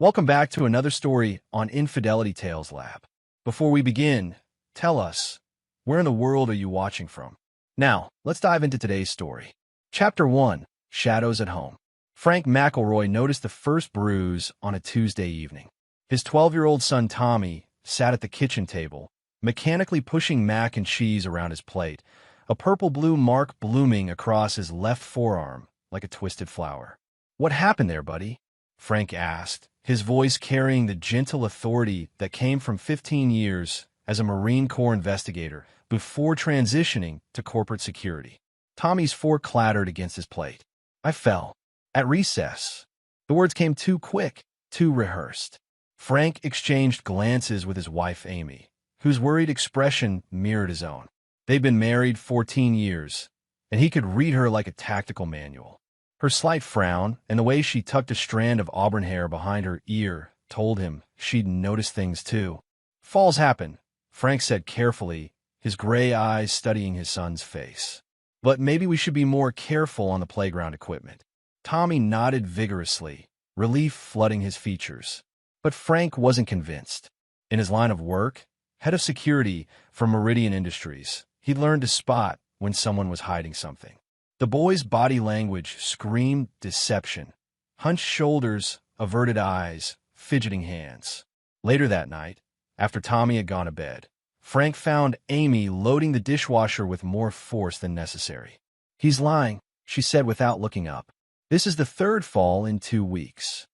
Welcome back to another story on Infidelity Tales Lab. Before we begin, tell us, where in the world are you watching from? Now, let's dive into today's story. Chapter 1, Shadows at Home. Frank McElroy noticed the first bruise on a Tuesday evening. His 12-year-old son Tommy sat at the kitchen table, mechanically pushing mac and cheese around his plate, a purple-blue mark blooming across his left forearm like a twisted flower. "What happened there, buddy?" Frank asked, his voice carrying the gentle authority that came from 15 years as a Marine Corps investigator before transitioning to corporate security. Tommy's fork clattered against his plate. "I fell. At recess." The words came too quick, too rehearsed. Frank exchanged glances with his wife Amy, whose worried expression mirrored his own. They'd been married 14 years, and he could read her like a tactical manual. Her slight frown and the way she tucked a strand of auburn hair behind her ear told him she'd noticed things too. "Falls happen," Frank said carefully, his gray eyes studying his son's face. "But maybe we should be more careful on the playground equipment." Tommy nodded vigorously, relief flooding his features. But Frank wasn't convinced. In his line of work, head of security for Meridian Industries, he'd learned to spot when someone was hiding something. The boy's body language screamed deception. Hunched shoulders, averted eyes, fidgeting hands. Later that night, after Tommy had gone to bed, Frank found Amy loading the dishwasher with more force than necessary. "He's lying," she said without looking up. "This is the third fall in 2 weeks."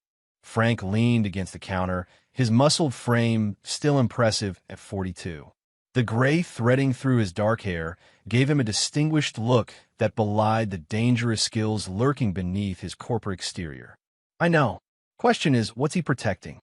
Frank leaned against the counter, his muscled frame still impressive at 42. The gray threading through his dark hair gave him a distinguished look that belied the dangerous skills lurking beneath his corporate exterior. "I know. Question is, what's he protecting?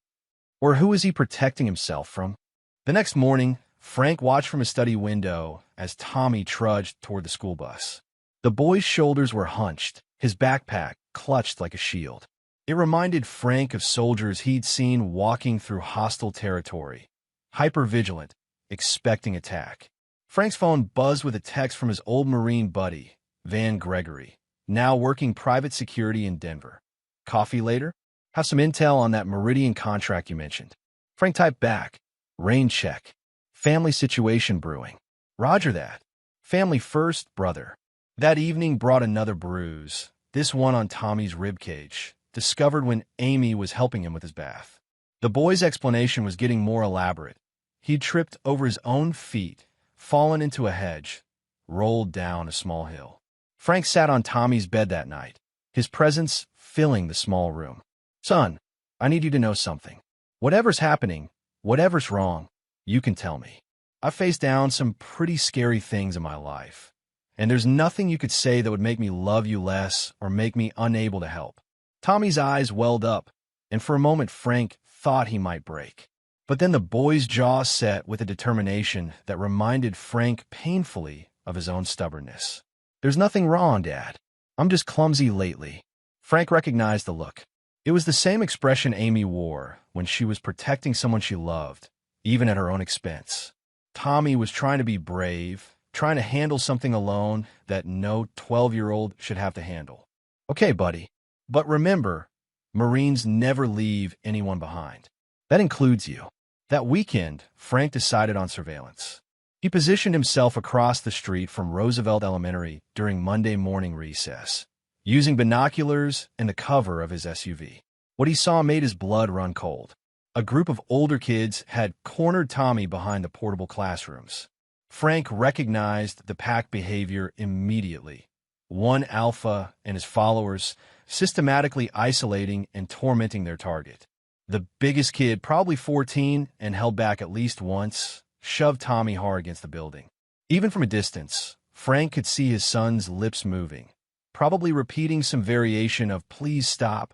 Or who is he protecting himself from?" The next morning, Frank watched from his study window as Tommy trudged toward the school bus. The boy's shoulders were hunched, his backpack clutched like a shield. It reminded Frank of soldiers he'd seen walking through hostile territory, hyper-vigilant, expecting attack. Frank's phone buzzed with a text from his old Marine buddy, Van Gregory, now working private security in Denver. "Coffee later? Have some intel on that Meridian contract you mentioned." Frank typed back, "Rain check. Family situation brewing." "Roger that. Family first, brother." That evening brought another bruise, this one on Tommy's ribcage, discovered when Amy was helping him with his bath. The boy's explanation was getting more elaborate. He'd tripped over his own feet, fallen into a hedge, rolled down a small hill. Frank sat on Tommy's bed that night, his presence filling the small room. "Son, I need you to know something. Whatever's happening, whatever's wrong, you can tell me. I've faced down some pretty scary things in my life, and there's nothing you could say that would make me love you less or make me unable to help." Tommy's eyes welled up, and for a moment Frank thought he might break. But then the boy's jaw set with a determination that reminded Frank painfully of his own stubbornness. "There's nothing wrong, Dad. I'm just clumsy lately." Frank recognized the look. It was the same expression Amy wore when she was protecting someone she loved, even at her own expense. Tommy was trying to be brave, trying to handle something alone that no 12-year-old should have to handle. "Okay, buddy. But remember, Marines never leave anyone behind. That includes you." That weekend, Frank decided on surveillance. He positioned himself across the street from Roosevelt Elementary during Monday morning recess, using binoculars and the cover of his SUV. What he saw made his blood run cold. A group of older kids had cornered Tommy behind the portable classrooms. Frank recognized the pack behavior immediately. One alpha and his followers systematically isolating and tormenting their target. The biggest kid, probably 14 and held back at least once, shoved Tommy hard against the building. Even from a distance, Frank could see his son's lips moving, probably repeating some variation of "please stop"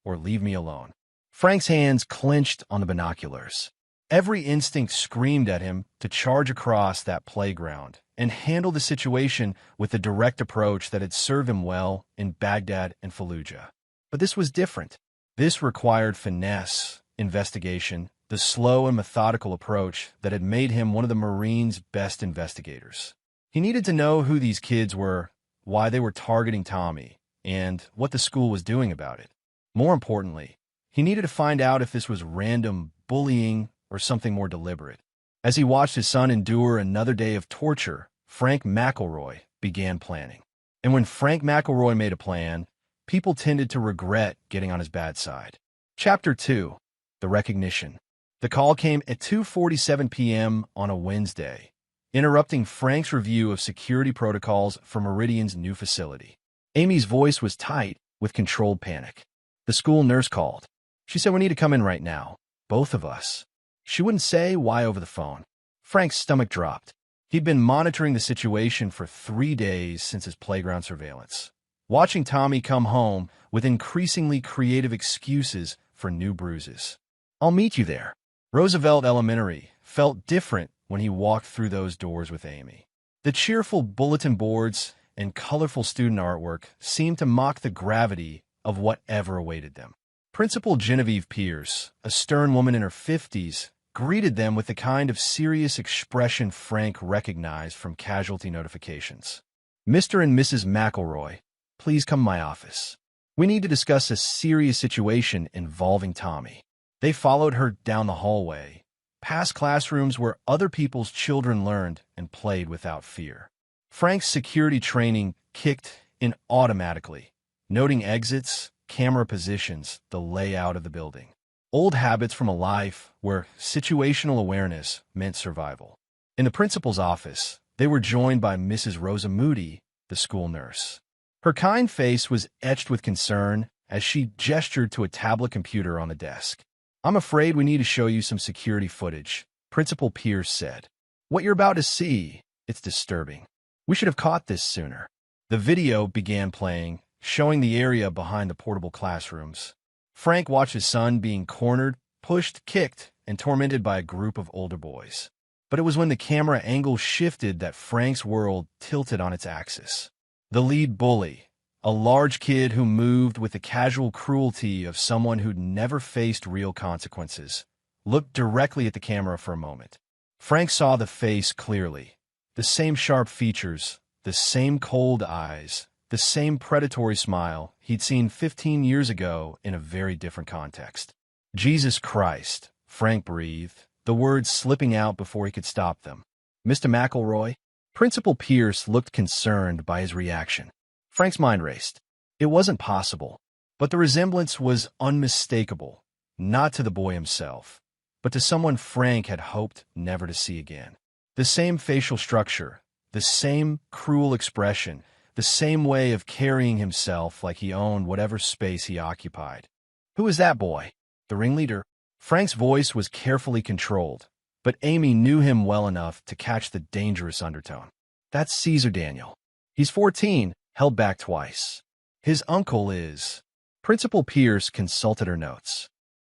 or "leave me alone." Frank's hands clenched on the binoculars. Every instinct screamed at him to charge across that playground and handle the situation with the direct approach that had served him well in Baghdad and Fallujah. But this was different. This required finesse, investigation, the slow and methodical approach that had made him one of the Marines' best investigators. He needed to know who these kids were, why they were targeting Tommy, and what the school was doing about it. More importantly, He needed to find out if this was random bullying or something more deliberate. As he watched his son endure another day of torture, Frank McElroy began planning. And when Frank McElroy made a plan, people tended to regret getting on his bad side. Chapter 2. The Recognition. The call came at 2:47 p.m. on a Wednesday, interrupting Frank's review of security protocols for Meridian's new facility. Amy's voice was tight with controlled panic. The school nurse called. She said, "We need to come in right now. Both of us." She wouldn't say why over the phone. Frank's stomach dropped. He'd been monitoring the situation for 3 days since his playground surveillance, watching Tommy come home with increasingly creative excuses for new bruises. "I'll meet you there." Roosevelt Elementary felt different when he walked through those doors with Amy. The cheerful bulletin boards and colorful student artwork seemed to mock the gravity of whatever awaited them. Principal Genevieve Pierce, a stern woman in her 50s, greeted them with the kind of serious expression Frank recognized from casualty notifications. "Mr. and Mrs. McElroy, please come to my office. We need to discuss a serious situation involving Tommy." They followed her down the hallway, past classrooms where other people's children learned and played without fear. Frank's security training kicked in automatically, noting exits, camera positions, the layout of the building. Old habits from a life where situational awareness meant survival. In the principal's office, they were joined by Mrs. Rosa Moody, the school nurse. Her kind face was etched with concern as she gestured to a tablet computer on the desk. "I'm afraid we need to show you some security footage," Principal Pierce said. "What you're about to see, it's disturbing. We should have caught this sooner." The video began playing, showing the area behind the portable classrooms. Frank watched his son being cornered, pushed, kicked, and tormented by a group of older boys. But it was when the camera angle shifted that Frank's world tilted on its axis. The lead bully, a large kid who moved with the casual cruelty of someone who'd never faced real consequences, looked directly at the camera for a moment. Frank saw the face clearly. The same sharp features, the same cold eyes, the same predatory smile he'd seen 15 years ago in a very different context. "Jesus Christ," Frank breathed, the words slipping out before he could stop them. "Mr. McElroy?" Principal Pierce looked concerned by his reaction. Frank's mind raced. It wasn't possible, but the resemblance was unmistakable, not to the boy himself, but to someone Frank had hoped never to see again. The same facial structure, the same cruel expression, the same way of carrying himself like he owned whatever space he occupied. "Who is that boy?" "The ringleader." Frank's voice was carefully controlled, but Amy knew him well enough to catch the dangerous undertone. "That's Caesar Daniel. He's 14, held back twice. His uncle is..." Principal Pierce consulted her notes.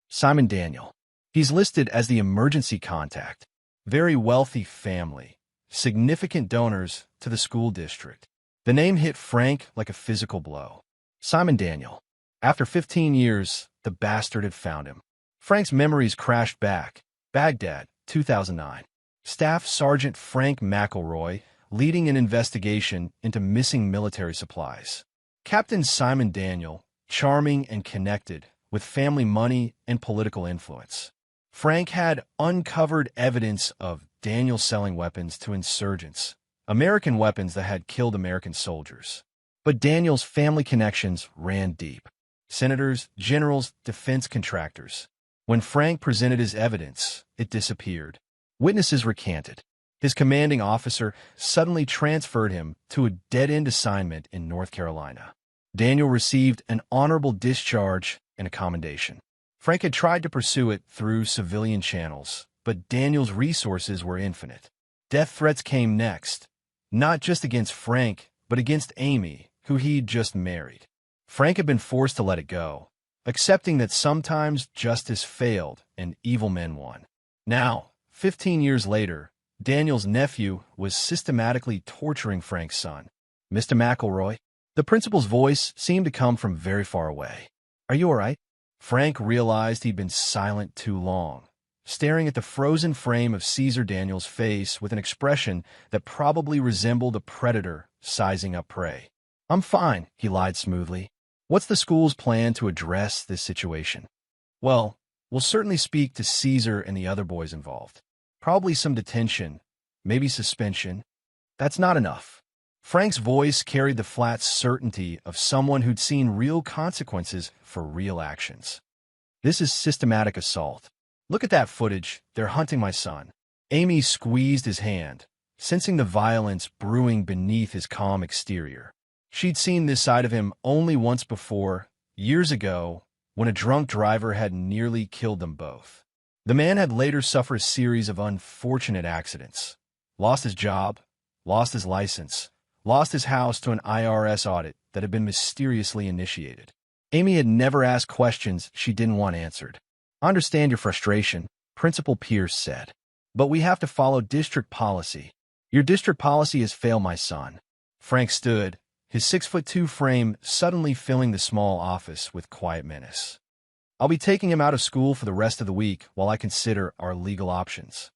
"Simon Daniel. He's listed as the emergency contact. Very wealthy family. Significant donors to the school district." The name hit Frank like a physical blow. Simon Daniel. After 15 years, the bastard had found him. Frank's memories crashed back. Baghdad, 2009. Staff Sergeant Frank McElroy leading an investigation into missing military supplies. Captain Simon Daniel, charming and connected, with family money and political influence. Frank had uncovered evidence of Daniel selling weapons to insurgents, American weapons that had killed American soldiers. But Daniel's family connections ran deep. Senators, generals, defense contractors. When Frank presented his evidence, it disappeared. Witnesses recanted. His commanding officer suddenly transferred him to a dead-end assignment in North Carolina. Daniel received an honorable discharge and a commendation. Frank had tried to pursue it through civilian channels, but Daniel's resources were infinite. Death threats came next, not just against Frank, but against Amy, who he'd just married. Frank had been forced to let it go, accepting that sometimes justice failed and evil men won. Now, 15 years later, Daniel's nephew was systematically torturing Frank's son. "Mr. McElroy?" The principal's voice seemed to come from very far away. "Are you all right?" Frank realized he'd been silent too long, staring at the frozen frame of Caesar Daniel's face with an expression that probably resembled a predator sizing up prey. "I'm fine," he lied smoothly. "What's the school's plan to address this situation?" Well, we'll certainly speak to Caesar and the other boys involved. Probably some detention, maybe suspension. That's not enough. Frank's voice carried the flat certainty of someone who'd seen real consequences for real actions. This is systematic assault. Look at that footage. They're hunting my son. Amy squeezed his hand, sensing the violence brewing beneath his calm exterior. She'd seen this side of him only once before, years ago, when a drunk driver had nearly killed them both. The man had later suffered a series of unfortunate accidents. Lost his job, lost his license, lost his house to an IRS audit that had been mysteriously initiated. Amy had never asked questions she didn't want answered. "I understand your frustration," Principal Pierce said. "But we have to follow district policy. Your district policy has failed my son." Frank stood, his 6'2" frame suddenly filling the small office with quiet menace. "I'll be taking him out of school for the rest of the week while I consider our legal options."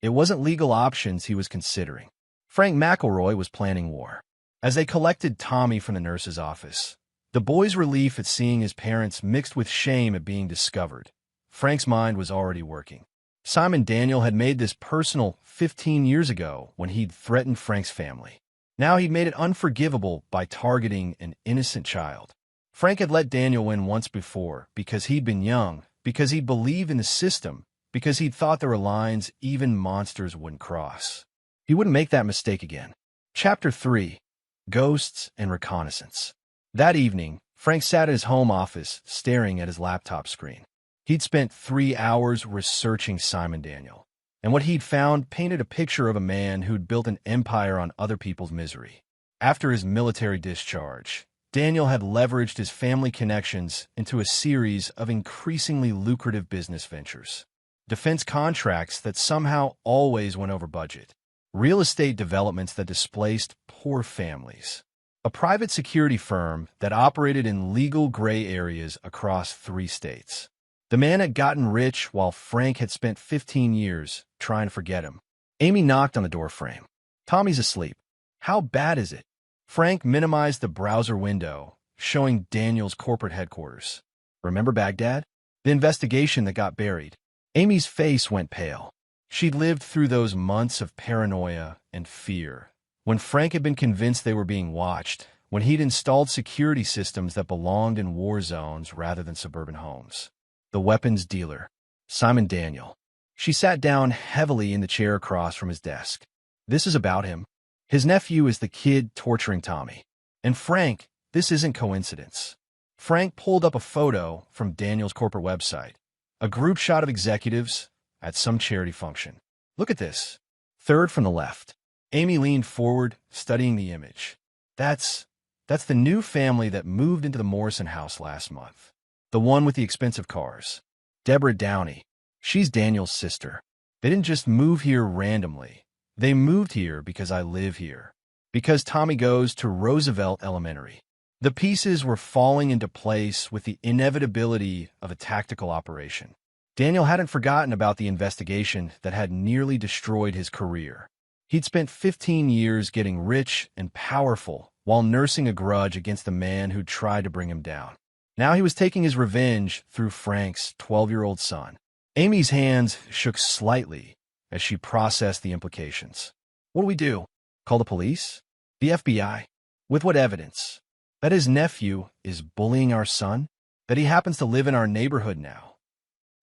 It wasn't legal options he was considering. Frank McElroy was planning war. As they collected Tommy from the nurse's office, the boy's relief at seeing his parents mixed with shame at being discovered, Frank's mind was already working. Simon Daniel had made this personal 15 years ago when he'd threatened Frank's family. Now he'd made it unforgivable by targeting an innocent child. Frank had let Daniel win once before because he'd been young, because he'd believed in the system, because he'd thought there were lines even monsters wouldn't cross. He wouldn't make that mistake again. Chapter 3. Ghosts and Reconnaissance. That evening, Frank sat at his home office, staring at his laptop screen. He'd spent 3 hours researching Simon Daniel, and what he'd found painted a picture of a man who'd built an empire on other people's misery. After his military discharge, Daniel had leveraged his family connections into a series of increasingly lucrative business ventures. Defense contracts that somehow always went over budget. Real estate developments that displaced poor families. A private security firm that operated in legal gray areas across 3 states. The man had gotten rich while Frank had spent 15 years trying to forget him. Amy knocked on the doorframe. "Tommy's asleep." "How bad is it?" Frank minimized the browser window, showing Daniel's corporate headquarters. "Remember Baghdad? The investigation that got buried." Amy's face went pale. She'd lived through those months of paranoia and fear, when Frank had been convinced they were being watched, when he'd installed security systems that belonged in war zones rather than suburban homes. The weapons dealer, Simon Daniel. She sat down heavily in the chair across from his desk. This is about him. His nephew is the kid torturing Tommy. And Frank, this isn't coincidence. Frank pulled up a photo from Daniel's corporate website. A group shot of executives at some charity function. "Look at this." Third from the left. Amy leaned forward, studying the image. That's the new family that moved into the Morrison house last month. The one with the expensive cars. Deborah Downey. She's Daniel's sister. They didn't just move here randomly. They moved here because I live here. Because Tommy goes to Roosevelt Elementary. The pieces were falling into place with the inevitability of a tactical operation. Daniel hadn't forgotten about the investigation that had nearly destroyed his career. He'd spent 15 years getting rich and powerful while nursing a grudge against the man who'd tried to bring him down. Now he was taking his revenge through Frank's 12-year-old son. Amy's hands shook slightly as she processed the implications. "What do we do? Call the police? The FBI? With what evidence? That his nephew is bullying our son? That he happens to live in our neighborhood now?"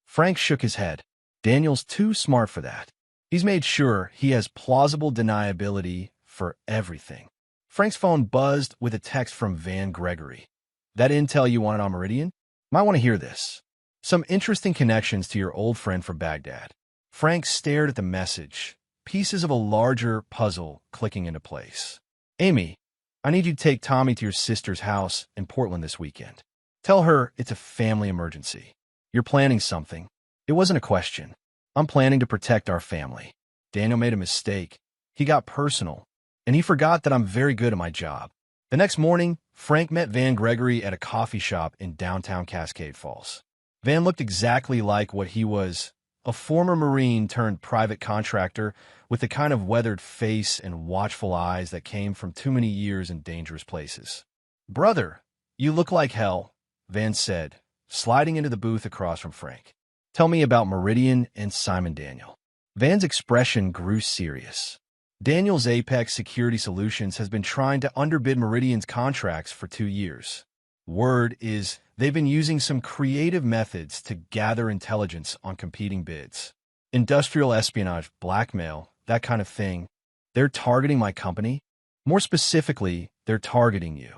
Frank shook his head. "Daniel's too smart for that. He's made sure he has plausible deniability for everything." Frank's phone buzzed with a text from Van Gregory. "That intel you wanted on Meridian? Might want to hear this. Some interesting connections to your old friend from Baghdad." Frank stared at the message, pieces of a larger puzzle clicking into place. "Amy, I need you to take Tommy to your sister's house in Portland this weekend. Tell her it's a family emergency. You're planning something." It wasn't a question. "I'm planning to protect our family." Daniel made a mistake. He got personal, and he forgot that I'm very good at my job. The next morning, Frank met Van Gregory at a coffee shop in downtown Cascade Falls. Van looked exactly like what he was, a former Marine turned private contractor with the kind of weathered face and watchful eyes that came from too many years in dangerous places. "Brother, you look like hell," Van said, sliding into the booth across from Frank. Tell me about Meridian and Simon Daniel. Van's expression grew serious. Daniel's Apex Security Solutions has been trying to underbid Meridian's contracts for 2 years. Word is they've been using some creative methods to gather intelligence on competing bids. Industrial espionage, blackmail, that kind of thing. They're targeting my company. More specifically, they're targeting you.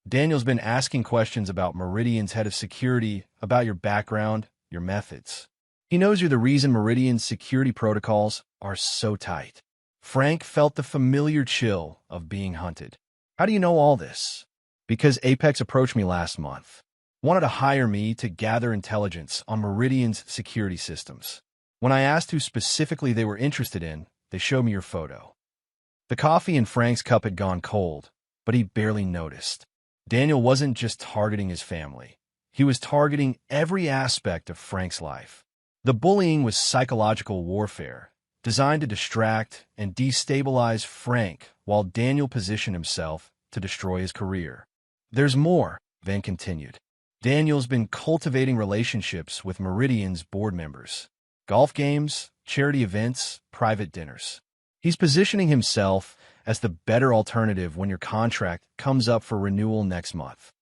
Daniel's been asking questions about Meridian's head of security, about your background, your methods. He knows you're the reason Meridian's security protocols are so tight. Frank felt the familiar chill of being hunted. How do you know all this? Because Apex approached me last month. Wanted to hire me to gather intelligence on Meridian's security systems. When I asked who specifically they were interested in, they showed me your photo. The coffee in Frank's cup had gone cold, but he barely noticed. Daniel wasn't just targeting his family. He was targeting every aspect of Frank's life. The bullying was psychological warfare, designed to distract and destabilize Frank while Daniel positioned himself to destroy his career. There's more, Van continued. Daniel's been cultivating relationships with Meridian's board members. Golf games, charity events, private dinners. He's positioning himself as the better alternative when your contract comes up for renewal next month.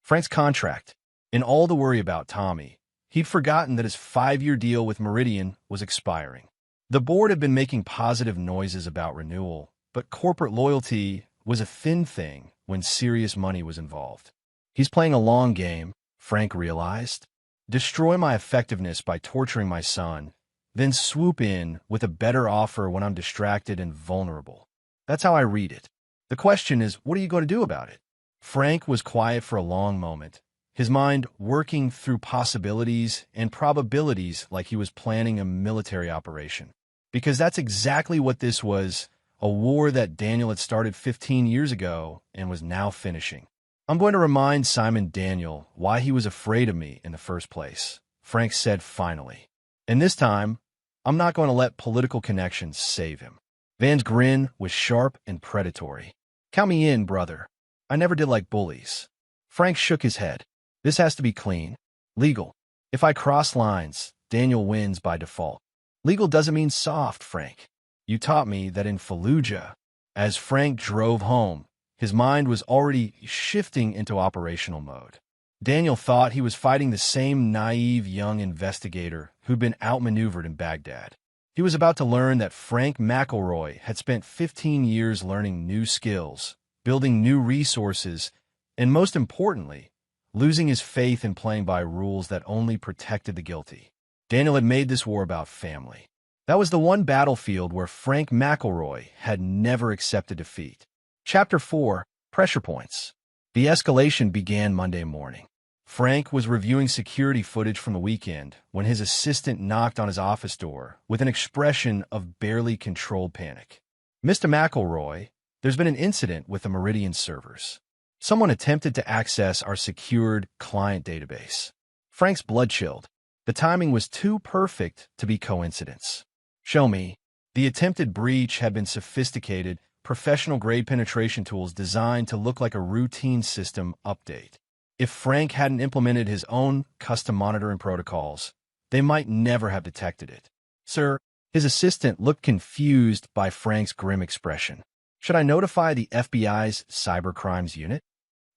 Frank's contract. In all the worry about Tommy, he'd forgotten that his 5-year deal with Meridian was expiring. The board had been making positive noises about renewal, but corporate loyalty was a thin thing when serious money was involved. He's playing a long game, Frank realized. Destroy my effectiveness by torturing my son, then swoop in with a better offer when I'm distracted and vulnerable. That's how I read it. The question is, what are you going to do about it? Frank was quiet for a long moment, his mind working through possibilities and probabilities like he was planning a military operation. Because that's exactly what this was, a war that Daniel had started 15 years ago and was now finishing. I'm going to remind Simon Daniel why he was afraid of me in the first place, Frank said finally. And this time, I'm not going to let political connections save him. Van's grin was sharp and predatory. Count me in, brother. I never did like bullies. Frank shook his head. This has to be clean. Legal. If I cross lines, Daniel wins by default. Legal doesn't mean soft, Frank. You taught me that in Fallujah. As Frank drove home, his mind was already shifting into operational mode. Daniel thought he was fighting the same naive young investigator who'd been outmaneuvered in Baghdad. He was about to learn that Frank McElroy had spent 15 years learning new skills, building new resources, and most importantly, losing his faith in playing by rules that only protected the guilty. Daniel had made this war about family. That was the one battlefield where Frank McElroy had never accepted defeat. Chapter 4, Pressure Points. The escalation began Monday morning. Frank was reviewing security footage from the weekend when his assistant knocked on his office door with an expression of barely controlled panic. Mr. McElroy, there's been an incident with the Meridian servers. Someone attempted to access our secured client database. Frank's blood chilled. The timing was too perfect to be coincidence. Show me. The attempted breach had been sophisticated, professional-grade penetration tools designed to look like a routine system update. If Frank hadn't implemented his own custom monitoring protocols, they might never have detected it. Sir, his assistant looked confused by Frank's grim expression. Should I notify the FBI's cybercrimes unit?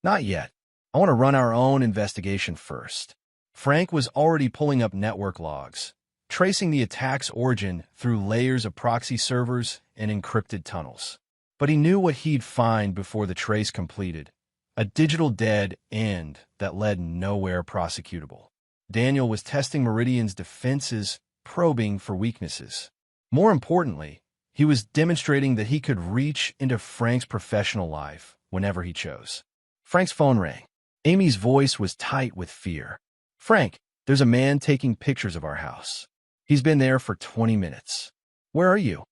Not yet. I want to run our own investigation first. Frank was already pulling up network logs, tracing the attack's origin through layers of proxy servers and encrypted tunnels. But he knew what he'd find before the trace completed. A digital dead end that led nowhere prosecutable. Daniel was testing Meridian's defenses, probing for weaknesses. More importantly, he was demonstrating that he could reach into Frank's professional life whenever he chose. Frank's phone rang. Amy's voice was tight with fear. Frank, there's a man taking pictures of our house. He's been there for 20 minutes. Where are you?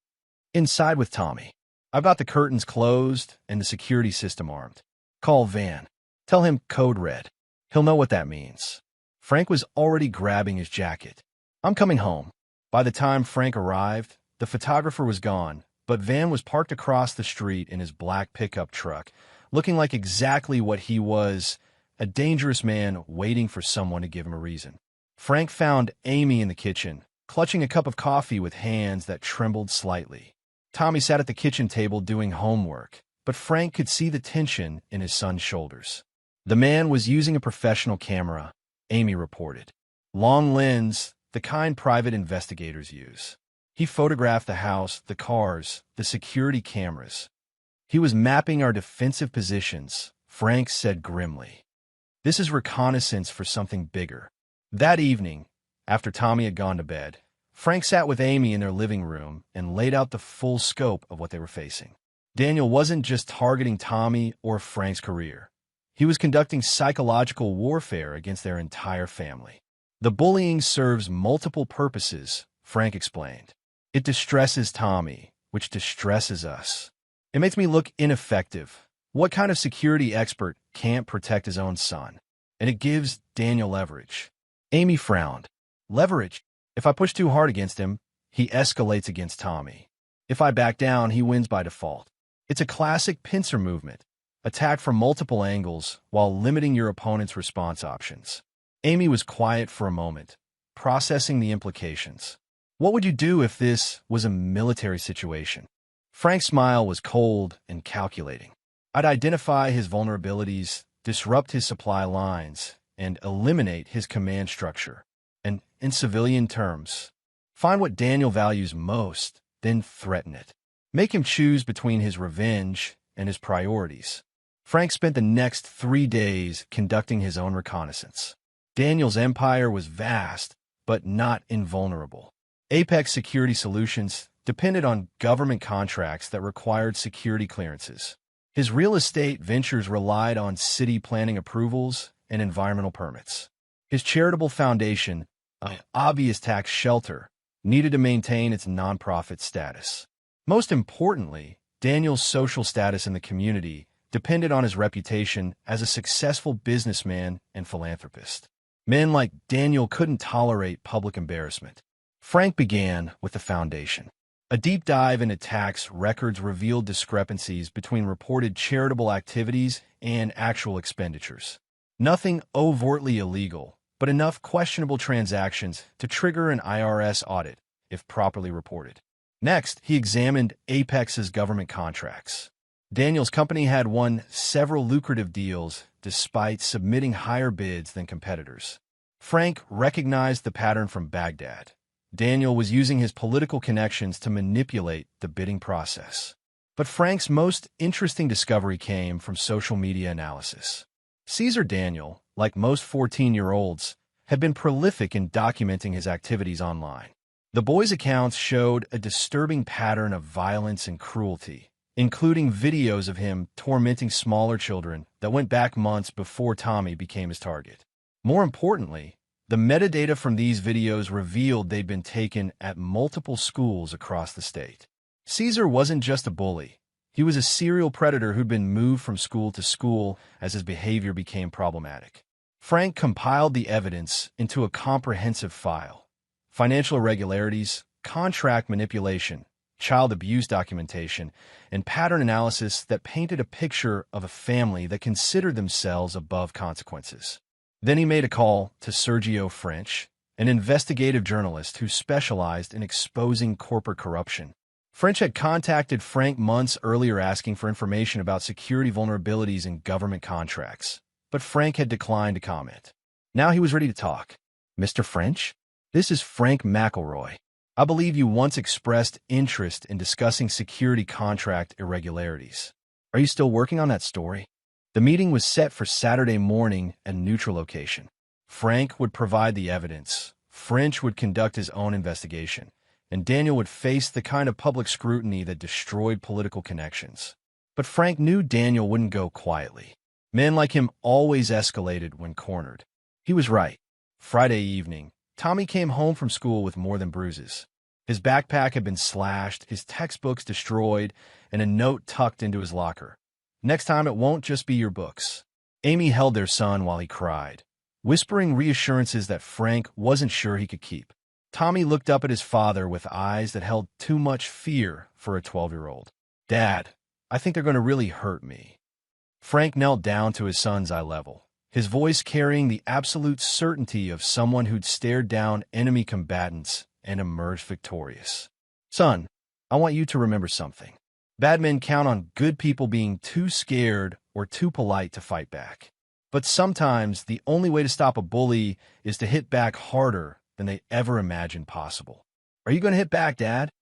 Inside with Tommy. I've got the curtains closed and the security system armed. Call Van. Tell him code red. He'll know what that means. Frank was already grabbing his jacket. I'm coming home. By the time Frank arrived, the photographer was gone, but Van was parked across the street in his black pickup truck, looking like exactly what he was, a dangerous man waiting for someone to give him a reason. Frank found Amy in the kitchen, clutching a cup of coffee with hands that trembled slightly. Tommy sat at the kitchen table doing homework, but Frank could see the tension in his son's shoulders. The man was using a professional camera, Amy reported. Long lens, the kind private investigators use. He photographed the house, the cars, the security cameras. He was mapping our defensive positions, Frank said grimly. This is reconnaissance for something bigger. That evening, after Tommy had gone to bed, Frank sat with Amy in their living room and laid out the full scope of what they were facing. Daniel wasn't just targeting Tommy or Frank's career. He was conducting psychological warfare against their entire family. The bullying serves multiple purposes, Frank explained. It distresses Tommy, which distresses us. It makes me look ineffective. What kind of security expert can't protect his own son? And it gives Daniel leverage. Amy frowned. Leverage? If I push too hard against him, he escalates against Tommy. If I back down, he wins by default. It's a classic pincer movement. Attack from multiple angles while limiting your opponent's response options. Amy was quiet for a moment, processing the implications. What would you do if this was a military situation? Frank's smile was cold and calculating. I'd identify his vulnerabilities, disrupt his supply lines, and eliminate his command structure. And in civilian terms, find what Daniel values most, then threaten it. Make him choose between his revenge and his priorities. Frank spent the next 3 days conducting his own reconnaissance. Daniel's empire was vast, but not invulnerable. Apex Security Solutions depended on government contracts that required security clearances. His real estate ventures relied on city planning approvals and environmental permits. His charitable foundation, an obvious tax shelter, needed to maintain its nonprofit status. Most importantly, Daniel's social status in the community depended on his reputation as a successful businessman and philanthropist. Men like Daniel couldn't tolerate public embarrassment. Frank began with the foundation. A deep dive into tax records revealed discrepancies between reported charitable activities and actual expenditures. Nothing overtly illegal, but enough questionable transactions to trigger an IRS audit if properly reported. Next, he examined Apex's government contracts. Daniel's company had won several lucrative deals despite submitting higher bids than competitors. Frank recognized the pattern from Baghdad. Daniel was using his political connections to manipulate the bidding process. But Frank's most interesting discovery came from social media analysis. Caesar Daniel, like most 14-year-olds, had been prolific in documenting his activities online. The boy's accounts showed a disturbing pattern of violence and cruelty, including videos of him tormenting smaller children that went back months before Tommy became his target. More importantly, the metadata from these videos revealed they'd been taken at multiple schools across the state. Caesar wasn't just a bully. He was a serial predator who'd been moved from school to school as his behavior became problematic. Frank compiled the evidence into a comprehensive file. Financial irregularities, contract manipulation, child abuse documentation, and pattern analysis that painted a picture of a family that considered themselves above consequences. Then he made a call to Sergio French, an investigative journalist who specialized in exposing corporate corruption. French had contacted Frank months earlier asking for information about security vulnerabilities in government contracts, but Frank had declined to comment. Now he was ready to talk. Mr. French? This is Frank McElroy. I believe you once expressed interest in discussing security contract irregularities. Are you still working on that story? The meeting was set for Saturday morning at a neutral location. Frank would provide the evidence, French would conduct his own investigation, and Daniel would face the kind of public scrutiny that destroyed political connections. But Frank knew Daniel wouldn't go quietly. Men like him always escalated when cornered. He was right. Friday evening, Tommy came home from school with more than bruises. His backpack had been slashed, his textbooks destroyed, and a note tucked into his locker. Next time it won't just be your books. Amy held their son while he cried, whispering reassurances that Frank wasn't sure he could keep. Tommy looked up at his father with eyes that held too much fear for a 12-year-old. Dad, I think they're going to really hurt me. Frank knelt down to his son's eye level, his voice carrying the absolute certainty of someone who'd stared down enemy combatants and emerged victorious. "Son, I want you to remember something. Bad men count on good people being too scared or too polite to fight back. But sometimes the only way to stop a bully is to hit back harder than they ever imagined possible." "Are you going to hit back, Dad?"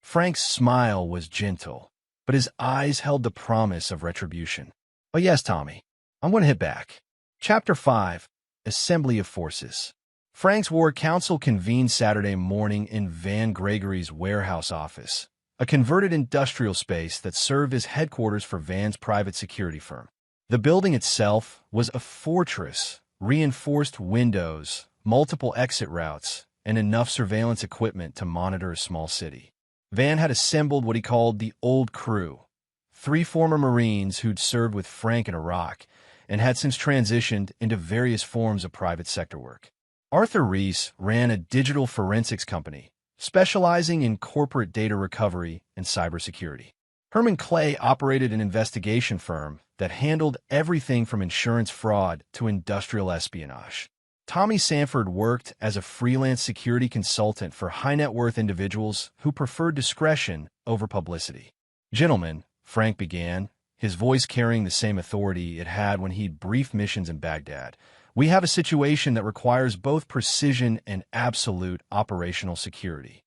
Frank's smile was gentle, but his eyes held the promise of retribution. "Oh yes, Tommy, I'm going to hit back." Chapter 5, Assembly of Forces. Frank's War Council convened Saturday morning in Van Gregory's warehouse office, a converted industrial space that served as headquarters for Van's private security firm. The building itself was a fortress, reinforced windows, multiple exit routes, and enough surveillance equipment to monitor a small city. Van had assembled what he called the Old Crew, 3 former Marines who'd served with Frank in Iraq and had since transitioned into various forms of private sector work. Arthur Reese ran a digital forensics company, specializing in corporate data recovery and cybersecurity. Herman Clay operated an investigation firm that handled everything from insurance fraud to industrial espionage. Tommy Sanford worked as a freelance security consultant for high-net-worth individuals who preferred discretion over publicity. "Gentlemen," Frank began, his voice carrying the same authority it had when he'd briefed missions in Baghdad, "we have a situation that requires both precision and absolute operational security."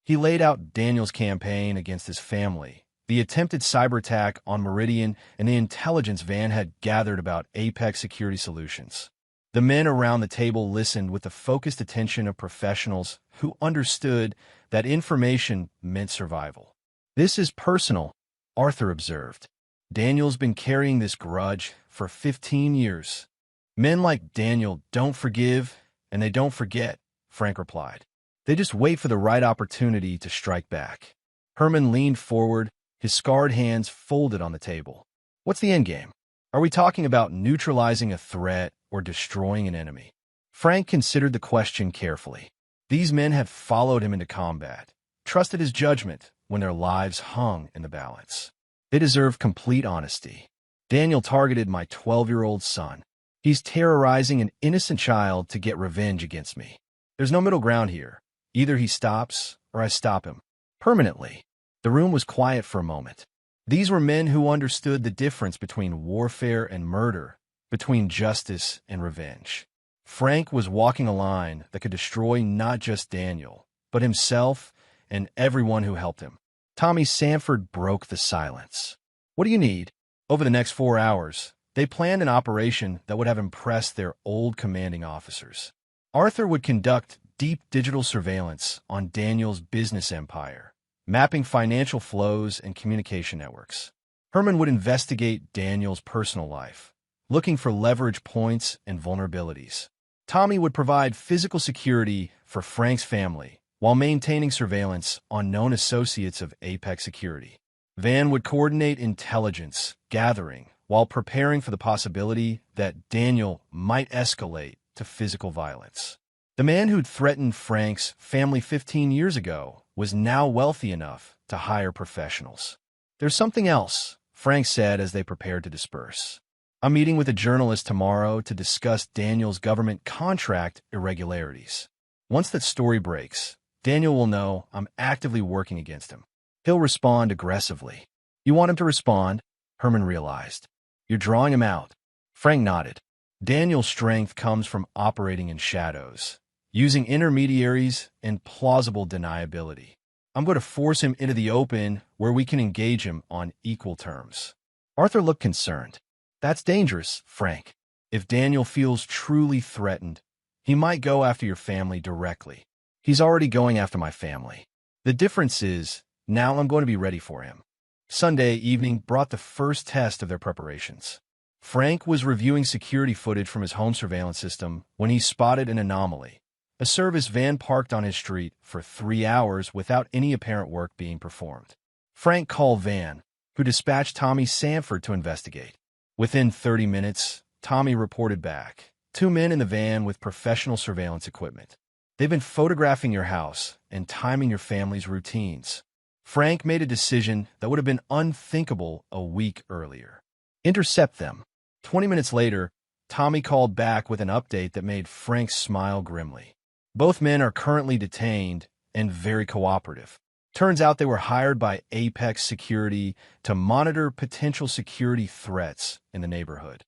He laid out Daniel's campaign against his family, the attempted cyber attack on Meridian, and the intelligence Van had gathered about Apex Security Solutions. The men around the table listened with the focused attention of professionals who understood that information meant survival. "This is personal," Arthur observed. "Daniel's been carrying this grudge for 15 years. Men like Daniel don't forgive, and they don't forget," Frank replied. "They just wait for the right opportunity to strike back." Herman leaned forward, his scarred hands folded on the table. "What's the endgame? Are we talking about neutralizing a threat or destroying an enemy?" Frank considered the question carefully. These men had followed him into combat, trusted his judgment when their lives hung in the balance. They deserved complete honesty. "Daniel targeted my 12-year-old son. He's terrorizing an innocent child to get revenge against me. There's no middle ground here. Either he stops or I stop him. Permanently." The room was quiet for a moment. These were men who understood the difference between warfare and murder, between justice and revenge. Frank was walking a line that could destroy not just Daniel, but himself and everyone who helped him. Tommy Sanford broke the silence. "What do you need?" Over the next 4 hours, they planned an operation that would have impressed their old commanding officers. Arthur would conduct deep digital surveillance on Daniel's business empire, mapping financial flows and communication networks. Herman would investigate Daniel's personal life, looking for leverage points and vulnerabilities. Tommy would provide physical security for Frank's family while maintaining surveillance on known associates of Apex Security. Van would coordinate intelligence gathering while preparing for the possibility that Daniel might escalate to physical violence. The man who'd threatened Frank's family 15 years ago was now wealthy enough to hire professionals. "There's something else," Frank said as they prepared to disperse. "I'm meeting with a journalist tomorrow to discuss Daniel's government contract irregularities. Once that story breaks, Daniel will know I'm actively working against him. He'll respond aggressively." "You want him to respond?" Herman realized. "You're drawing him out." Frank nodded. "Daniel's strength comes from operating in shadows, using intermediaries and plausible deniability. I'm going to force him into the open where we can engage him on equal terms." Arthur looked concerned. "That's dangerous, Frank. If Daniel feels truly threatened, he might go after your family directly. He's already going after my family. The difference is, now I'm going to be ready for him." Sunday evening brought the first test of their preparations. Frank was reviewing security footage from his home surveillance system when he spotted an anomaly. A service van parked on his street for 3 hours without any apparent work being performed. Frank called Van, who dispatched Tommy Sanford to investigate. Within 30 minutes, Tommy reported back. 2 men in the van with professional surveillance equipment. "They've been photographing your house and timing your family's routines." Frank made a decision that would have been unthinkable a week earlier. "Intercept them." 20 minutes later, Tommy called back with an update that made Frank smile grimly. Both men are currently detained and very cooperative. Turns out they were hired by Apex Security to monitor potential security threats in the neighborhood.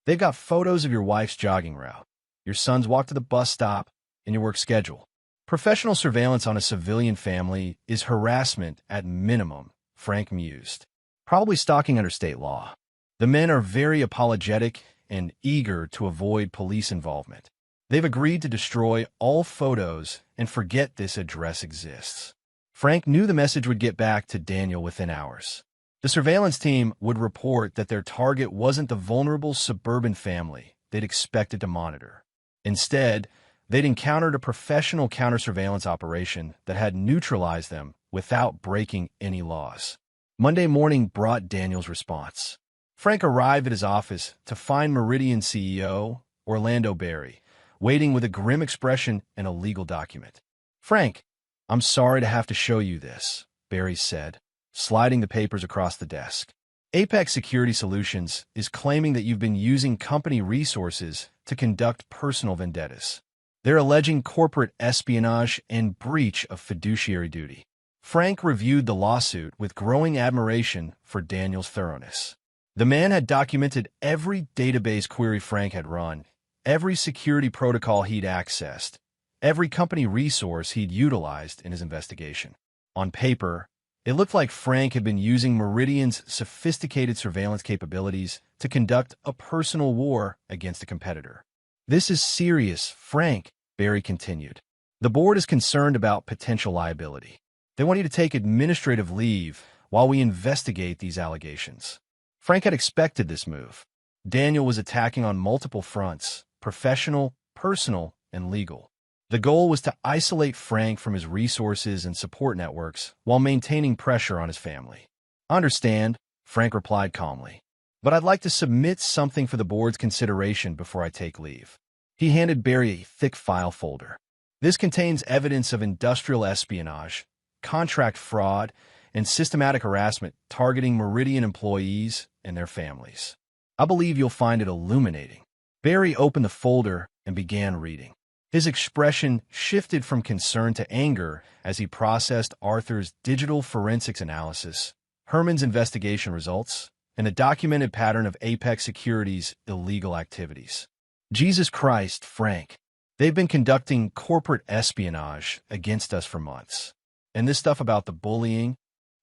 They've got photos of your wife's jogging route, your son's walk to the bus stop, and your work schedule. Professional surveillance on a civilian family is harassment at minimum, Frank mused. Probably stalking under state law. The men are very apologetic and eager to avoid police involvement. They've agreed to destroy all photos and forget this address exists. Frank knew the message would get back to Daniel within hours. The surveillance team would report that their target wasn't the vulnerable suburban family they'd expected to monitor. Instead, they'd encountered a professional counter-surveillance operation that had neutralized them without breaking any laws. Monday morning brought Daniel's response. Frank arrived at his office to find Meridian CEO, Orlando Berry, waiting with a grim expression and a legal document. "Frank, I'm sorry to have to show you this," Berry said, sliding the papers across the desk. Apex Security Solutions is claiming that you've been using company resources to conduct personal vendettas. They're alleging corporate espionage and breach of fiduciary duty. Frank reviewed the lawsuit with growing admiration for Daniel's thoroughness. The man had documented every database query Frank had run, every security protocol he'd accessed, every company resource he'd utilized in his investigation. On paper, it looked like Frank had been using Meridian's sophisticated surveillance capabilities to conduct a personal war against a competitor. "This is serious, Frank," Berry continued. "The board is concerned about potential liability. They want you to take administrative leave while we investigate these allegations." Frank had expected this move. Daniel was attacking on multiple fronts: professional, personal, and legal. The goal was to isolate Frank from his resources and support networks while maintaining pressure on his family. "I understand," Frank replied calmly, "but I'd like to submit something for the board's consideration before I take leave." He handed Berry a thick file folder. "This contains evidence of industrial espionage, contract fraud, and systematic harassment targeting Meridian employees and their families. I believe you'll find it illuminating." Berry opened the folder and began reading. His expression shifted from concern to anger as he processed Arthur's digital forensics analysis, Herman's investigation results, and a documented pattern of Apex Security's illegal activities. "Jesus Christ, Frank. They've been conducting corporate espionage against us for months. And this stuff about the bullying?"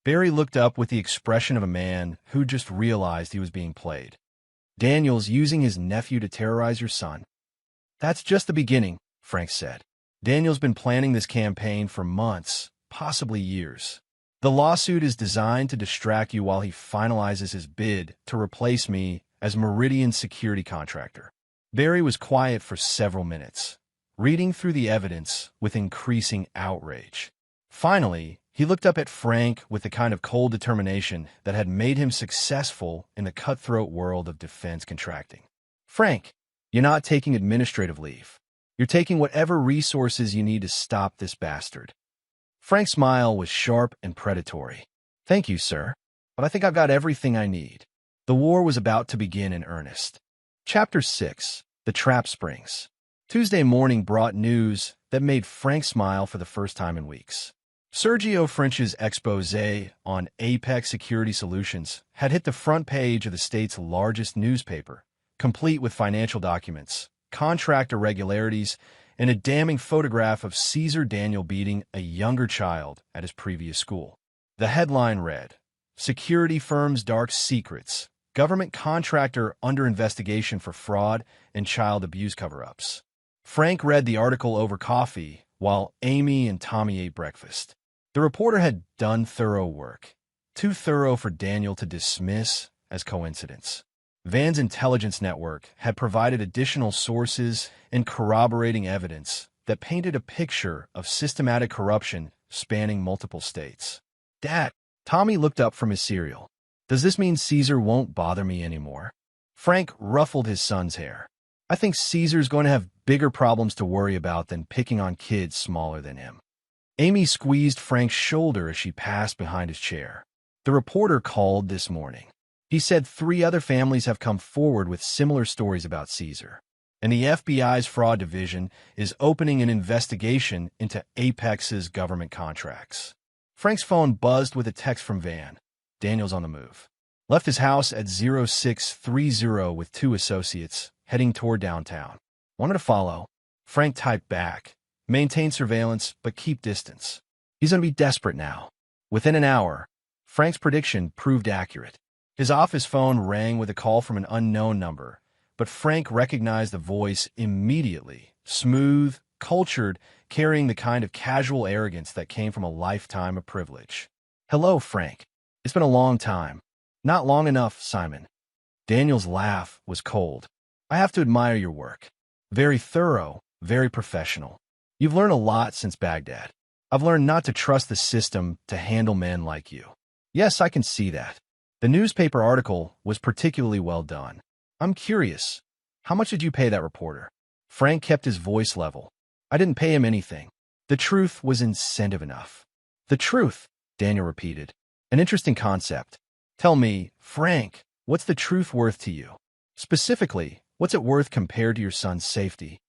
Berry looked up with the expression of a man who just realized he was being played. "Daniel's using his nephew to terrorize your son." "That's just the beginning," Frank said. "Daniel's been planning this campaign for months, possibly years. The lawsuit is designed to distract you while he finalizes his bid to replace me as Meridian's security contractor." Berry was quiet for several minutes, reading through the evidence with increasing outrage. Finally, he looked up at Frank with the kind of cold determination that had made him successful in the cutthroat world of defense contracting. "Frank, you're not taking administrative leave. You're taking whatever resources you need to stop this bastard." Frank's smile was sharp and predatory. "Thank you, sir, but I think I've got everything I need." The war was about to begin in earnest. Chapter 6: The Trap Springs. Tuesday morning brought news that made Frank smile for the first time in weeks. Sergio French's exposé on Apex Security Solutions had hit the front page of the state's largest newspaper, complete with financial documents, contract irregularities, and a damning photograph of Caesar Daniel beating a younger child at his previous school. The headline read, "Security Firm's Dark Secrets, Government Contractor Under Investigation for Fraud and Child Abuse Cover-Ups." Frank read the article over coffee while Amy and Tommy ate breakfast. The reporter had done thorough work, too thorough for Daniel to dismiss as coincidence. Van's intelligence network had provided additional sources and corroborating evidence that painted a picture of systematic corruption spanning multiple states. "Dad," Tommy looked up from his cereal. "Does this mean Caesar won't bother me anymore?" Frank ruffled his son's hair. "I think Caesar's going to have bigger problems to worry about than picking on kids smaller than him." Amy squeezed Frank's shoulder as she passed behind his chair. "The reporter called this morning. He said 3 other families have come forward with similar stories about Caesar. And the FBI's fraud division is opening an investigation into Apex's government contracts. Frank's phone buzzed with a text from Van. Daniel's on the move. Left his house at 0630 with 2 associates, heading toward downtown. Wanted to follow. Frank typed back. Maintain surveillance, but keep distance. He's going to be desperate now. Within an hour, Frank's prediction proved accurate. His office phone rang with a call from an unknown number, but Frank recognized the voice immediately. Smooth, cultured, carrying the kind of casual arrogance that came from a lifetime of privilege. Hello, Frank. It's been a long time. Not long enough, Simon. Daniel's laugh was cold. I have to admire your work. Very thorough, very professional. You've learned a lot since Baghdad. I've learned not to trust the system to handle men like you. Yes, I can see that. The newspaper article was particularly well done. I'm curious. How much did you pay that reporter? Frank kept his voice level. I didn't pay him anything. The truth was incentive enough. The truth, Daniel repeated. An interesting concept. Tell me, Frank, what's the truth worth to you? Specifically, what's it worth compared to your son's safety?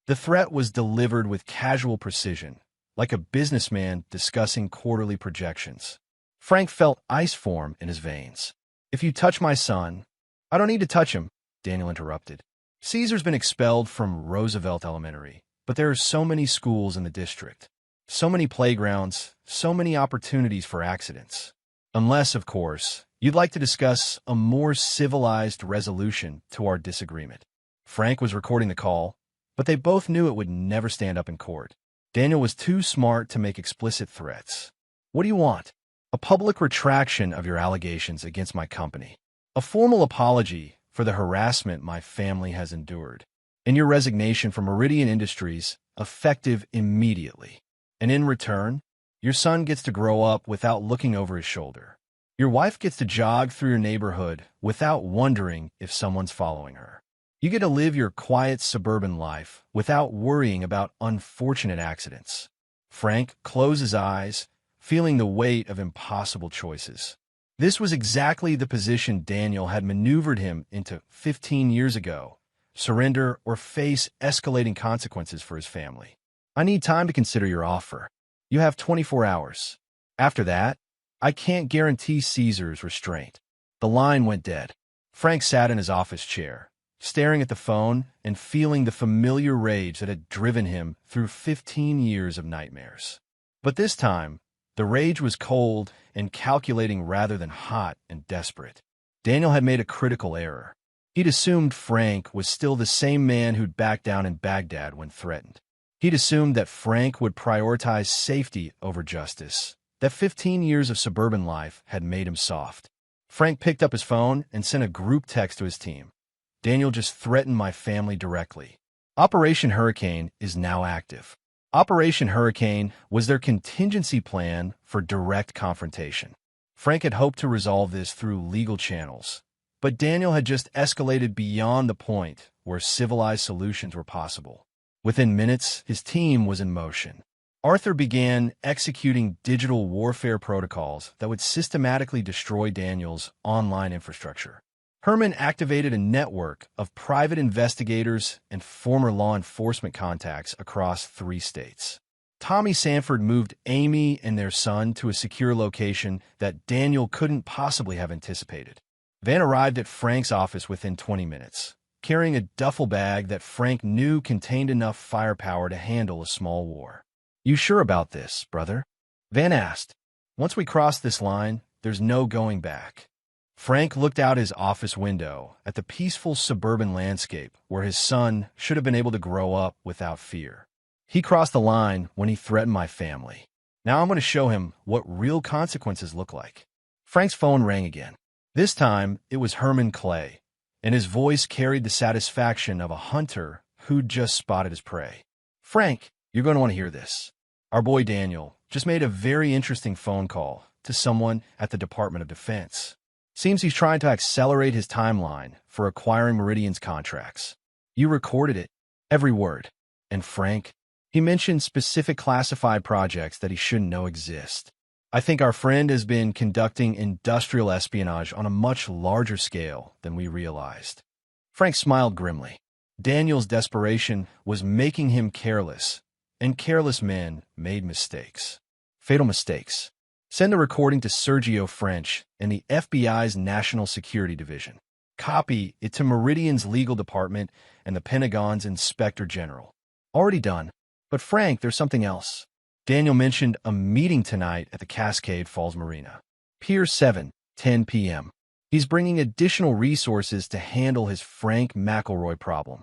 The threat was delivered with casual precision, like a businessman discussing quarterly projections. Frank felt ice form in his veins. If you touch my son, I don't need to touch him, Daniel interrupted. Caesar's been expelled from Roosevelt Elementary, but there are so many schools in the district, so many playgrounds, so many opportunities for accidents. Unless, of course, you'd like to discuss a more civilized resolution to our disagreement. Frank was recording the call, but they both knew it would never stand up in court. Daniel was too smart to make explicit threats. What do you want? A public retraction of your allegations against my company. A formal apology for the harassment my family has endured. And your resignation from Meridian Industries, effective immediately. And in return, your son gets to grow up without looking over his shoulder. Your wife gets to jog through your neighborhood without wondering if someone's following her. You get to live your quiet suburban life without worrying about unfortunate accidents. Frank closed his eyes, feeling the weight of impossible choices. This was exactly the position Daniel had maneuvered him into 15 years ago. Surrender or face escalating consequences for his family. I need time to consider your offer. You have 24 hours. After that, I can't guarantee Caesar's restraint. The line went dead. Frank sat in his office chair, staring at the phone and feeling the familiar rage that had driven him through 15 years of nightmares. But this time, the rage was cold and calculating rather than hot and desperate. Daniel had made a critical error. He'd assumed Frank was still the same man who'd backed down in Baghdad when threatened. He'd assumed that Frank would prioritize safety over justice, that 15 years of suburban life had made him soft. Frank picked up his phone and sent a group text to his team. Daniel just threatened my family directly. Operation Hurricane is now active. Operation Hurricane was their contingency plan for direct confrontation. Frank had hoped to resolve this through legal channels, but Daniel had just escalated beyond the point where civilized solutions were possible. Within minutes, his team was in motion. Arthur began executing digital warfare protocols that would systematically destroy Daniel's online infrastructure. Herman activated a network of private investigators and former law enforcement contacts across 3 states. Tommy Sanford moved Amy and their son to a secure location that Daniel couldn't possibly have anticipated. Van arrived at Frank's office within 20 minutes, carrying a duffel bag that Frank knew contained enough firepower to handle a small war. You sure about this, brother? Van asked. Once we cross this line, there's no going back. Frank looked out his office window at the peaceful suburban landscape where his son should have been able to grow up without fear. He crossed the line when he threatened my family. Now I'm going to show him what real consequences look like. Frank's phone rang again. This time, it was Herman Clay, and his voice carried the satisfaction of a hunter who'd just spotted his prey. Frank, you're going to want to hear this. Our boy Daniel just made a very interesting phone call to someone at the Department of Defense. Seems he's trying to accelerate his timeline for acquiring Meridian's contracts. You recorded it, every word. And Frank, he mentioned specific classified projects that he shouldn't know exist. I think our friend has been conducting industrial espionage on a much larger scale than we realized. Frank smiled grimly. Daniel's desperation was making him careless, and careless men made mistakes. Fatal mistakes. Send the recording to Sergio French in the FBI's National Security Division. Copy it to Meridian's legal department and the Pentagon's Inspector General. Already done. But Frank, there's something else. Daniel mentioned a meeting tonight at the Cascade Falls Marina. Pier 7, 10 p.m. He's bringing additional resources to handle his Frank McElroy problem.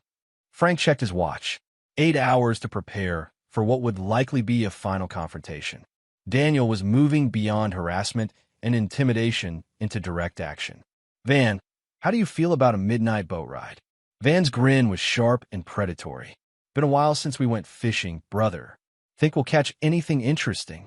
Frank checked his watch. 8 hours to prepare for what would likely be a final confrontation. Daniel was moving beyond harassment and intimidation into direct action. Van, how do you feel about a midnight boat ride? Van's grin was sharp and predatory. Been a while since we went fishing, brother. Think we'll catch anything interesting?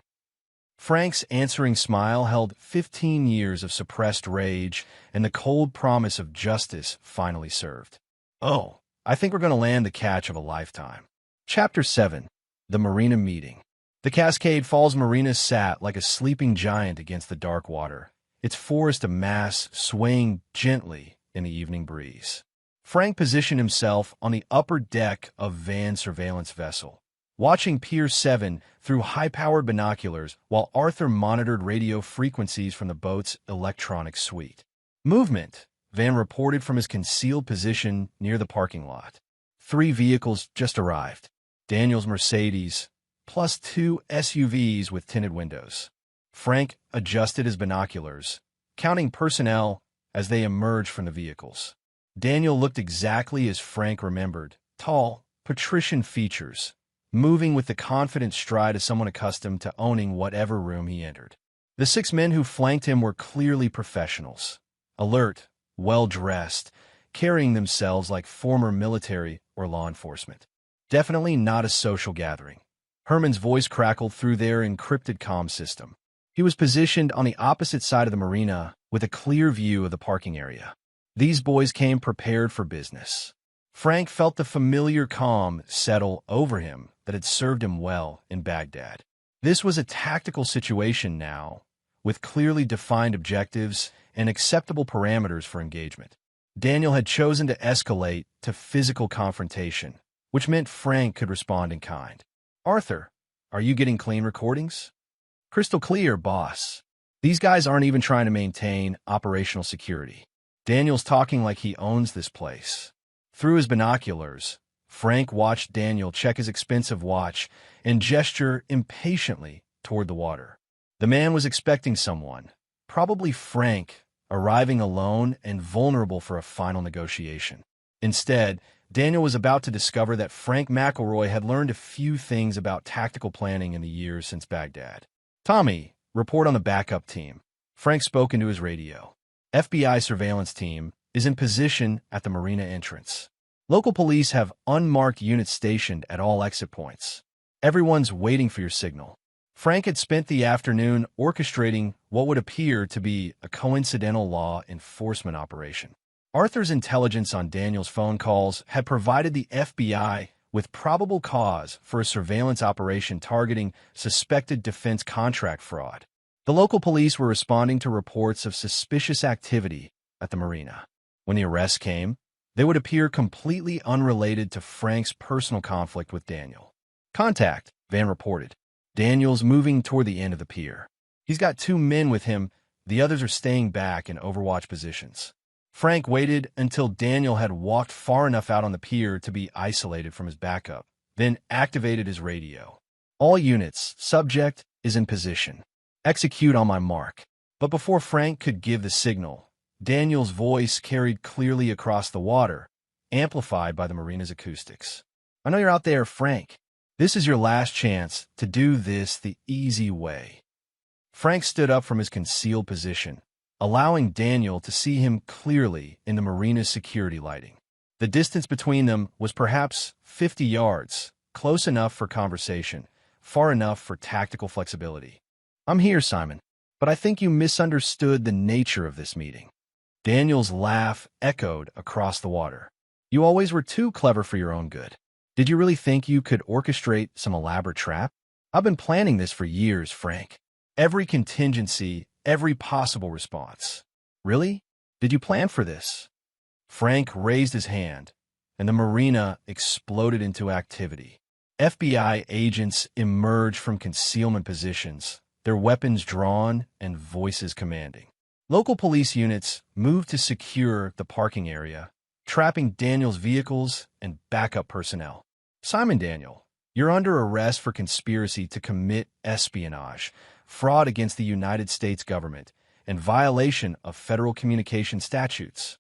Frank's answering smile held 15 years of suppressed rage, and the cold promise of justice finally served. Oh, I think we're going to land the catch of a lifetime. Chapter 7. The Marina Meeting. The Cascade Falls Marina sat like a sleeping giant against the dark water, its forest of mass swaying gently in the evening breeze. Frank positioned himself on the upper deck of Van's surveillance vessel, watching Pier 7 through high-powered binoculars while Arthur monitored radio frequencies from the boat's electronic suite. Movement, Van reported from his concealed position near the parking lot. 3 vehicles just arrived. Daniel's Mercedes, plus 2 SUVs with tinted windows. Frank adjusted his binoculars, counting personnel as they emerged from the vehicles. Daniel looked exactly as Frank remembered, tall, patrician features, moving with the confident stride of someone accustomed to owning whatever room he entered. The 6 men who flanked him were clearly professionals, alert, well-dressed, carrying themselves like former military or law enforcement. Definitely not a social gathering. Herman's voice crackled through their encrypted comm system. He was positioned on the opposite side of the marina with a clear view of the parking area. These boys came prepared for business. Frank felt the familiar calm settle over him that had served him well in Baghdad. This was a tactical situation now, with clearly defined objectives and acceptable parameters for engagement. Daniel had chosen to escalate to physical confrontation, which meant Frank could respond in kind. Arthur, are you getting clean recordings? Crystal clear, boss. These guys aren't even trying to maintain operational security. Daniel's talking like he owns this place. Through his binoculars, Frank watched Daniel check his expensive watch and gesture impatiently toward the water. The man was expecting someone, probably Frank, arriving alone and vulnerable for a final negotiation. Instead, Daniel was about to discover that Frank McElroy had learned a few things about tactical planning in the years since Baghdad. Tommy, report on the backup team. Frank spoke into his radio. FBI surveillance team is in position at the marina entrance. Local police have unmarked units stationed at all exit points. Everyone's waiting for your signal. Frank had spent the afternoon orchestrating what would appear to be a coincidental law enforcement operation. Arthur's intelligence on Daniel's phone calls had provided the FBI with probable cause for a surveillance operation targeting suspected defense contract fraud. The local police were responding to reports of suspicious activity at the marina. When the arrests came, they would appear completely unrelated to Frank's personal conflict with Daniel. Contact, Van reported. Daniel's moving toward the end of the pier. He's got 2 men with him. The others are staying back in overwatch positions. Frank waited until Daniel had walked far enough out on the pier to be isolated from his backup, then activated his radio. All units, subject is in position. Execute on my mark. But before Frank could give the signal, Daniel's voice carried clearly across the water, amplified by the marina's acoustics. I know you're out there, Frank. This is your last chance to do this the easy way. Frank stood up from his concealed position, allowing Daniel to see him clearly in the marina's security lighting. The distance between them was perhaps 50 yards, close enough for conversation, far enough for tactical flexibility. I'm here, Simon, but I think you misunderstood the nature of this meeting. Daniel's laugh echoed across the water. You always were too clever for your own good. Did you really think you could orchestrate some elaborate trap? I've been planning this for years, Frank. Every contingency, every possible response. Really? Did you plan for this? Frank raised his hand, and the marina exploded into activity. FBI agents emerged from concealment positions, their weapons drawn and voices commanding. Local police units moved to secure the parking area, trapping Daniel's vehicles and backup personnel. Simon Daniel, you're under arrest for conspiracy to commit espionage, fraud against the United States government, and violation of federal communication statutes.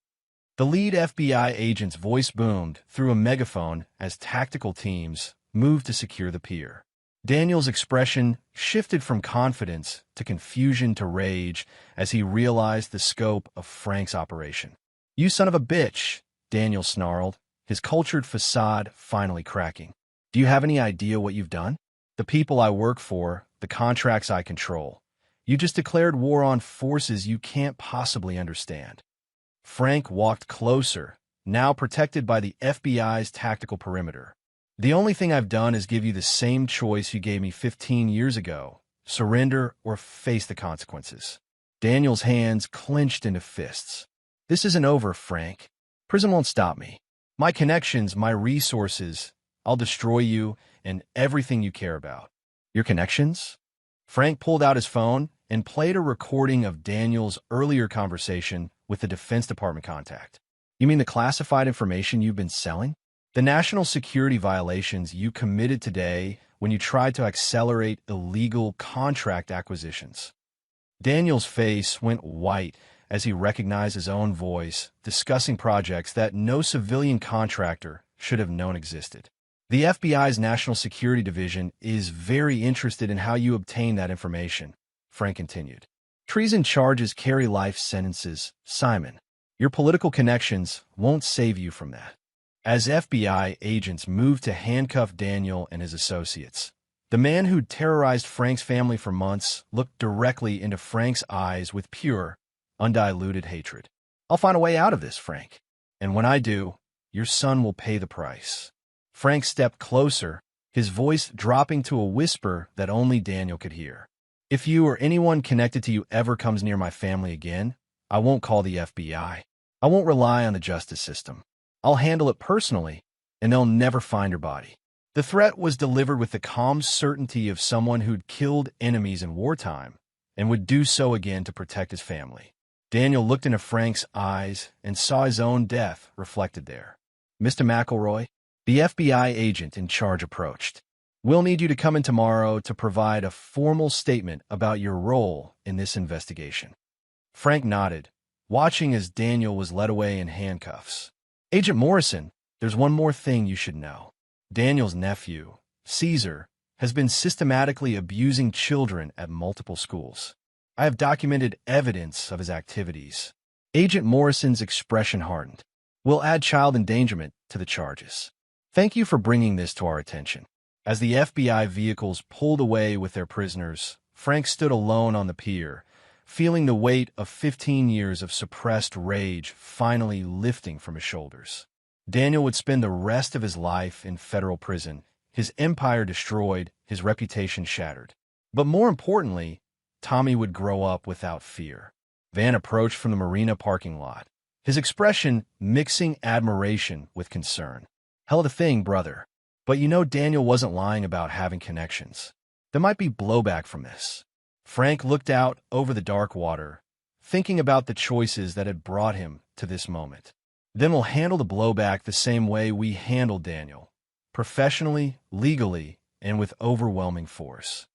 The lead FBI agent's voice boomed through a megaphone as tactical teams moved to secure the pier. Daniel's expression shifted from confidence to confusion to rage as he realized the scope of Frank's operation. "You son of a bitch," Daniel snarled, his cultured facade finally cracking. "Do you have any idea what you've done? The people I work for, the contracts I control. You just declared war on forces you can't possibly understand." Frank walked closer, now protected by the FBI's tactical perimeter. "The only thing I've done is give you the same choice you gave me 15 years ago: surrender or face the consequences." Daniel's hands clenched into fists. "This isn't over, Frank. Prison won't stop me. My connections, my resources, I'll destroy you and everything you care about." "Your connections?" Frank pulled out his phone and played a recording of Daniel's earlier conversation with the Defense Department contact. "You mean the classified information you've been selling? The national security violations you committed today when you tried to accelerate illegal contract acquisitions?" Daniel's face went white as he recognized his own voice discussing projects that no civilian contractor should have known existed. "The FBI's National Security Division is very interested in how you obtained that information," Frank continued. "Treason charges carry life sentences, Simon. Your political connections won't save you from that." As FBI agents moved to handcuff Daniel and his associates, the man who'd terrorized Frank's family for months looked directly into Frank's eyes with pure, undiluted hatred. "I'll find a way out of this, Frank. And when I do, your son will pay the price." Frank stepped closer, his voice dropping to a whisper that only Daniel could hear. "If you or anyone connected to you ever comes near my family again, I won't call the FBI. I won't rely on the justice system. I'll handle it personally, and they'll never find your body." The threat was delivered with the calm certainty of someone who'd killed enemies in wartime and would do so again to protect his family. Daniel looked into Frank's eyes and saw his own death reflected there. "Mr. McElroy," the FBI agent in charge approached, "we'll need you to come in tomorrow to provide a formal statement about your role in this investigation." Frank nodded, watching as Daniel was led away in handcuffs. "Agent Morrison, there's one more thing you should know. Daniel's nephew, Caesar, has been systematically abusing children at multiple schools. I have documented evidence of his activities." Agent Morrison's expression hardened. "We'll add child endangerment to the charges. Thank you for bringing this to our attention." As the FBI vehicles pulled away with their prisoners, Frank stood alone on the pier, feeling the weight of 15 years of suppressed rage finally lifting from his shoulders. Daniel would spend the rest of his life in federal prison, his empire destroyed, his reputation shattered. But more importantly, Tommy would grow up without fear. Van approached from the marina parking lot, his expression mixing admiration with concern. "Hell of a thing, brother. But you know Daniel wasn't lying about having connections. There might be blowback from this." Frank looked out over the dark water, thinking about the choices that had brought him to this moment. "Then we'll handle the blowback the same way we handled Daniel, professionally, legally, and with overwhelming force."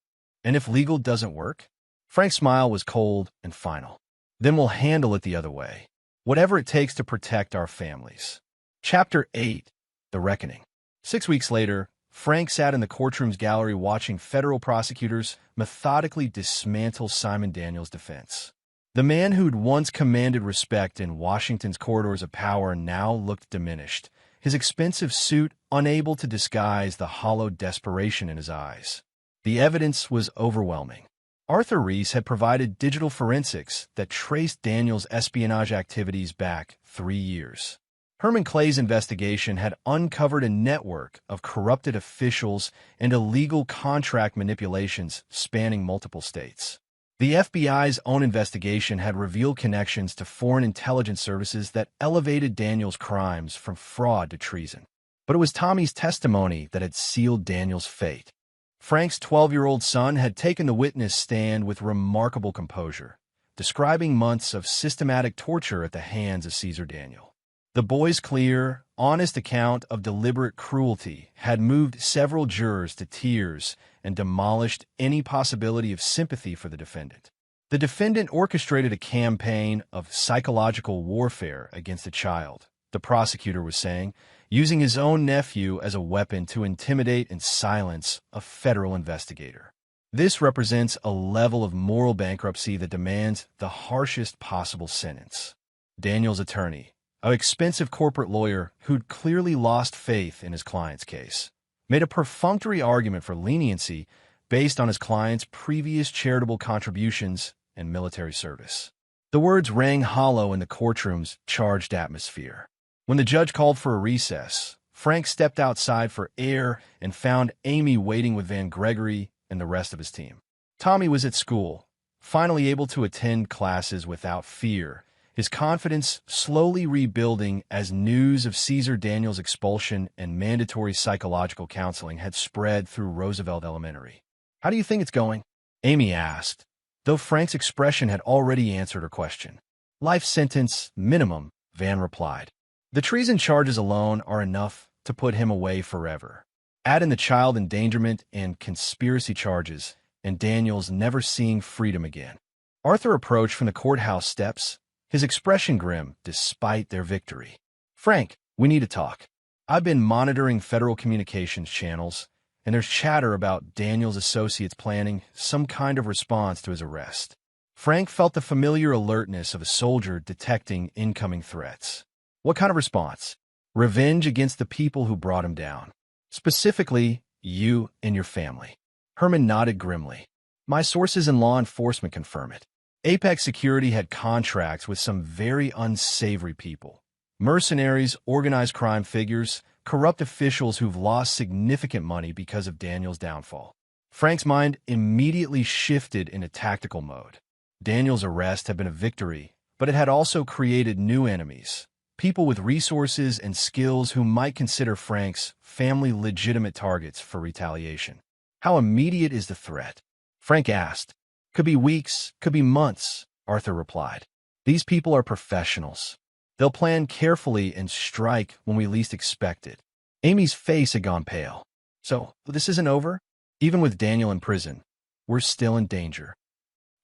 "And if legal doesn't work?" Frank's smile was cold and final. "Then we'll handle it the other way, whatever it takes to protect our families." Chapter 8. The Reckoning. 6 weeks later, Frank sat in the courtroom's gallery watching federal prosecutors methodically dismantle Simon Daniel's defense. The man who'd once commanded respect in Washington's corridors of power now looked diminished, his expensive suit unable to disguise the hollow desperation in his eyes. The evidence was overwhelming. Arthur Reese had provided digital forensics that traced Daniel's espionage activities back 3 years. Herman Clay's investigation had uncovered a network of corrupted officials and illegal contract manipulations spanning multiple states. The FBI's own investigation had revealed connections to foreign intelligence services that elevated Daniel's crimes from fraud to treason. But it was Tommy's testimony that had sealed Daniel's fate. Frank's 12-year-old son had taken the witness stand with remarkable composure, describing months of systematic torture at the hands of Caesar Daniel. The boy's clear, honest account of deliberate cruelty had moved several jurors to tears and demolished any possibility of sympathy for the defendant. The defendant orchestrated a campaign of psychological warfare against the child, the prosecutor was saying, using his own nephew as a weapon to intimidate and silence a federal investigator. This represents a level of moral bankruptcy that demands the harshest possible sentence. Daniel's attorney, an expensive corporate lawyer who'd clearly lost faith in his client's case, made a perfunctory argument for leniency based on his client's previous charitable contributions and military service. The words rang hollow in the courtroom's charged atmosphere. When the judge called for a recess, Frank stepped outside for air and found Amy waiting with Van Gregory and the rest of his team. Tommy was at school, finally able to attend classes without fear, his confidence slowly rebuilding as news of Caesar Daniel's expulsion and mandatory psychological counseling had spread through Roosevelt Elementary. "How do you think it's going?" Amy asked, though Frank's expression had already answered her question. "Life sentence, minimum," Van replied. "The treason charges alone are enough to put him away forever. Add in the child endangerment and conspiracy charges, and Daniel's never seeing freedom again." Arthur approached from the courthouse steps, his expression grim despite their victory. "Frank, we need to talk. I've been monitoring federal communications channels, and there's chatter about Daniel's associates planning some kind of response to his arrest." Frank felt the familiar alertness of a soldier detecting incoming threats. "What kind of response?" "Revenge against the people who brought him down. Specifically, you and your family." Herman nodded grimly. "My sources in law enforcement confirm it. Apex Security had contracts with some very unsavory people. Mercenaries, organized crime figures, corrupt officials who've lost significant money because of Daniel's downfall." Frank's mind immediately shifted into tactical mode. Daniel's arrest had been a victory, but it had also created new enemies. People with resources and skills who might consider Frank's family legitimate targets for retaliation. "How immediate is the threat?" Frank asked. "Could be weeks, could be months," Arthur replied. "These people are professionals. They'll plan carefully and strike when we least expect it." Amy's face had gone pale. "So, this isn't over? Even with Daniel in prison, we're still in danger."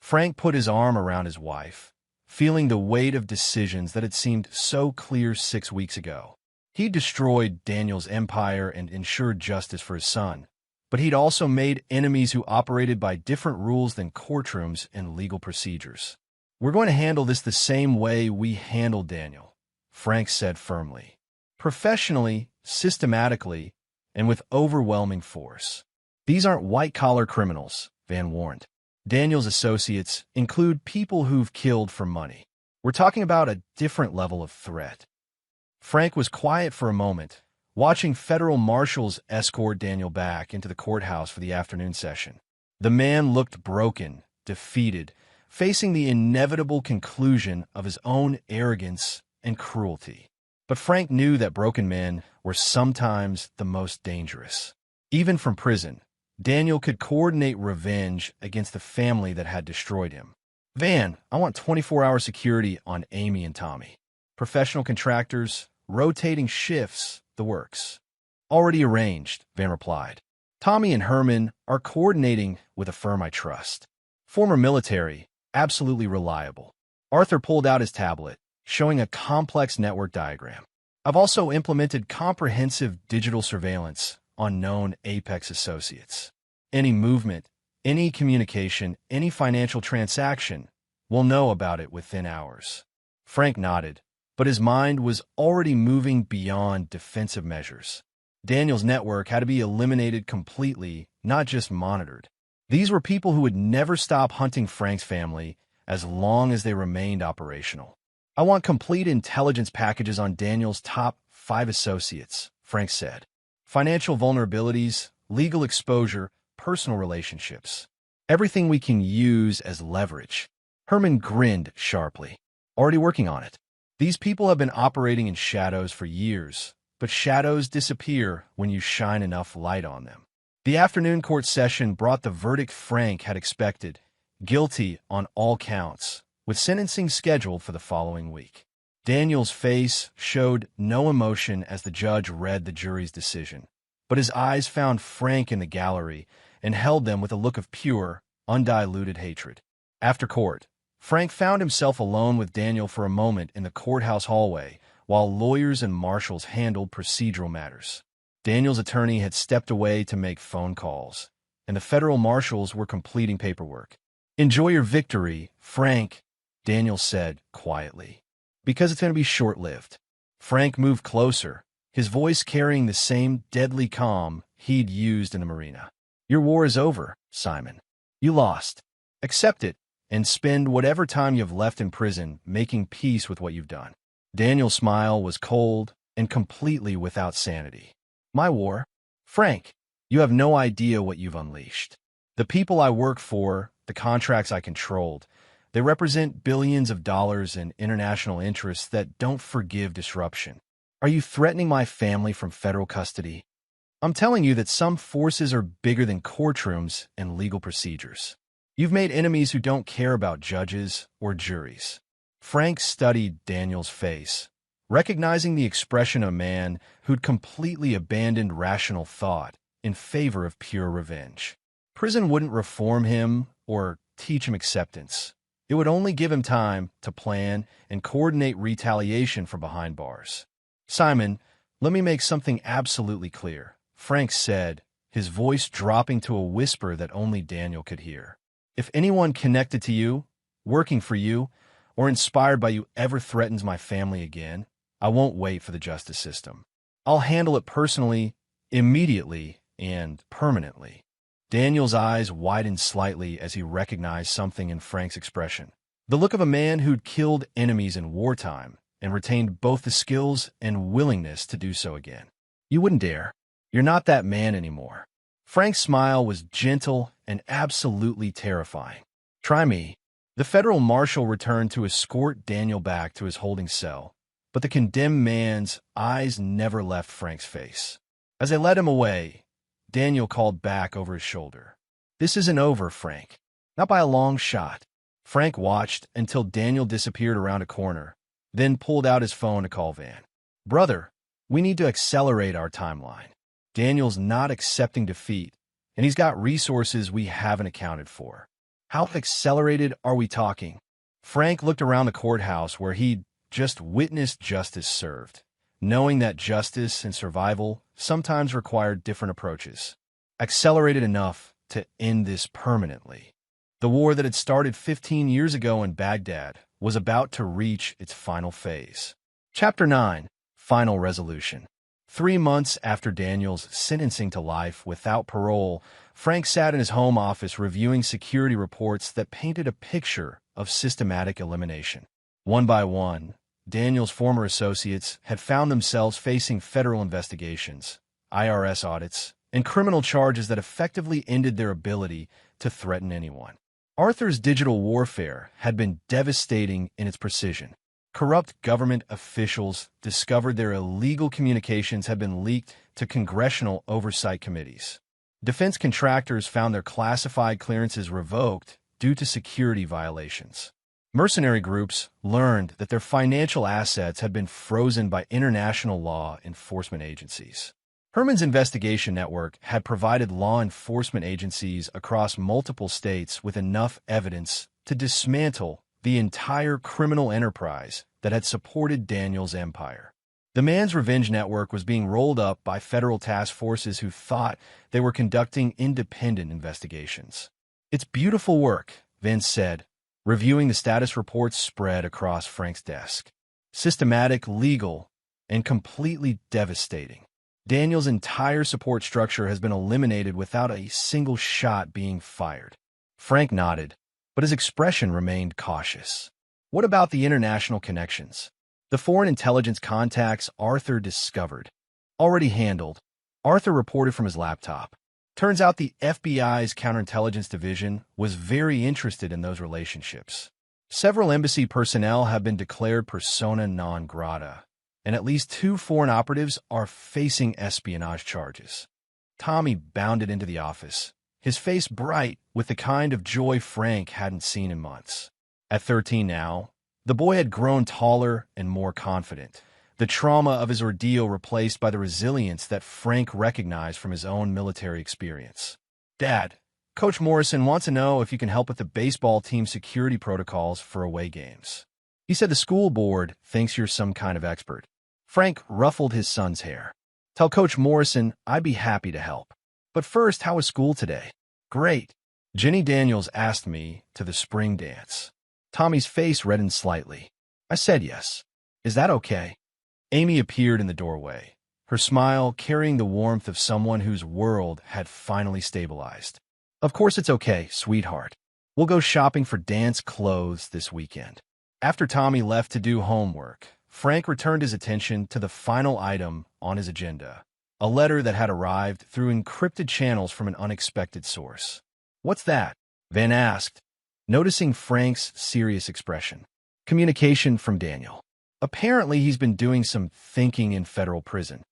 Frank put his arm around his wife, feeling the weight of decisions that had seemed so clear 6 weeks ago. He'd destroyed Daniel's empire and ensured justice for his son, but he'd also made enemies who operated by different rules than courtrooms and legal procedures. "We're going to handle this the same way we handled Daniel," Frank said firmly. "Professionally, systematically, and with overwhelming force. These aren't white-collar criminals," Van warned. "Daniel's associates include people who've killed for money. We're talking about a different level of threat." Frank was quiet for a moment, watching federal marshals escort Daniel back into the courthouse for the afternoon session. The man looked broken, defeated, facing the inevitable conclusion of his own arrogance and cruelty. But Frank knew that broken men were sometimes the most dangerous. Even from prison, Daniel could coordinate revenge against the family that had destroyed him. "Van, I want 24-hour security on Amy and Tommy. Professional contractors, rotating shifts, the works." "Already arranged," Van replied. "Tommy and Herman are coordinating with a firm I trust. Former military, absolutely reliable." Arthur pulled out his tablet, showing a complex network diagram. "I've also implemented comprehensive digital surveillance on known Apex associates. Any movement, any communication, any financial transaction, we'll know about it within hours." Frank nodded, but his mind was already moving beyond defensive measures. Daniel's network had to be eliminated completely, not just monitored. These were people who would never stop hunting Frank's family as long as they remained operational. "I want complete intelligence packages on Daniel's top 5 associates," Frank said. "Financial vulnerabilities, legal exposure, personal relationships. Everything we can use as leverage. Herman grinned sharply. Already working on it. These people have been operating in shadows for years, but shadows disappear when you shine enough light on them. The afternoon court session brought the verdict Frank had expected, guilty on all counts, with sentencing scheduled for the following week. Daniel's face showed no emotion as the judge read the jury's decision, but his eyes found Frank in the gallery and held them with a look of pure, undiluted hatred. After court, Frank found himself alone with Daniel for a moment in the courthouse hallway while lawyers and marshals handled procedural matters. Daniel's attorney had stepped away to make phone calls, and the federal marshals were completing paperwork. "Enjoy your victory, Frank," Daniel said quietly, "because it's going to be short-lived." Frank moved closer, his voice carrying the same deadly calm he'd used in the marina. "Your war is over, Simon. You lost. Accept it, and spend whatever time you've left in prison making peace with what you've done." Daniel's smile was cold and completely without sanity. "My war? Frank, you have no idea what you've unleashed. The people I work for, the contracts I controlled, they represent billions of dollars in international interests that don't forgive disruption. Are you threatening my family from federal custody? I'm telling you that some forces are bigger than courtrooms and legal procedures. You've made enemies who don't care about judges or juries." Frank studied Daniel's face, recognizing the expression of a man who'd completely abandoned rational thought in favor of pure revenge. Prison wouldn't reform him or teach him acceptance. It would only give him time to plan and coordinate retaliation from behind bars. "Simon, let me make something absolutely clear," Frank said, his voice dropping to a whisper that only Daniel could hear. "If anyone connected to you, working for you, or inspired by you ever threatens my family again, I won't wait for the justice system. I'll handle it personally, immediately, and permanently." Daniel's eyes widened slightly as he recognized something in Frank's expression. The look of a man who'd killed enemies in wartime and retained both the skills and willingness to do so again. "You wouldn't dare. You're not that man anymore." Frank's smile was gentle and absolutely terrifying. "Try me." The federal marshal returned to escort Daniel back to his holding cell, but the condemned man's eyes never left Frank's face. As they led him away, Daniel called back over his shoulder. "This isn't over, Frank. Not by a long shot." Frank watched until Daniel disappeared around a corner, then pulled out his phone to call Van. "Brother, we need to accelerate our timeline. Daniel's not accepting defeat, and he's got resources we haven't accounted for." "How accelerated are we talking?" Frank looked around the courthouse where he'd just witnessed justice served, knowing that justice and survival sometimes required different approaches. "Accelerated enough to end this permanently." The war that had started 15 years ago in Baghdad was about to reach its final phase. Chapter 9. Final Resolution. 3 months after Daniel's sentencing to life without parole, Frank sat in his home office reviewing security reports that painted a picture of systematic elimination. One by one, Daniel's former associates had found themselves facing federal investigations, IRS audits, and criminal charges that effectively ended their ability to threaten anyone. Arthur's digital warfare had been devastating in its precision. Corrupt government officials discovered their illegal communications had been leaked to congressional oversight committees. Defense contractors found their classified clearances revoked due to security violations. Mercenary groups learned that their financial assets had been frozen by international law enforcement agencies. Herman's investigation network had provided law enforcement agencies across multiple states with enough evidence to dismantle the entire criminal enterprise that had supported Daniel's empire. The man's revenge network was being rolled up by federal task forces who thought they were conducting independent investigations. "It's beautiful work," Vince said, reviewing the status reports spread across Frank's desk. "Systematic, legal, and completely devastating. Daniel's entire support structure has been eliminated without a single shot being fired." Frank nodded, but his expression remained cautious. "What about the international connections? The foreign intelligence contacts Arthur discovered?" "Already handled," Arthur reported from his laptop. Turns out the FBI's counterintelligence division was very interested in those relationships. Several embassy personnel have been declared persona non grata, and at least 2 foreign operatives are facing espionage charges. Tommy bounded into the office, his face bright with the kind of joy Frank hadn't seen in months. At 13 now, the boy had grown taller and more confident, the trauma of his ordeal replaced by the resilience that Frank recognized from his own military experience. "Dad, Coach Morrison wants to know if you can help with the baseball team security protocols for away games. He said the school board thinks you're some kind of expert." Frank ruffled his son's hair. "Tell Coach Morrison I'd be happy to help. But first, how was school today?" "Great. Jenny Daniels asked me to the spring dance." Tommy's face reddened slightly. "I said yes. Is that okay?" Amy appeared in the doorway, her smile carrying the warmth of someone whose world had finally stabilized. "Of course it's okay, sweetheart. We'll go shopping for dance clothes this weekend." After Tommy left to do homework, Frank returned his attention to the final item on his agenda, a letter that had arrived through encrypted channels from an unexpected source. "What's that?" Van asked, noticing Frank's serious expression. "Communication from Daniel. Apparently he's been doing some thinking in federal prison."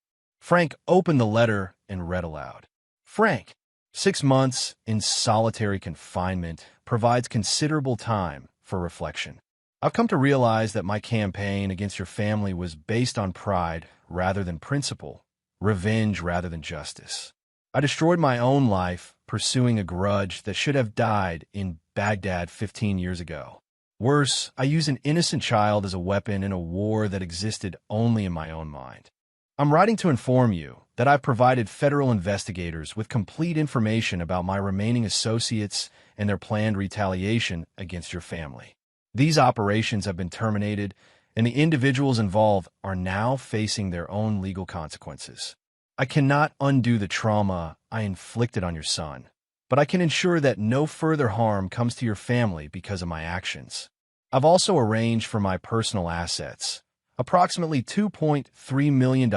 Frank opened the letter and read aloud. "Frank, 6 months in solitary confinement provides considerable time for reflection. I've come to realize that my campaign against your family was based on pride rather than principle, revenge rather than justice. I destroyed my own life pursuing a grudge that should have died in Baghdad 15 years ago. Worse, I used an innocent child as a weapon in a war that existed only in my own mind. I'm writing to inform you that I've provided federal investigators with complete information about my remaining associates and their planned retaliation against your family. These operations have been terminated, and the individuals involved are now facing their own legal consequences. I cannot undo the trauma I inflicted on your son, but I can ensure that no further harm comes to your family because of my actions. I've also arranged for my personal assets, approximately $2.3 million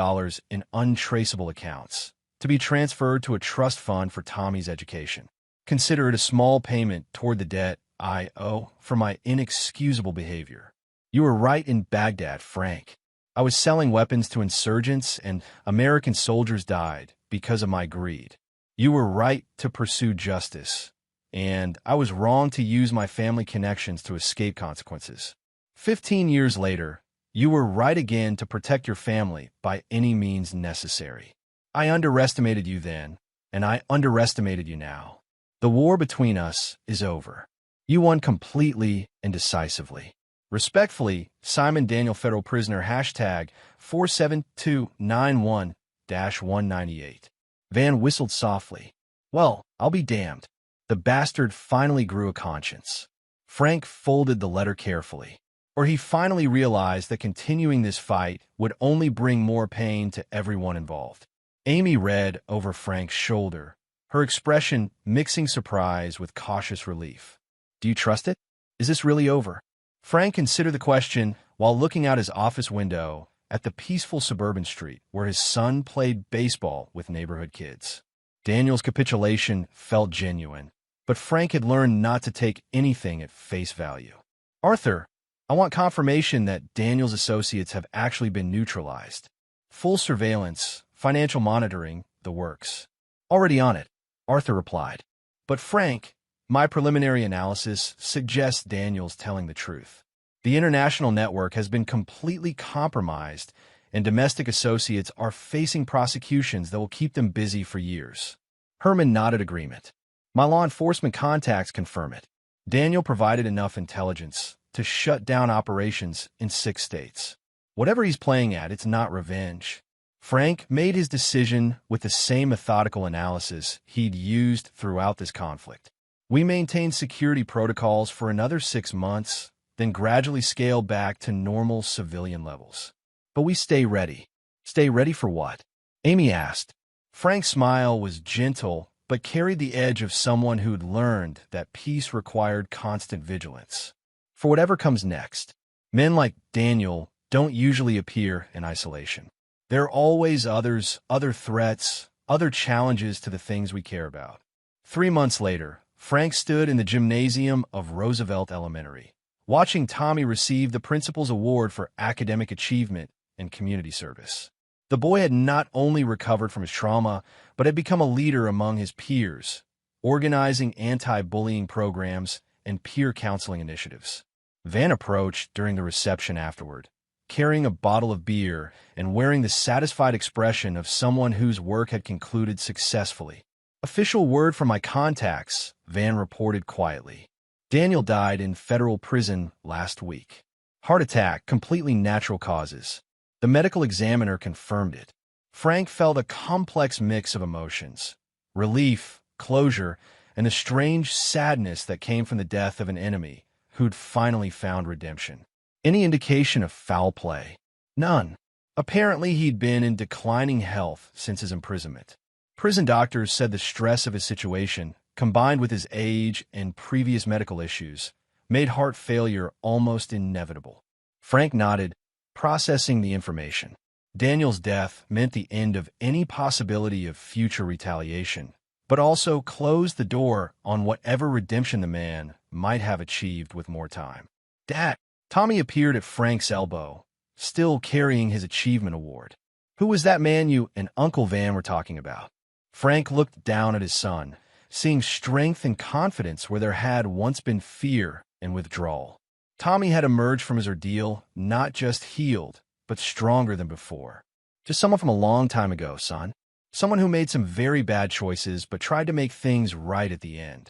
in untraceable accounts, to be transferred to a trust fund for Tommy's education. Consider it a small payment toward the debt I owe for my inexcusable behavior. You were right in Baghdad, Frank. I was selling weapons to insurgents, and American soldiers died because of my greed. You were right to pursue justice, and I was wrong to use my family connections to escape consequences. 15 years later, you were right again to protect your family by any means necessary. I underestimated you then, and I underestimated you now. The war between us is over. You won completely and decisively. Respectfully, Simon Daniel Federal Prisoner #47291-198. Van whistled softly. "Well, I'll be damned." The bastard finally grew a conscience. Frank folded the letter carefully, or he finally realized that continuing this fight would only bring more pain to everyone involved. Amy read over Frank's shoulder, her expression mixing surprise with cautious relief. "Do you trust it? Is this really over?" Frank considered the question while looking out his office window at the peaceful suburban street where his son played baseball with neighborhood kids. Daniel's capitulation felt genuine, but Frank had learned not to take anything at face value. "Arthur, I want confirmation that Daniel's associates have actually been neutralized. Full surveillance, financial monitoring, the works." "Already on it," Arthur replied. "But Frank, my preliminary analysis suggests Daniel's telling the truth. The international network has been completely compromised, and domestic associates are facing prosecutions that will keep them busy for years." Herman nodded agreement. "My law enforcement contacts confirm it. Daniel provided enough intelligence to shut down operations in 6 states. Whatever he's playing at, it's not revenge." Frank made his decision with the same methodical analysis he'd used throughout this conflict. "We maintain security protocols for another 6 months, then gradually scale back to normal civilian levels. But we stay ready." "Stay ready for what?" Amy asked. Frank's smile was gentle, but carried the edge of someone who'd learned that peace required constant vigilance. "For whatever comes next. Men like Daniel don't usually appear in isolation. There are always others, other threats, other challenges to the things we care about. 3 months later, Frank stood in the gymnasium of Roosevelt Elementary, watching Tommy receive the principal's award for academic achievement and community service. The boy had not only recovered from his trauma, but had become a leader among his peers, organizing anti-bullying programs and peer counseling initiatives. Van approached during the reception afterward, carrying a bottle of beer and wearing the satisfied expression of someone whose work had concluded successfully. "Official word from my contacts," Van reported quietly. "Daniel died in federal prison last week. Heart attack, completely natural causes. The medical examiner confirmed it." Frank felt a complex mix of emotions: relief, closure, and a strange sadness that came from the death of an enemy who'd finally found redemption. Any indication of foul play? None. Apparently, he'd been in declining health since his imprisonment. Prison doctors said the stress of his situation, combined with his age and previous medical issues, made heart failure almost inevitable. Frank nodded, processing the information. Daniel's death meant the end of any possibility of future retaliation, but also closed the door on whatever redemption the man might have achieved with more time. "Dad!" Tommy appeared at Frank's elbow, still carrying his achievement award. "Who was that man you and Uncle Van were talking about?" Frank looked down at his son, seeing strength and confidence where there had once been fear and withdrawal. Tommy had emerged from his ordeal not just healed, but stronger than before. "Just someone from a long time ago, son. Someone who made some very bad choices but tried to make things right at the end."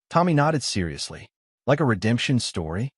Tommy nodded seriously. "Like a redemption story?"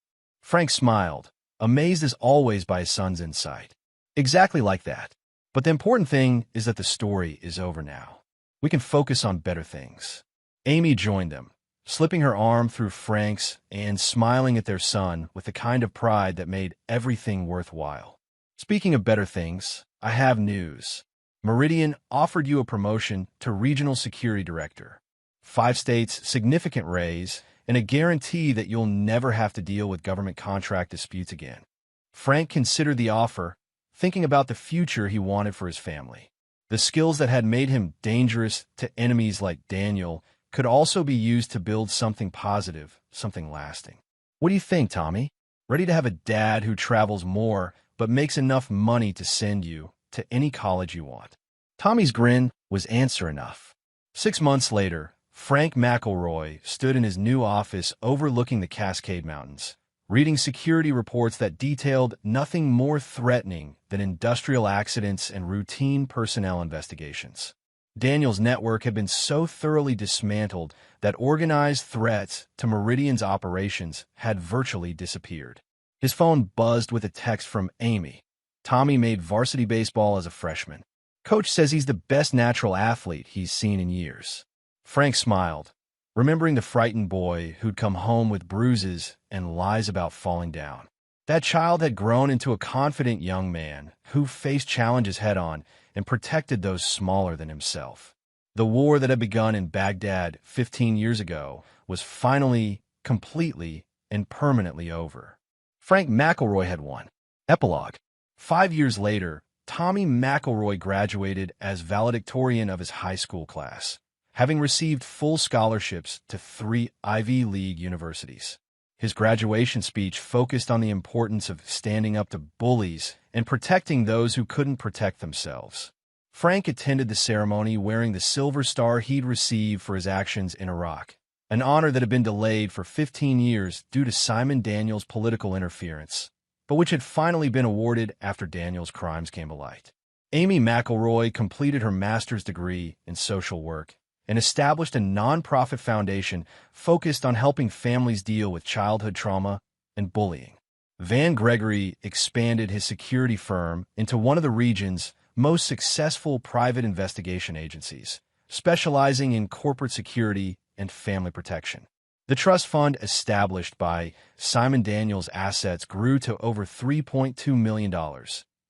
Frank smiled, amazed as always by his son's insight. "Exactly like that. But the important thing is that the story is over now. We can focus on better things." Amy joined them, slipping her arm through Frank's and smiling at their son with the kind of pride that made everything worthwhile. "Speaking of better things, I have news. Meridian offered you a promotion to Regional Security Director. 5 states, significant raise, and a guarantee that you'll never have to deal with government contract disputes again." Frank considered the offer, thinking about the future he wanted for his family. The skills that had made him dangerous to enemies like Daniel could also be used to build something positive, something lasting. "What do you think, Tommy? Ready to have a dad who travels more but makes enough money to send you to any college you want?" Tommy's grin was answer enough. 6 months later, Frank McElroy stood in his new office overlooking the Cascade Mountains, reading security reports that detailed nothing more threatening than industrial accidents and routine personnel investigations. Daniel's network had been so thoroughly dismantled that organized threats to Meridian's operations had virtually disappeared. His phone buzzed with a text from Amy. "Tommy made varsity baseball as a freshman. Coach says he's the best natural athlete he's seen in years." Frank smiled, remembering the frightened boy who'd come home with bruises and lies about falling down. That child had grown into a confident young man who faced challenges head-on and protected those smaller than himself. The war that had begun in Baghdad 15 years ago was finally, completely, and permanently over. Frank McElroy had won. Epilogue. 5 years later, Tommy McElroy graduated as valedictorian of his high school class, having received full scholarships to 3 Ivy League universities. His graduation speech focused on the importance of standing up to bullies and protecting those who couldn't protect themselves. Frank attended the ceremony wearing the Silver Star he'd received for his actions in Iraq, an honor that had been delayed for 15 years due to Simon Daniels' political interference, but which had finally been awarded after Daniels' crimes came to light. Amy McElroy completed her master's degree in social work and established a nonprofit foundation focused on helping families deal with childhood trauma and bullying. Van Gregory expanded his security firm into one of the region's most successful private investigation agencies, specializing in corporate security and family protection. The trust fund established by Simon Daniels' assets grew to over $3.2 million,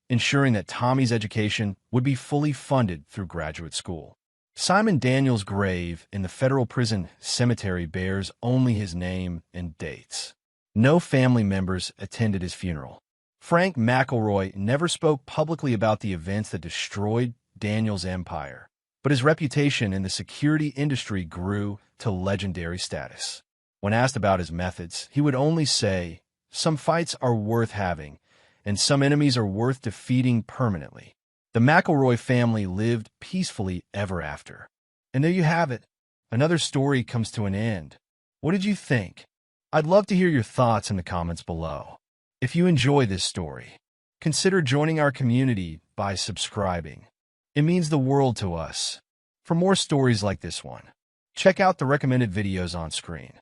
ensuring that Tommy's education would be fully funded through graduate school. Simon Daniels' grave in the federal prison cemetery bears only his name and dates. No family members attended his funeral. Frank McElroy never spoke publicly about the events that destroyed Daniels' empire, but his reputation in the security industry grew to legendary status. When asked about his methods, he would only say, "Some fights are worth having, and some enemies are worth defeating permanently." The McElroy family lived peacefully ever after. And there you have it. Another story comes to an end. What did you think? I'd love to hear your thoughts in the comments below. If you enjoy this story, consider joining our community by subscribing. It means the world to us. For more stories like this one, check out the recommended videos on screen.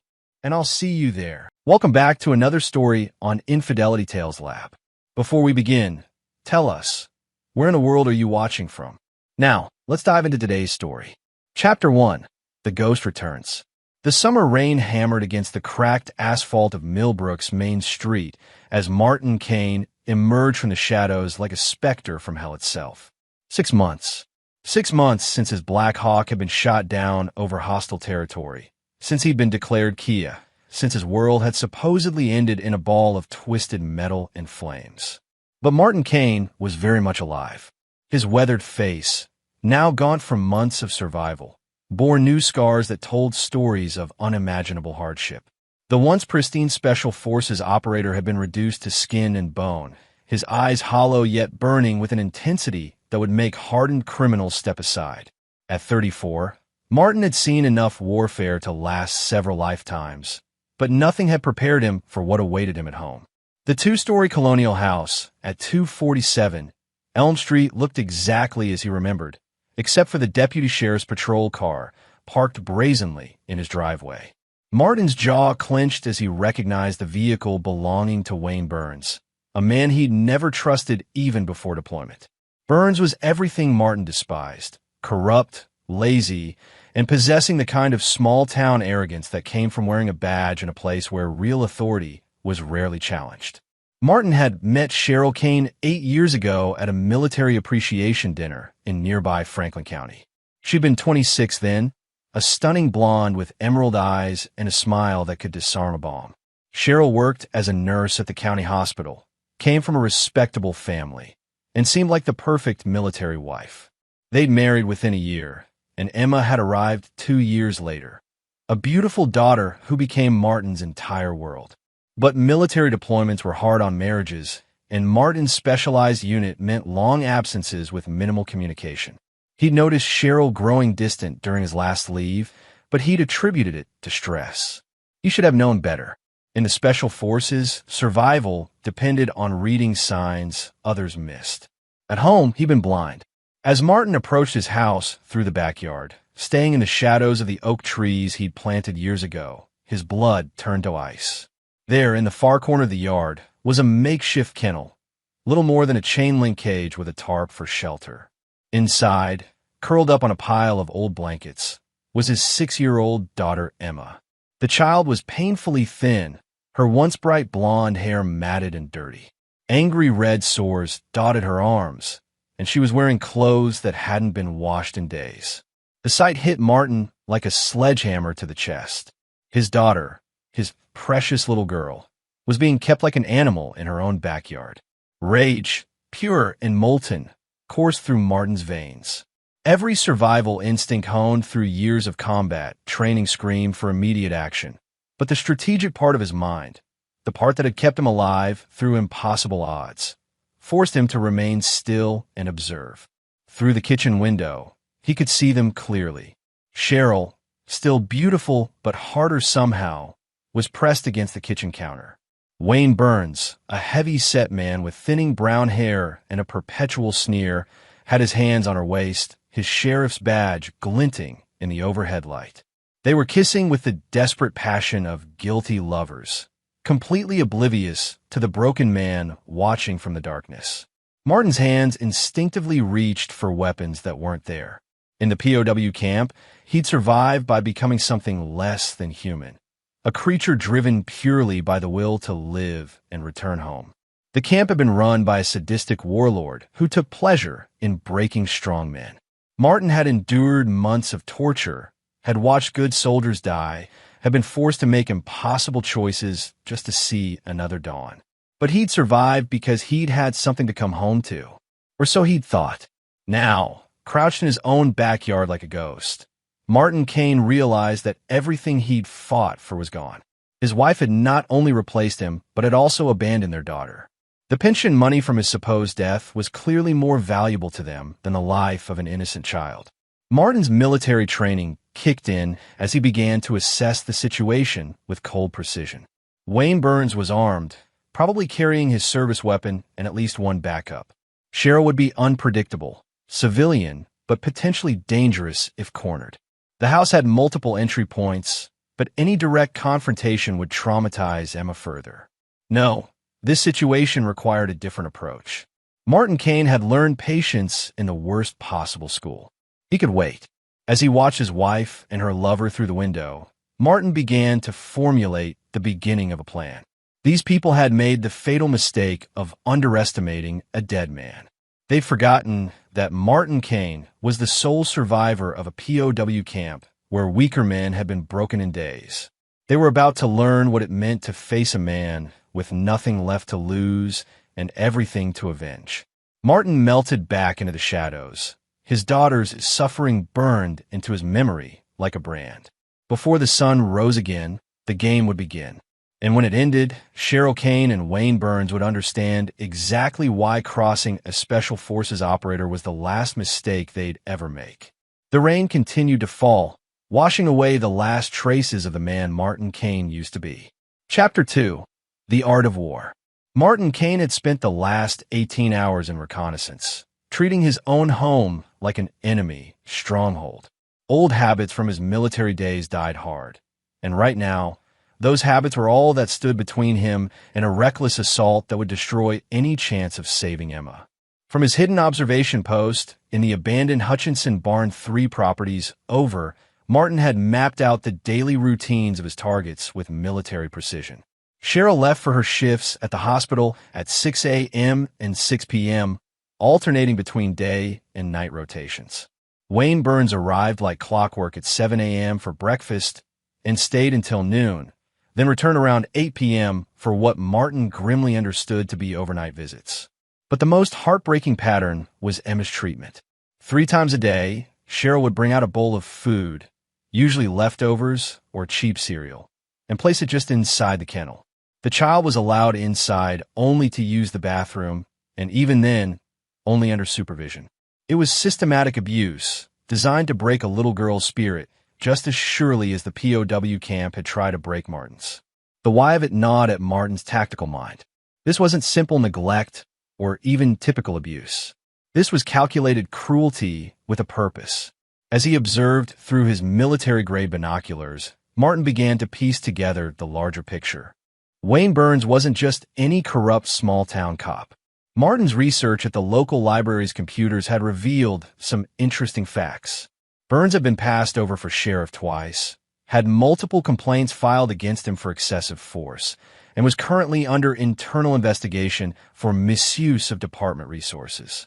And I'll see you there. Welcome back to another story on Infidelity Tales Lab. Before we begin, tell us, where in the world are you watching from? Now, let's dive into today's story. Chapter 1. The Ghost Returns. The summer rain hammered against the cracked asphalt of Millbrook's main street as Martin Kane emerged from the shadows like a specter from hell itself. 6 months. 6 months since his Black Hawk had been shot down over hostile territory. Since he'd been declared Kia. Since his world had supposedly ended in a ball of twisted metal and flames. But Martin Kane was very much alive. His weathered face, now gaunt from months of survival, bore new scars that told stories of unimaginable hardship. The once pristine Special Forces operator had been reduced to skin and bone, his eyes hollow yet burning with an intensity that would make hardened criminals step aside. At 34, Martin had seen enough warfare to last several lifetimes, but nothing had prepared him for what awaited him at home. The two-story colonial house at 247 Elm Street looked exactly as he remembered, except for the deputy sheriff's patrol car parked brazenly in his driveway. Martin's jaw clenched as he recognized the vehicle belonging to Wayne Burns, a man he'd never trusted even before deployment. Burns was everything Martin despised: corrupt, lazy, and possessing the kind of small-town arrogance that came from wearing a badge in a place where real authority was rarely challenged. Martin had met Cheryl Kane 8 years ago at a military appreciation dinner in nearby Franklin County. She'd been 26 then, a stunning blonde with emerald eyes and a smile that could disarm a bomb. Cheryl worked as a nurse at the county hospital, came from a respectable family, and seemed like the perfect military wife. They'd married within a year, and Emma had arrived 2 years later, a beautiful daughter who became Martin's entire world. But military deployments were hard on marriages, and Martin's specialized unit meant long absences with minimal communication. He'd noticed Cheryl growing distant during his last leave, but he'd attributed it to stress. He should have known better. In the Special Forces, survival depended on reading signs others missed. At home, he'd been blind. As Martin approached his house through the backyard, staying in the shadows of the oak trees he'd planted years ago, his blood turned to ice. There, in the far corner of the yard, was a makeshift kennel, little more than a chain-link cage with a tarp for shelter. Inside, curled up on a pile of old blankets, was his 6-year-old daughter Emma. The child was painfully thin, her once bright blonde hair matted and dirty. Angry red sores dotted her arms, and she was wearing clothes that hadn't been washed in days. The sight hit Martin like a sledgehammer to the chest. His daughter, his precious little girl, was being kept like an animal in her own backyard. Rage, pure and molten, coursed through Martin's veins. Every survival instinct honed through years of combat training screamed for immediate action. But the strategic part of his mind, the part that had kept him alive through impossible odds, forced him to remain still and observe. Through the kitchen window, he could see them clearly. Cheryl, still beautiful but harder somehow, was pressed against the kitchen counter. Wayne Burns, a heavy-set man with thinning brown hair and a perpetual sneer, had his hands on her waist, his sheriff's badge glinting in the overhead light. They were kissing with the desperate passion of guilty lovers, completely oblivious to the broken man watching from the darkness. Martin's hands instinctively reached for weapons that weren't there. In the POW camp, he'd survived by becoming something less than human, a creature driven purely by the will to live and return home. The camp had been run by a sadistic warlord who took pleasure in breaking strong men. Martin had endured months of torture, had watched good soldiers die, had been forced to make impossible choices just to see another dawn. But he'd survived because he'd had something to come home to. Or so he'd thought. Now, crouched in his own backyard like a ghost. Martin Kane realized that everything he'd fought for was gone. His wife had not only replaced him, but had also abandoned their daughter. The pension money from his supposed death was clearly more valuable to them than the life of an innocent child. Martin's military training kicked in as he began to assess the situation with cold precision. Wayne Burns was armed, probably carrying his service weapon and at least one backup. Cheryl would be unpredictable, civilian, but potentially dangerous if cornered. The house had multiple entry points, but any direct confrontation would traumatize Emma further. No, this situation required a different approach. Martin Kane had learned patience in the worst possible school. He could wait. As he watched his wife and her lover through the window, Martin began to formulate the beginning of a plan. These people had made the fatal mistake of underestimating a dead man. They'd forgotten that Martin Kane was the sole survivor of a POW camp where weaker men had been broken in days. They were about to learn what it meant to face a man with nothing left to lose and everything to avenge. Martin melted back into the shadows. His daughter's suffering burned into his memory like a brand. Before the sun rose again, the game would begin. And when it ended, Cheryl Kane and Wayne Burns would understand exactly why crossing a Special Forces operator was the last mistake they'd ever make. The rain continued to fall, washing away the last traces of the man Martin Kane used to be. Chapter 2. The Art of War. Martin Kane had spent the last 18 hours in reconnaissance, treating his own home like an enemy stronghold. Old habits from his military days died hard, and right now, those habits were all that stood between him and a reckless assault that would destroy any chance of saving Emma. From his hidden observation post in the abandoned Hutchinson Barn 3 properties over, Martin had mapped out the daily routines of his targets with military precision. Cheryl left for her shifts at the hospital at 6 a.m. and 6 p.m., alternating between day and night rotations. Wayne Burns arrived like clockwork at 7 a.m. for breakfast and stayed until noon, then returned around 8 p.m. for what Martin grimly understood to be overnight visits. But the most heartbreaking pattern was Emma's treatment. 3 times a day, Cheryl would bring out a bowl of food, usually leftovers or cheap cereal, and place it just inside the kennel. The child was allowed inside only to use the bathroom, and even then, only under supervision. It was systematic abuse, designed to break a little girl's spirit, just as surely as the POW camp had tried to break Martin's. The why of it gnawed at Martin's tactical mind. This wasn't simple neglect or even typical abuse. This was calculated cruelty with a purpose. As he observed through his military-grade binoculars, Martin began to piece together the larger picture. Wayne Burns wasn't just any corrupt small-town cop. Martin's research at the local library's computers had revealed some interesting facts. Burns had been passed over for sheriff twice, had multiple complaints filed against him for excessive force, and was currently under internal investigation for misuse of department resources.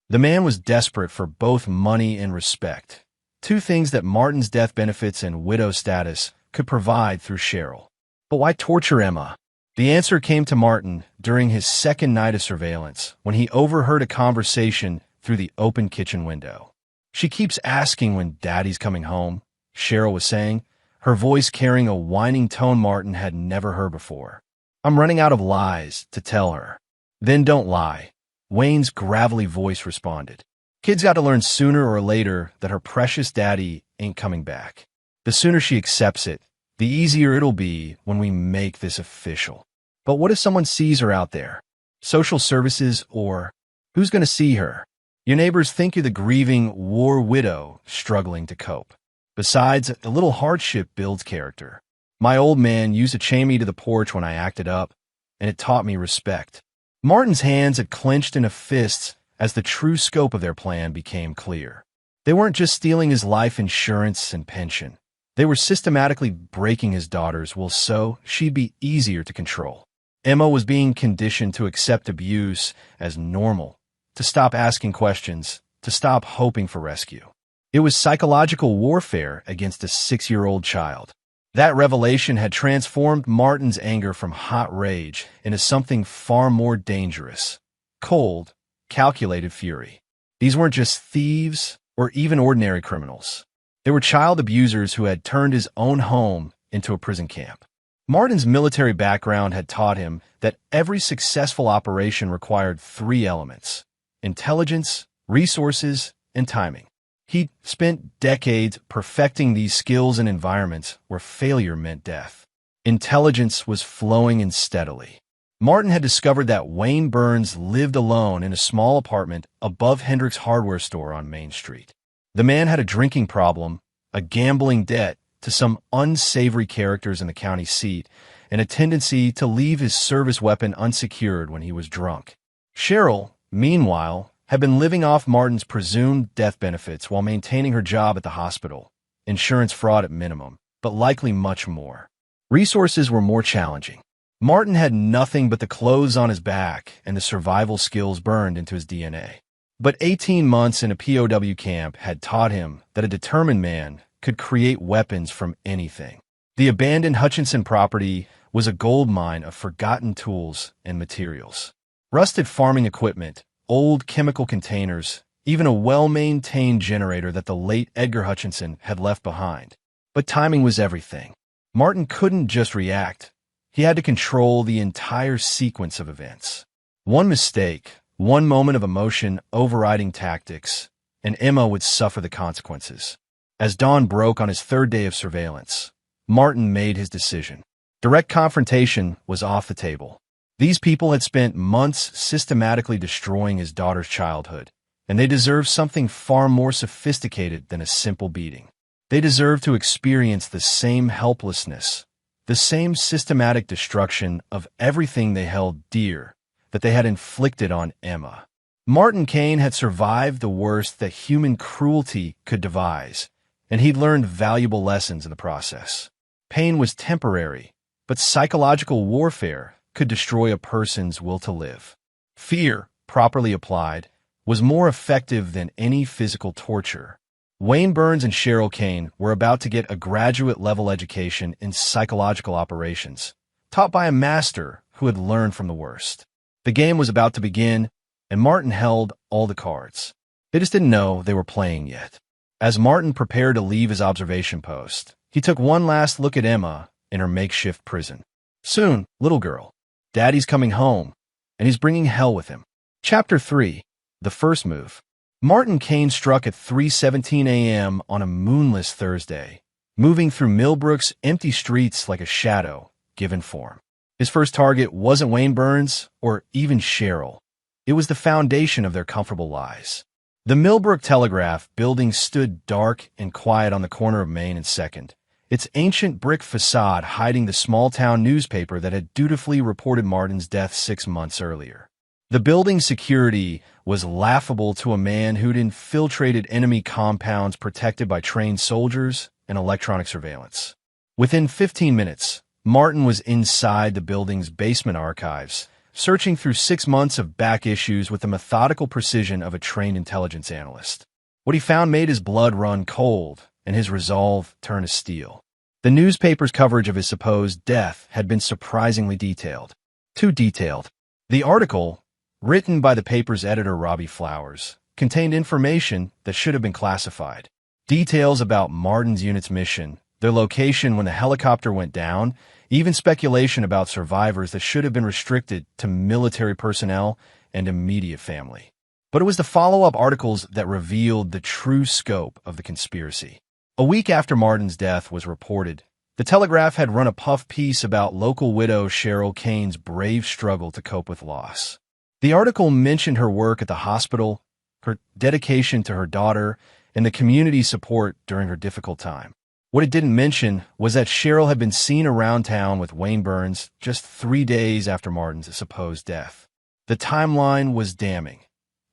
The man was desperate for both money and respect, 2 things that Martin's death benefits and widow status could provide through Cheryl. But why torture Emma? The answer came to Martin during his second night of surveillance when he overheard a conversation through the open kitchen window. "She keeps asking when Daddy's coming home," Cheryl was saying, her voice carrying a whining tone Martin had never heard before. "I'm running out of lies to tell her." "Then don't lie," Wayne's gravelly voice responded. "Kid's got to learn sooner or later that her precious daddy ain't coming back. The sooner she accepts it, the easier it'll be when we make this official." "But what if someone sees her out there? Social services or who's going to see her? Your neighbors think you're the grieving war widow struggling to cope. Besides, a little hardship builds character. My old man used to chain me to the porch when I acted up, and it taught me respect." Martin's hands had clenched into fists as the true scope of their plan became clear. They weren't just stealing his life insurance and pension. They were systematically breaking his daughter's will so she'd be easier to control. Emma was being conditioned to accept abuse as normal, to stop asking questions, to stop hoping for rescue. It was psychological warfare against a 6-year-old child. That revelation had transformed Martin's anger from hot rage into something far more dangerous: cold, calculated fury. These weren't just thieves or even ordinary criminals. They were child abusers who had turned his own home into a prison camp. Martin's military background had taught him that every successful operation required three elements: intelligence, resources, and timing. He'd spent decades perfecting these skills in environments where failure meant death. Intelligence was flowing in steadily. Martin had discovered that Wayne Burns lived alone in a small apartment above Hendrick's hardware store on Main Street. The man had a drinking problem, a gambling debt to some unsavory characters in the county seat, and a tendency to leave his service weapon unsecured when he was drunk. Cheryl, meanwhile, had been living off Martin's presumed death benefits while maintaining her job at the hospital. Insurance fraud at minimum, but likely much more. Resources were more challenging. Martin had nothing but the clothes on his back and the survival skills burned into his DNA. But 18 months in a POW camp had taught him that a determined man could create weapons from anything. The abandoned Hutchinson property was a gold mine of forgotten tools and materials. Rusted farming equipment, old chemical containers, even a well-maintained generator that the late Edgar Hutchinson had left behind. But timing was everything. Martin couldn't just react. He had to control the entire sequence of events. One mistake, one moment of emotion overriding tactics, and Emma would suffer the consequences. As dawn broke on his third day of surveillance, Martin made his decision. Direct confrontation was off the table. These people had spent months systematically destroying his daughter's childhood, and they deserved something far more sophisticated than a simple beating. They deserved to experience the same helplessness, the same systematic destruction of everything they held dear that they had inflicted on Emma. Martin Kane had survived the worst that human cruelty could devise, and he'd learned valuable lessons in the process. Pain was temporary, but psychological warfare could destroy a person's will to live. Fear, properly applied, was more effective than any physical torture. Wayne Burns and Cheryl Kane were about to get a graduate-level education in psychological operations, taught by a master who had learned from the worst. The game was about to begin, and Martin held all the cards. They just didn't know they were playing yet. As Martin prepared to leave his observation post, he took one last look at Emma in her makeshift prison. Soon, little girl, Daddy's coming home, and he's bringing hell with him. Chapter 3. The First Move. Martin Kane struck at 3:17 a.m. on a moonless Thursday, moving through Millbrook's empty streets like a shadow, given form. His first target wasn't Wayne Burns or even Cheryl. It was the foundation of their comfortable lives. The Millbrook Telegraph building stood dark and quiet on the corner of Main and 2nd, its ancient brick facade hiding the small-town newspaper that had dutifully reported Martin's death 6 months earlier. The building's security was laughable to a man who'd infiltrated enemy compounds protected by trained soldiers and electronic surveillance. Within 15 minutes, Martin was inside the building's basement archives, searching through 6 months of back issues with the methodical precision of a trained intelligence analyst. What he found made his blood run cold and his resolve turn to steel. The newspaper's coverage of his supposed death had been surprisingly detailed. Too detailed. The article, written by the paper's editor Robbie Flowers, contained information that should have been classified. Details about Martin's unit's mission, their location when the helicopter went down, even speculation about survivors that should have been restricted to military personnel and immediate family. But it was the follow-up articles that revealed the true scope of the conspiracy. A week after Martin's death was reported, the Telegraph had run a puff piece about local widow Cheryl Kane's brave struggle to cope with loss. The article mentioned her work at the hospital, her dedication to her daughter, and the community support during her difficult time. What it didn't mention was that Cheryl had been seen around town with Wayne Burns just 3 days after Martin's supposed death. The timeline was damning.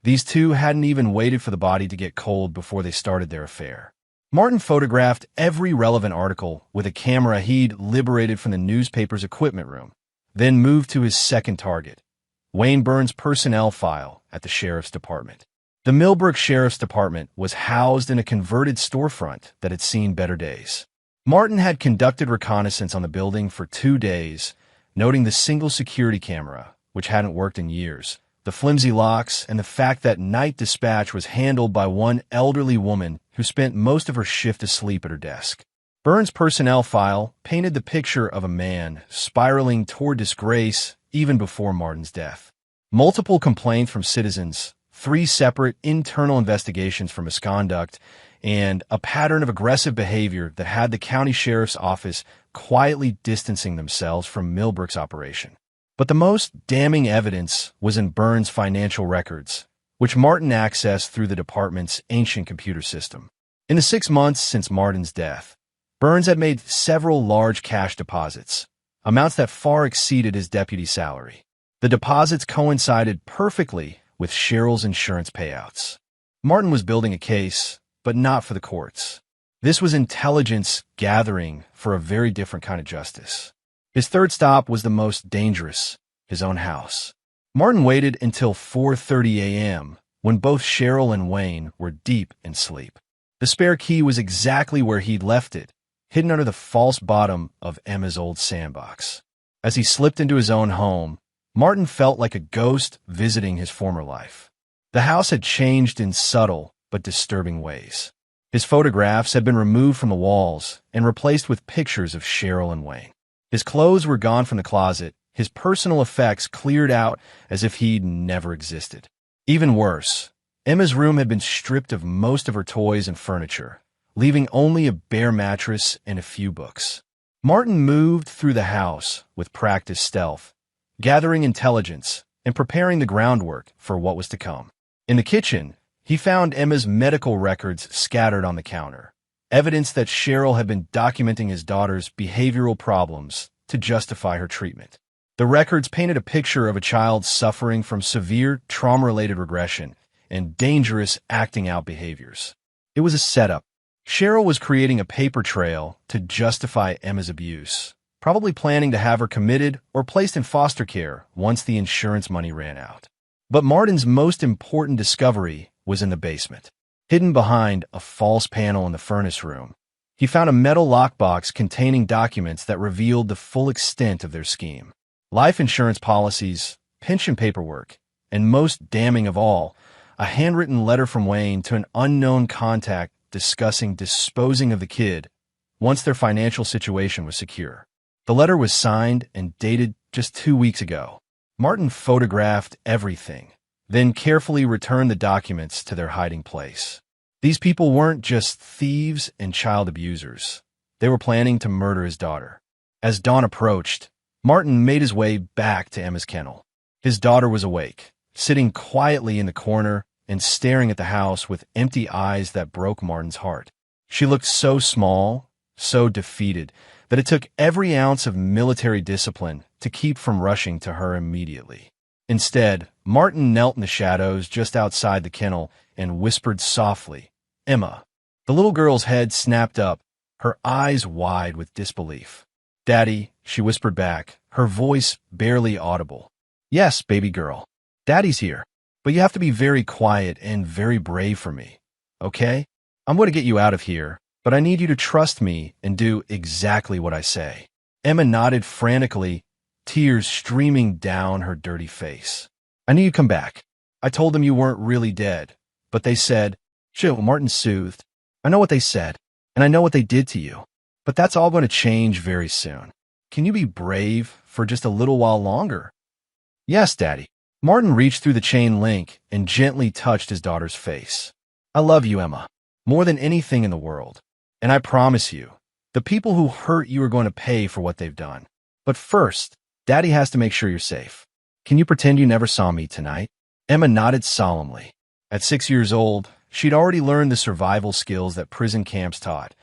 These two hadn't even waited for the body to get cold before they started their affair. Martin photographed every relevant article with a camera he'd liberated from the newspaper's equipment room, then moved to his second target, Wayne Burns' personnel file at the sheriff's department. The Millbrook Sheriff's Department was housed in a converted storefront that had seen better days. Martin had conducted reconnaissance on the building for 2 days, noting the single security camera, which hadn't worked in years, the flimsy locks, and the fact that night dispatch was handled by one elderly woman who spent most of her shift asleep at her desk. Burns' personnel file painted the picture of a man spiraling toward disgrace even before Martin's death. Multiple complaints from citizens, 3 separate internal investigations for misconduct, and a pattern of aggressive behavior that had the county sheriff's office quietly distancing themselves from Millbrook's operation. But the most damning evidence was in Burns' financial records, which Martin accessed through the department's ancient computer system. In the 6 months since Martin's death, Burns had made several large cash deposits, amounts that far exceeded his deputy salary. The deposits coincided perfectly with Cheryl's insurance payouts. Martin was building a case, but not for the courts. This was intelligence gathering for a very different kind of justice. His third stop was the most dangerous, his own house. Martin waited until 4:30 a.m., when both Cheryl and Wayne were deep in sleep. The spare key was exactly where he'd left it, hidden under the false bottom of Emma's old sandbox. As he slipped into his own home, Martin felt like a ghost visiting his former life. The house had changed in subtle but disturbing ways. His photographs had been removed from the walls and replaced with pictures of Cheryl and Wayne. His clothes were gone from the closet, his personal effects cleared out as if he'd never existed. Even worse, Emma's room had been stripped of most of her toys and furniture, leaving only a bare mattress and a few books. Martin moved through the house with practiced stealth, gathering intelligence and preparing the groundwork for what was to come. In the kitchen, he found Emma's medical records scattered on the counter, evidence that Cheryl had been documenting his daughter's behavioral problems to justify her treatment. The records painted a picture of a child suffering from severe trauma-related regression and dangerous acting out behaviors. It was a setup. Cheryl was creating a paper trail to justify Emma's abuse, probably planning to have her committed or placed in foster care once the insurance money ran out. But Martin's most important discovery was in the basement. Hidden behind a false panel in the furnace room, he found a metal lockbox containing documents that revealed the full extent of their scheme. Life insurance policies, pension paperwork, and most damning of all, a handwritten letter from Wayne to an unknown contact discussing disposing of the kid once their financial situation was secure. The letter was signed and dated just 2 weeks ago. Martin photographed everything, then carefully returned the documents to their hiding place. These people weren't just thieves and child abusers. They were planning to murder his daughter. As dawn approached, Martin made his way back to Emma's kennel. His daughter was awake, sitting quietly in the corner and staring at the house with empty eyes that broke Martin's heart. She looked so small, so defeated, that it took every ounce of military discipline to keep from rushing to her immediately. Instead, Martin knelt in the shadows just outside the kennel and whispered softly, "Emma." The little girl's head snapped up, her eyes wide with disbelief. "Daddy," she whispered back, her voice barely audible. "Yes, baby girl. Daddy's here. But you have to be very quiet and very brave for me, okay? I'm going to get you out of here, but I need you to trust me and do exactly what I say." Emma nodded frantically, tears streaming down her dirty face. "I knew you'd come back. I told them you weren't really dead, but they said," Jill, Martin soothed, "I know what they said, and I know what they did to you, but that's all going to change very soon. Can you be brave for just a little while longer?" "Yes, Daddy." Martin reached through the chain link and gently touched his daughter's face. "I love you, Emma, more than anything in the world. And I promise you, the people who hurt you are going to pay for what they've done. But first, Daddy has to make sure you're safe. Can you pretend you never saw me tonight?" Emma nodded solemnly. At 6 years old, she'd already learned the survival skills that prison camps taught: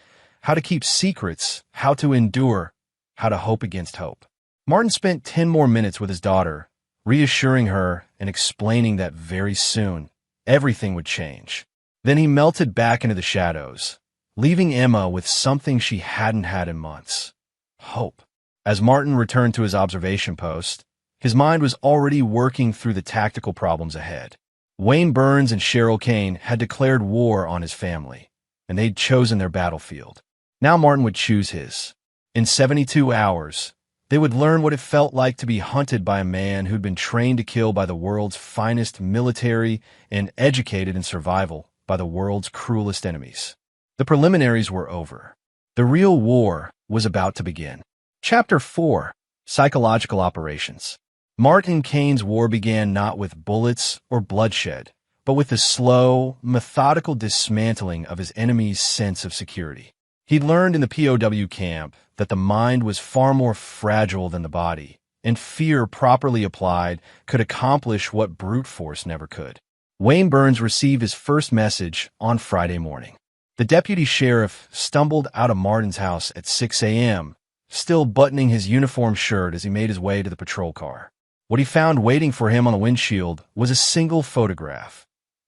how to keep secrets, how to endure, how to hope against hope. Martin spent 10 more minutes with his daughter, reassuring her and explaining that very soon, everything would change. Then he melted back into the shadows, leaving Emma with something she hadn't had in months: hope. As Martin returned to his observation post, his mind was already working through the tactical problems ahead. Wayne Burns and Cheryl Kane had declared war on his family, and they'd chosen their battlefield. Now Martin would choose his. In 72 hours, They would learn what it felt like to be hunted by a man who'd been trained to kill by the world's finest military and educated in survival by the world's cruelest enemies. The preliminaries were over. The real war was about to begin. Chapter 4: Psychological Operations. Martin Kane's war began not with bullets or bloodshed, but with the slow, methodical dismantling of his enemy's sense of security. He'd learned in the POW camp that the mind was far more fragile than the body, and fear properly applied could accomplish what brute force never could. Wayne Burns received his first message on Friday morning. The deputy sheriff stumbled out of Martin's house at 6 a.m., still buttoning his uniform shirt as he made his way to the patrol car. What he found waiting for him on the windshield was a single photograph.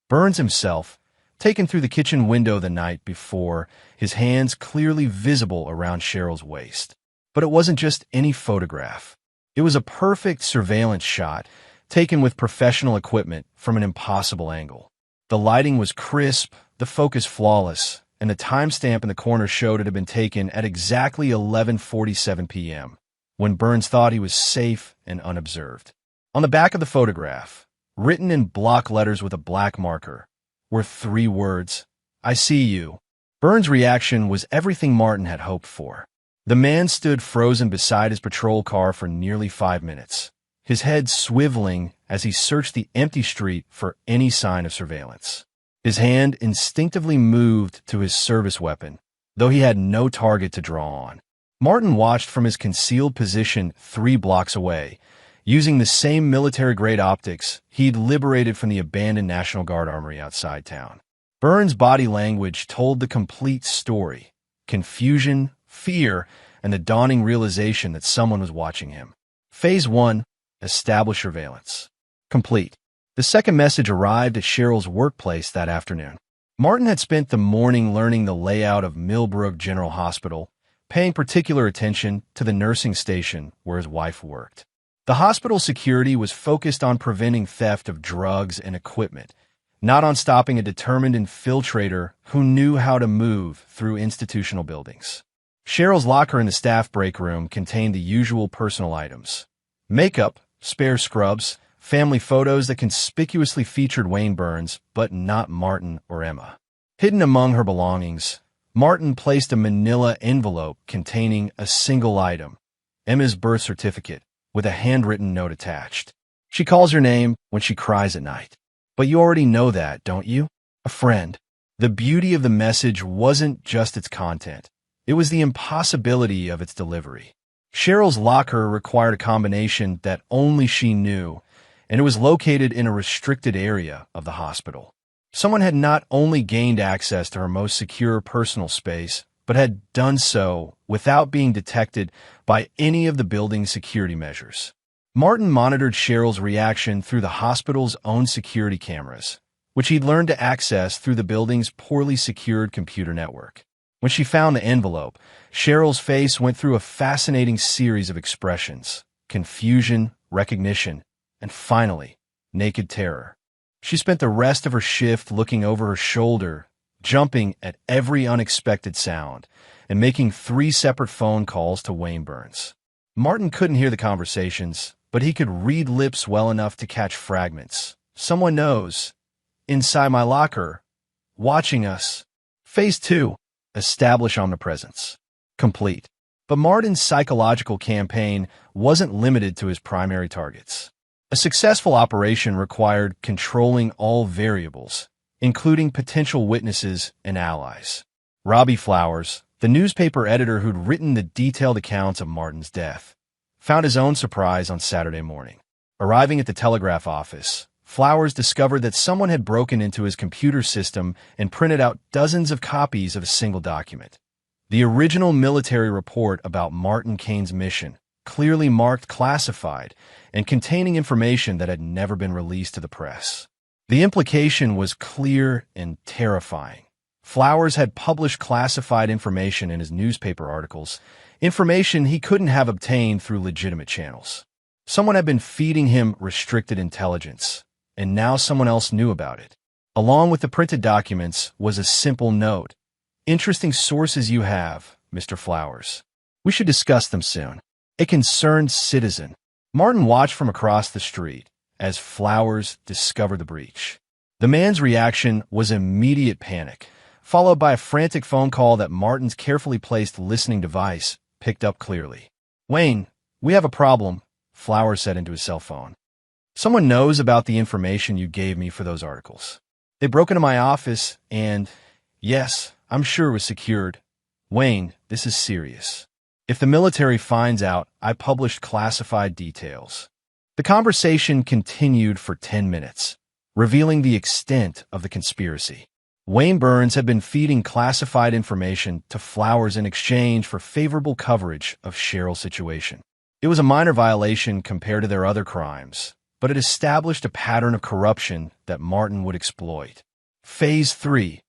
Burns himself, taken through the kitchen window the night before, his hands clearly visible around Cheryl's waist. But it wasn't just any photograph. It was a perfect surveillance shot, taken with professional equipment from an impossible angle. The lighting was crisp, the focus flawless, and the timestamp in the corner showed it had been taken at exactly 11:47 p.m., when Burns thought he was safe and unobserved. On the back of the photograph, written in block letters with a black marker, were 3 words: "I see you." Burns' reaction was everything Martin had hoped for. The man stood frozen beside his patrol car for nearly 5 minutes, his head swiveling as he searched the empty street for any sign of surveillance. His hand instinctively moved to his service weapon, though he had no target to draw on. Martin watched from his concealed position 3 blocks away, using the same military-grade optics he'd liberated from the abandoned National Guard armory outside town. Burns' body language told the complete story: confusion, fear, and the dawning realization that someone was watching him. Phase 1: Establish surveillance. Complete. The second message arrived at Cheryl's workplace that afternoon. Martin had spent the morning learning the layout of Millbrook General Hospital, paying particular attention to the nursing station where his wife worked. The hospital security was focused on preventing theft of drugs and equipment, not on stopping a determined infiltrator who knew how to move through institutional buildings. Cheryl's locker in the staff break room contained the usual personal items: makeup, spare scrubs, family photos that conspicuously featured Wayne Burns, but not Martin or Emma. Hidden among her belongings, Martin placed a manila envelope containing a single item: Emma's birth certificate, with a handwritten note attached. "She calls your name when she cries at night. But you already know that, don't you? A friend." The beauty of the message wasn't just its content. It was the impossibility of its delivery. Cheryl's locker required a combination that only she knew, and it was located in a restricted area of the hospital. Someone had not only gained access to her most secure personal space, but had done so without being detected by any of the building's security measures. Martin monitored Cheryl's reaction through the hospital's own security cameras, which he'd learned to access through the building's poorly secured computer network. When she found the envelope, Cheryl's face went through a fascinating series of expressions: confusion, recognition, and finally, naked terror. She spent the rest of her shift looking over her shoulder, jumping at every unexpected sound, and making 3 separate phone calls to Wayne Burns. Martin couldn't hear the conversations, but he could read lips well enough to catch fragments. "Someone knows. Inside my locker. Watching us." Phase 2: Establish omnipresence. Complete. But Martin's psychological campaign wasn't limited to his primary targets. A successful operation required controlling all variables, including potential witnesses and allies. Robbie Flowers, the newspaper editor who'd written the detailed accounts of Martin's death, found his own surprise on Saturday morning. Arriving at the telegraph office, Flowers discovered that someone had broken into his computer system and printed out dozens of copies of a single document. The original military report about Martin Kane's mission, clearly marked classified and containing information that had never been released to the press. The implication was clear and terrifying. Flowers had published classified information in his newspaper articles, information he couldn't have obtained through legitimate channels. Someone had been feeding him restricted intelligence, and now someone else knew about it. Along with the printed documents was a simple note: "Interesting sources you have, Mr. Flowers. We should discuss them soon." A concerned citizen. Martin watched from across the street as Flowers discovered the breach. The man's reaction was immediate panic, followed by a frantic phone call that Martin's carefully placed listening device picked up clearly. "Wayne, we have a problem," Flowers said into his cell phone. "Someone knows about the information you gave me for those articles. They broke into my office and, yes, I'm sure it was secured. Wayne, this is serious. If the military finds out, I published classified details." The conversation continued for 10 minutes, revealing the extent of the conspiracy. Wayne Burns had been feeding classified information to Flowers in exchange for favorable coverage of Cheryl's situation. It was a minor violation compared to their other crimes, but it established a pattern of corruption that Martin would exploit. Phase 3.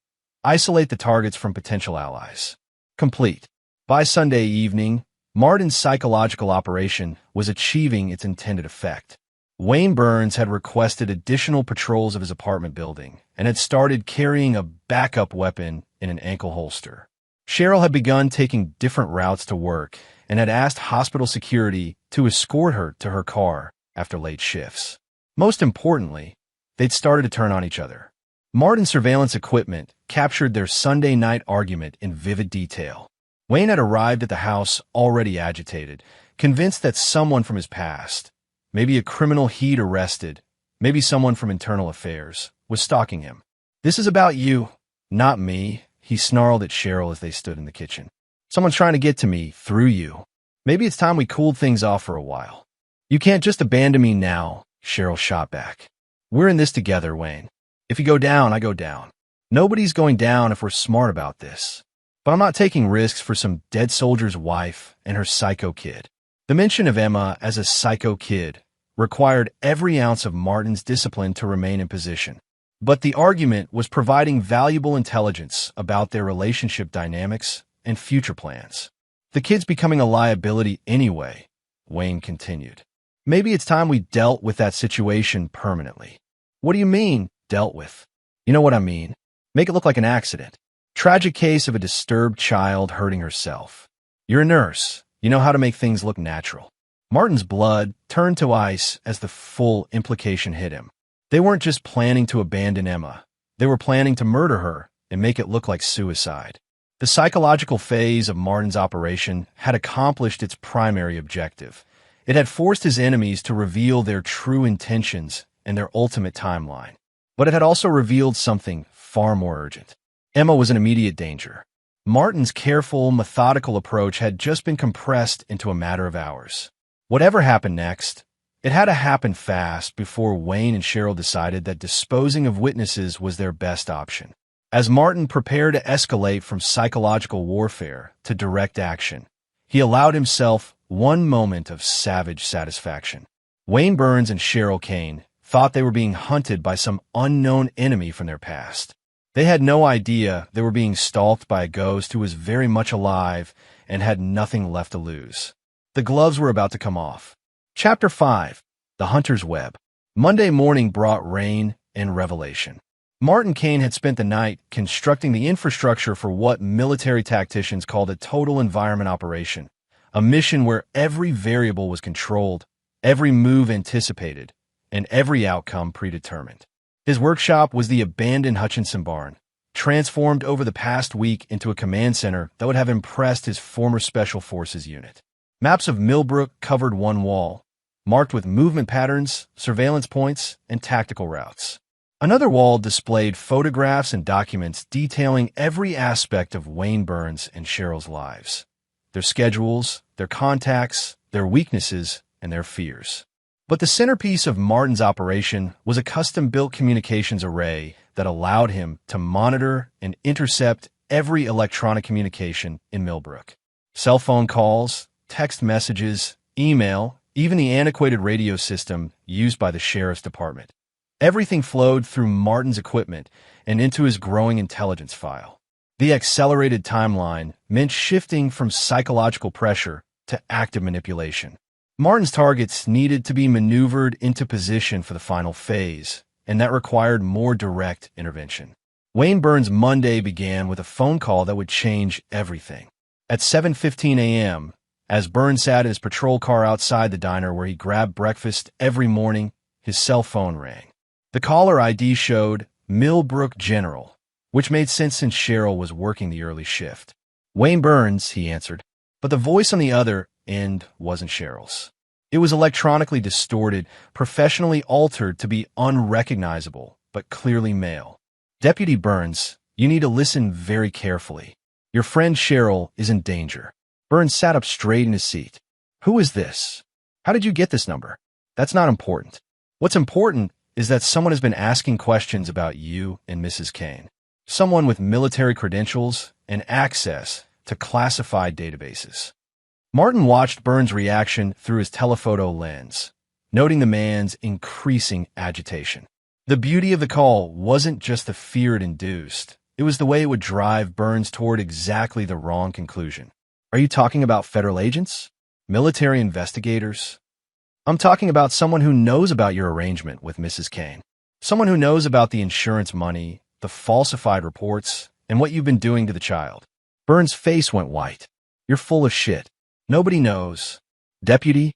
Isolate the targets from potential allies. Complete. By Sunday evening, Martin's psychological operation was achieving its intended effect. Wayne Burns had requested additional patrols of his apartment building and had started carrying a backup weapon in an ankle holster. Cheryl had begun taking different routes to work and had asked hospital security to escort her to her car after late shifts. Most importantly, they'd started to turn on each other. Martin's surveillance equipment captured their Sunday night argument in vivid detail. Wayne had arrived at the house already agitated, convinced that someone from his past, maybe a criminal he'd arrested, maybe someone from internal affairs, was stalking him. "This is about you, not me," he snarled at Cheryl as they stood in the kitchen. "Someone's trying to get to me through you. Maybe it's time we cooled things off for a while." "You can't just abandon me now," Cheryl shot back. "We're in this together, Wayne. If you go down, I go down. Nobody's going down if we're smart about this. But I'm not taking risks for some dead soldier's wife and her psycho kid." The mention of Emma as a psycho kid required every ounce of Martin's discipline to remain in position. But the argument was providing valuable intelligence about their relationship dynamics and future plans. "The kid's becoming a liability anyway," Wayne continued. "Maybe it's time we dealt with that situation permanently." "What do you mean, dealt with?" "You know what I mean. Make it look like an accident. Tragic case of a disturbed child hurting herself. You're a nurse. You know how to make things look natural." Martin's blood turned to ice as the full implication hit him. They weren't just planning to abandon Emma. They were planning to murder her and make it look like suicide. The psychological phase of Martin's operation had accomplished its primary objective. It had forced his enemies to reveal their true intentions and their ultimate timeline. But it had also revealed something far more urgent. Emma was in immediate danger. Martin's careful, methodical approach had just been compressed into a matter of hours. Whatever happened next, it had to happen fast before Wayne and Cheryl decided that disposing of witnesses was their best option. As Martin prepared to escalate from psychological warfare to direct action, he allowed himself one moment of savage satisfaction. Wayne Burns and Cheryl Kane thought they were being hunted by some unknown enemy from their past. They had no idea they were being stalked by a ghost who was very much alive and had nothing left to lose. The gloves were about to come off. Chapter 5. The Hunter's Web. Monday morning brought rain and revelation. Martin Kane had spent the night constructing the infrastructure for what military tacticians called a total environment operation, a mission where every variable was controlled, every move anticipated, and every outcome predetermined. His workshop was the abandoned Hutchinson barn, transformed over the past week into a command center that would have impressed his former Special Forces unit. Maps of Millbrook covered one wall, marked with movement patterns, surveillance points, and tactical routes. Another wall displayed photographs and documents detailing every aspect of Wayne Burns and Cheryl's lives, their schedules, their contacts, their weaknesses, and their fears. But the centerpiece of Martin's operation was a custom-built communications array that allowed him to monitor and intercept every electronic communication in Millbrook. Cell phone calls, text messages, email, even the antiquated radio system used by the sheriff's department. Everything flowed through Martin's equipment and into his growing intelligence file. The accelerated timeline meant shifting from psychological pressure to active manipulation. Martin's targets needed to be maneuvered into position for the final phase, and that required more direct intervention. Wayne Burns' Monday began with a phone call that would change everything. At 7:15 a.m., As Burns sat in his patrol car outside the diner where he grabbed breakfast every morning, his cell phone rang. The caller ID showed Millbrook General, which made sense since Cheryl was working the early shift. Wayne Burns, he answered, but the voice on the other end wasn't Cheryl's. It was electronically distorted, professionally altered to be unrecognizable, but clearly male. Deputy Burns, you need to listen very carefully. Your friend Cheryl is in danger. Burns sat up straight in his seat. Who is this? How did you get this number? That's not important. What's important is that someone has been asking questions about you and Mrs. Kane. Someone with military credentials and access to classified databases. Martin watched Burns' reaction through his telephoto lens, noting the man's increasing agitation. The beauty of the call wasn't just the fear it induced. It was the way it would drive Burns toward exactly the wrong conclusion. Are you talking about federal agents? Military investigators? I'm talking about someone who knows about your arrangement with Mrs. Kane. Someone who knows about the insurance money, the falsified reports, and what you've been doing to the child. Burns' face went white. You're full of shit. Nobody knows. Deputy,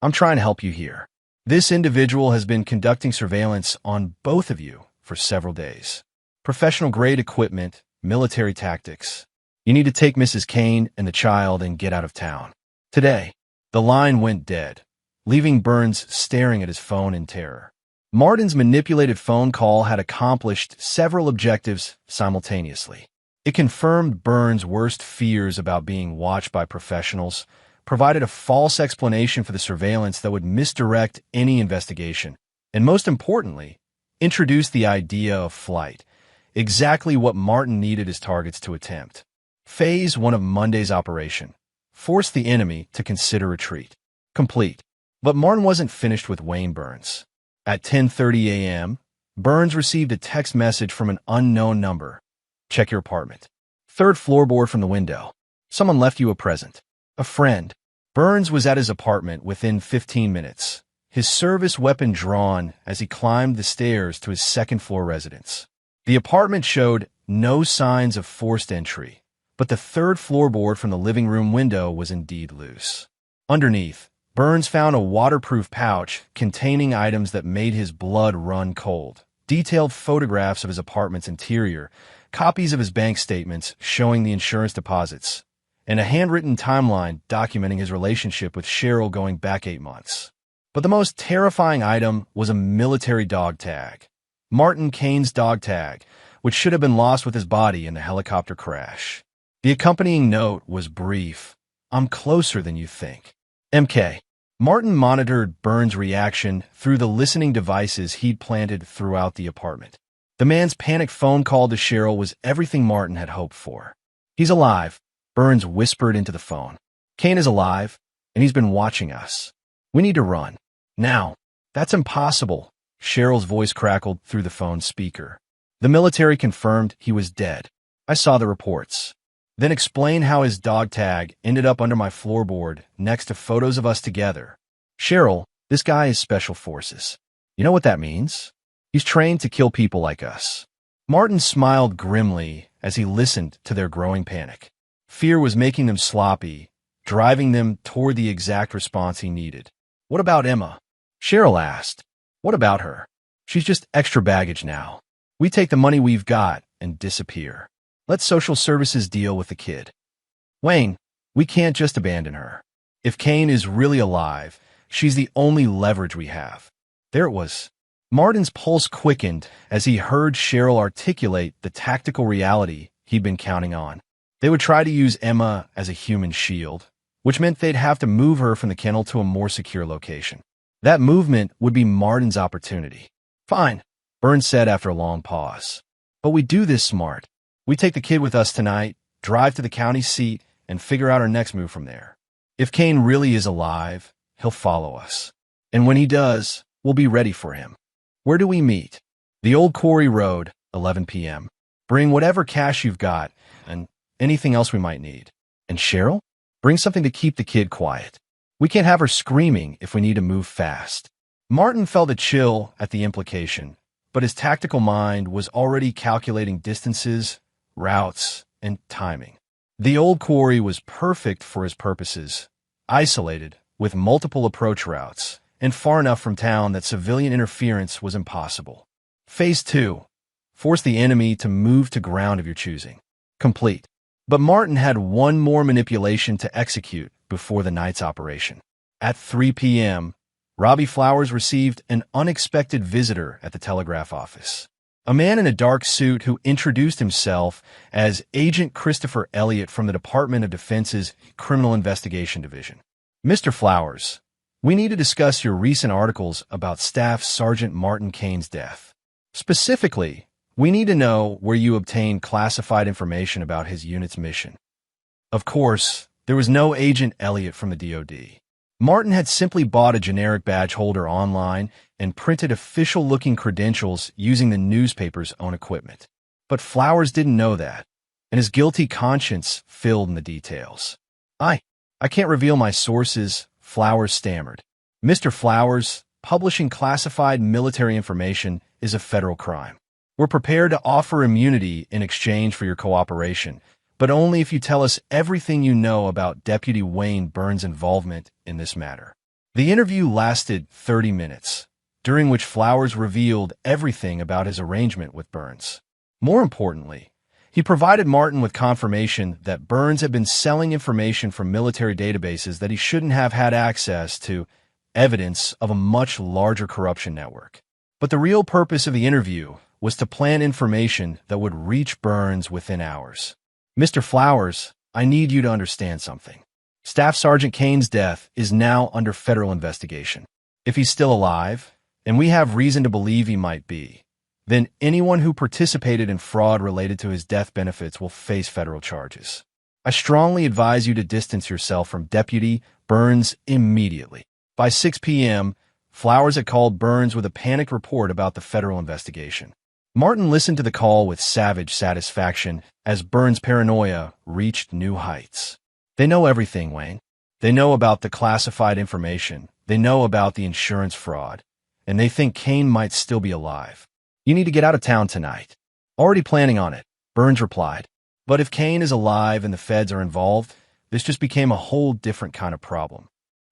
I'm trying to help you here. This individual has been conducting surveillance on both of you for several days. Professional-grade equipment, military tactics. You need to take Mrs. Kane and the child and get out of town. Today, the line went dead, leaving Burns staring at his phone in terror. Martin's manipulated phone call had accomplished several objectives simultaneously. It confirmed Burns' worst fears about being watched by professionals, provided a false explanation for the surveillance that would misdirect any investigation, and most importantly, introduced the idea of flight, exactly what Martin needed his targets to attempt. Phase 1 of Monday's operation. Force the enemy to consider retreat. Complete. But Martin wasn't finished with Wayne Burns. At 10:30 a.m., Burns received a text message from an unknown number. Check your apartment. Third floorboard from the window. Someone left you a present. A friend. Burns was at his apartment within 15 minutes, his service weapon drawn as he climbed the stairs to his second-floor residence. The apartment showed no signs of forced entry, but the third floorboard from the living room window was indeed loose. Underneath, Burns found a waterproof pouch containing items that made his blood run cold. Detailed photographs of his apartment's interior, copies of his bank statements showing the insurance deposits, and a handwritten timeline documenting his relationship with Cheryl going back 8 months. But the most terrifying item was a military dog tag. Martin Kane's dog tag, which should have been lost with his body in the helicopter crash. The accompanying note was brief. I'm closer than you think. MK. Martin monitored Burns' reaction through the listening devices he'd planted throughout the apartment. The man's panicked phone call to Cheryl was everything Martin had hoped for. He's alive, Burns whispered into the phone. Kane is alive, and he's been watching us. We need to run. Now. That's impossible, Cheryl's voice crackled through the phone speaker. The military confirmed he was dead. I saw the reports. Then explain how his dog tag ended up under my floorboard next to photos of us together. Cheryl, this guy is Special Forces. You know what that means? He's trained to kill people like us. Martin smiled grimly as he listened to their growing panic. Fear was making them sloppy, driving them toward the exact response he needed. What about Emma? Cheryl asked. What about her? She's just extra baggage now. We take the money we've got and disappear. Let social services deal with the kid. Wayne, we can't just abandon her. If Kane is really alive, she's the only leverage we have. There it was. Martin's pulse quickened as he heard Cheryl articulate the tactical reality he'd been counting on. They would try to use Emma as a human shield, which meant they'd have to move her from the kennel to a more secure location. That movement would be Martin's opportunity. Fine, Burns said after a long pause. But we do this smart. We take the kid with us tonight, drive to the county seat, and figure out our next move from there. If Kane really is alive, he'll follow us. And when he does, we'll be ready for him. Where do we meet? The Old Quarry Road, 11 p.m. Bring whatever cash you've got, and anything else we might need. And Cheryl? Bring something to keep the kid quiet. We can't have her screaming if we need to move fast. Martin felt a chill at the implication, but his tactical mind was already calculating distances, routes, and timing. The Old Quarry was perfect for his purposes, isolated, with multiple approach routes, and far enough from town that civilian interference was impossible. Phase 2. Force the enemy to move to ground of your choosing. Complete. But Martin had one more manipulation to execute before the night's operation. At 3 p.m., Robbie Flowers received an unexpected visitor at the telegraph office. A man in a dark suit who introduced himself as Agent Christopher Elliott from the Department of Defense's Criminal Investigation Division. Mr. Flowers, we need to discuss your recent articles about Staff Sergeant Martin Kane's death. Specifically, we need to know where you obtained classified information about his unit's mission. Of course, there was no Agent Elliott from the DoD. Martin had simply bought a generic badge holder online and printed official-looking credentials using the newspaper's own equipment. But Flowers didn't know that, and his guilty conscience filled in the details. I can't reveal my sources," Flowers stammered. "Mr. Flowers, publishing classified military information is a federal crime. We're prepared to offer immunity in exchange for your cooperation, but only if you tell us everything you know about Deputy Wayne Burns' involvement in this matter." The interview lasted 30 minutes, during which Flowers revealed everything about his arrangement with Burns. More importantly, he provided Martin with confirmation that Burns had been selling information from military databases that he shouldn't have had access to, evidence of a much larger corruption network. But the real purpose of the interview was to plant information that would reach Burns within hours. "Mr. Flowers, I need you to understand something. Staff Sergeant Kane's death is now under federal investigation. If he's still alive, and we have reason to believe he might be, then anyone who participated in fraud related to his death benefits will face federal charges. I strongly advise you to distance yourself from Deputy Burns immediately." By 6 p.m., Flowers had called Burns with a panicked report about the federal investigation. Martin listened to the call with savage satisfaction as Burns' paranoia reached new heights. "They know everything, Wayne. They know about the classified information. They know about the insurance fraud. And they think Kane might still be alive. You need to get out of town tonight." "Already planning on it," Burns replied. "But if Kane is alive and the feds are involved, this just became a whole different kind of problem."